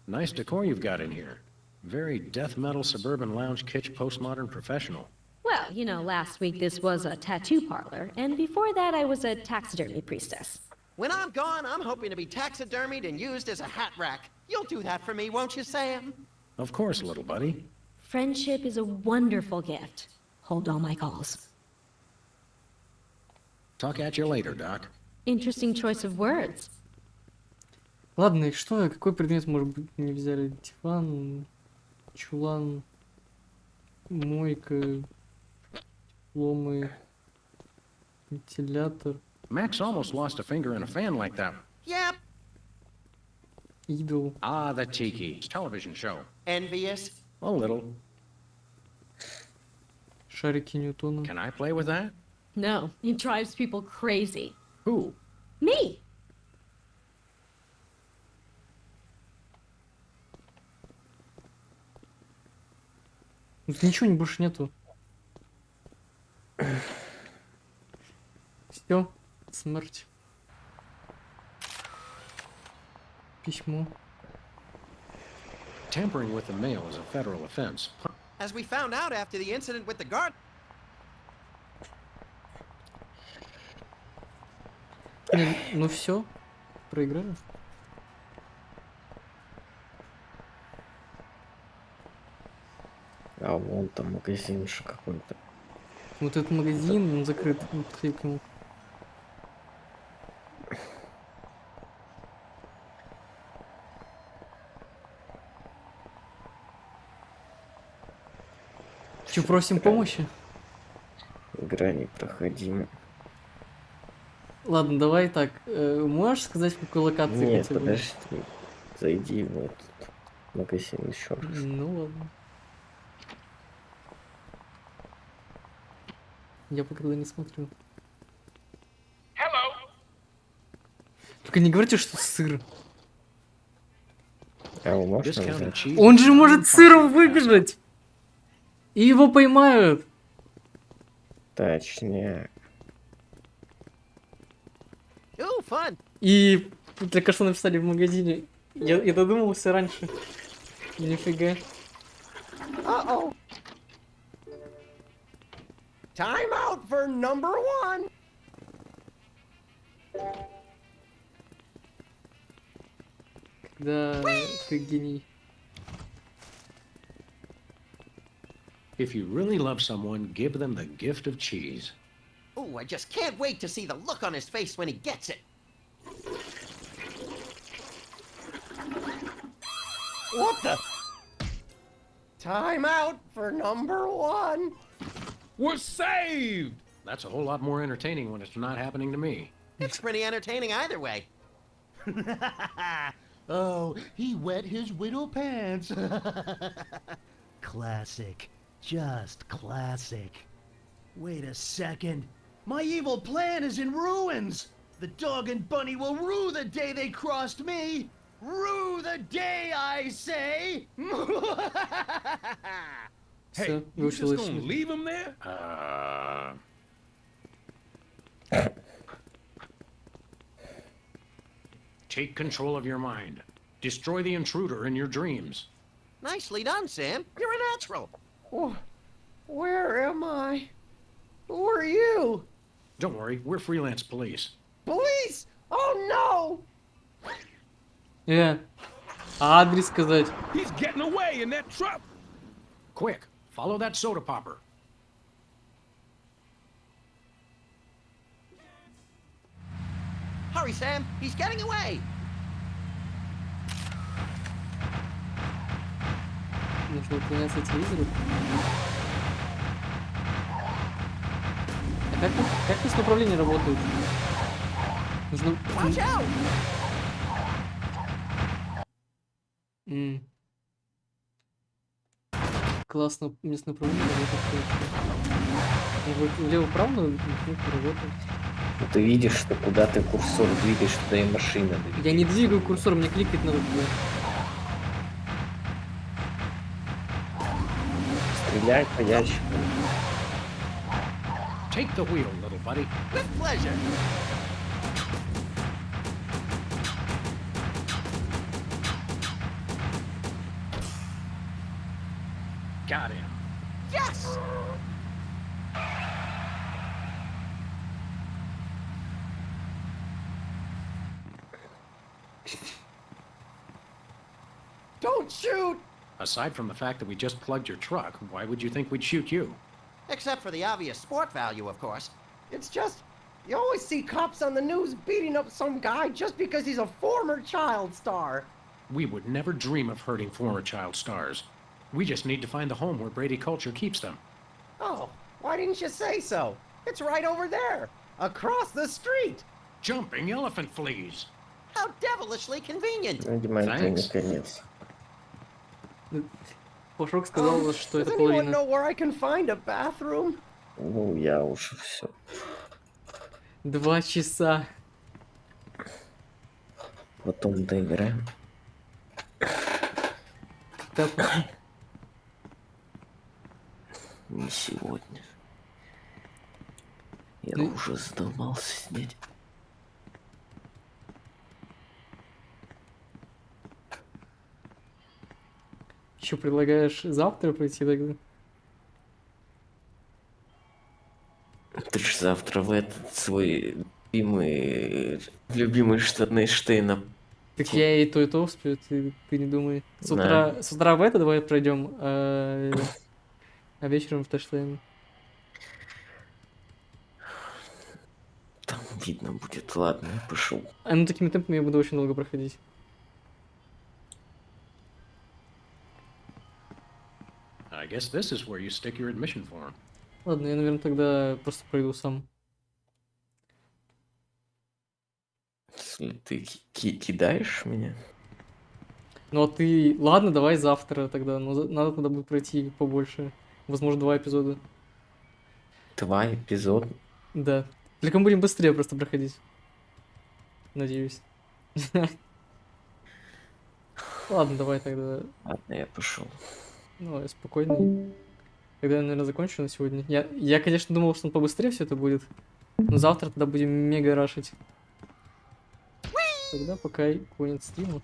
Speaker 4: Nice decor you've got in here. Very death metal suburban lounge kitsch postmodern professional.
Speaker 11: Well, you know, last week this was a tattoo parlor, and before that I was a taxidermy priestess.
Speaker 5: When I'm gone, I'm hoping to be taxidermied and used as a hat rack. You'll do that for me, won't you, Sam?
Speaker 4: Of course, little buddy.
Speaker 11: Friendship is a wonderful gift. Hold all my calls.
Speaker 4: Talk at you later, Doc.
Speaker 11: Interesting choice of words.
Speaker 1: Ладно, и что? Какой предмет, может быть, не взяли? Диван, чулан, мойка, ломы, вентилятор,
Speaker 4: Max almost lost a finger in a fan like that.
Speaker 5: Yep.
Speaker 1: идол.
Speaker 4: Ah, the Tiki television show.
Speaker 5: Envious?
Speaker 4: A little.
Speaker 1: Шарики Ньютона.
Speaker 4: Can I play with that?
Speaker 11: No, it drives people crazy.
Speaker 4: Who?
Speaker 11: Me!
Speaker 1: Тут ничего больше нету. Все, смерть. Письмо.
Speaker 4: Tampering with the mail is a federal offense.
Speaker 5: As we found out after the incident with the guard.
Speaker 1: Не, ну все, проиграли.
Speaker 2: А вон там магазин еще какой-то.
Speaker 1: Вот этот магазин, он закрыт. Не подходи к нему. Че, просим помощи?
Speaker 2: Игра непроходима.
Speaker 1: Ладно, давай так. Можешь сказать, в какой локации
Speaker 2: Нет,
Speaker 1: хотя бы?
Speaker 2: подожди. Зайди в этот магазин еще раз.
Speaker 1: Ну ладно. Я пока туда не смотрю. Только не говорите, что сыр.
Speaker 2: А его можно
Speaker 4: Discounted
Speaker 2: взять?
Speaker 4: cheese.
Speaker 1: Он же может сыром выбежать! И его поймают!
Speaker 2: Точняк.
Speaker 5: Ooh, fun.
Speaker 1: И только что написали в магазине. Я додумался раньше. Нифига.
Speaker 10: Uh-oh. Time out for number one.
Speaker 1: Да, ты гений.
Speaker 4: If you really love someone, give them the gift of cheese.
Speaker 5: Ooh, I just can't wait to see the look on his face when he gets it.
Speaker 10: What the? Time out for number one.
Speaker 9: We're saved!
Speaker 4: That's a whole lot more entertaining when it's not happening to me.
Speaker 5: It's pretty entertaining either way.
Speaker 7: Oh, he wet his widow pants. classic. Just classic. Wait a second. My evil plan is in ruins! The dog and bunny will rue the day they crossed me! Rue the day, I say!
Speaker 9: Hey, you just gonna leave him there?
Speaker 4: Take control of your mind. Destroy the intruder in your dreams.
Speaker 5: Nicely done, Sam. You're a natural.
Speaker 10: Where am I? Who are you?
Speaker 4: Don't worry, we're freelance police.
Speaker 10: Police? Oh
Speaker 1: no! Адрес сказать.
Speaker 9: He's getting away in that truck.
Speaker 4: Quick, follow that soda popper.
Speaker 5: Hurry, Sam. He's getting away.
Speaker 1: Нужно уклоняться от телевизора. А как здесь направление работает? Нужно... Классно, место направления работает. Влево-вправо работает.
Speaker 2: Ты видишь, что куда ты курсор двигаешь, туда и машина двигается.
Speaker 1: Я не двигаю курсор, мне кликать надо туда.
Speaker 2: Стреляй по ящику.
Speaker 4: Take the wheel, little buddy.
Speaker 5: With pleasure.
Speaker 4: Got him.
Speaker 5: Yes!
Speaker 10: Don't shoot!
Speaker 4: Aside from the fact that we just plugged your truck, why would you think we'd shoot you?
Speaker 5: Except for the obvious sport value, of course.
Speaker 10: It's just, you always see cops on the news beating up some guy just because he's a former child star.
Speaker 4: We would never dream of hurting former child stars. We just need to find the home where Brady Culture keeps them.
Speaker 10: Oh, why didn't you say so? It's right over there, across the street.
Speaker 4: Jumping elephant fleas.
Speaker 5: How devilishly convenient.
Speaker 2: Наконец.
Speaker 1: Пушок сказал, что это
Speaker 10: Does anyone
Speaker 1: половина.
Speaker 10: know where I can find a bathroom?
Speaker 2: Ну, я уже все.
Speaker 1: 2 часа.
Speaker 2: Потом доиграем. Не сегодня. Я уже задолбался сидеть.
Speaker 1: Еще предлагаешь завтра прийти тогда?
Speaker 2: Ты ж завтра в этот свой любимый штаны Штейна.
Speaker 1: Так я и то успею, ты не думай. С утра в это давай пройдем, а вечером в Ташлейн.
Speaker 2: Там видно будет, ладно, я пошел.
Speaker 1: Ну такими темпами я буду очень долго проходить.
Speaker 4: I guess this is where you stick your admission form.
Speaker 1: Ладно, я, наверное, тогда просто пройду сам.
Speaker 2: Если ты кидаешь меня?
Speaker 1: Ну а ты... Ладно, давай завтра тогда, но надо тогда будет пройти побольше. Возможно, 2 эпизода.
Speaker 2: 2 эпизода?
Speaker 1: Да. Только мы будем быстрее просто проходить. Надеюсь. Ладно, давай тогда.
Speaker 2: Ладно, я пошел.
Speaker 1: Ну, я спокойно. Тогда я, наверное, закончу на сегодня. Я, конечно, думал, что побыстрее все это будет. Но завтра тогда будем мега рашить. Тогда пока конец стрима.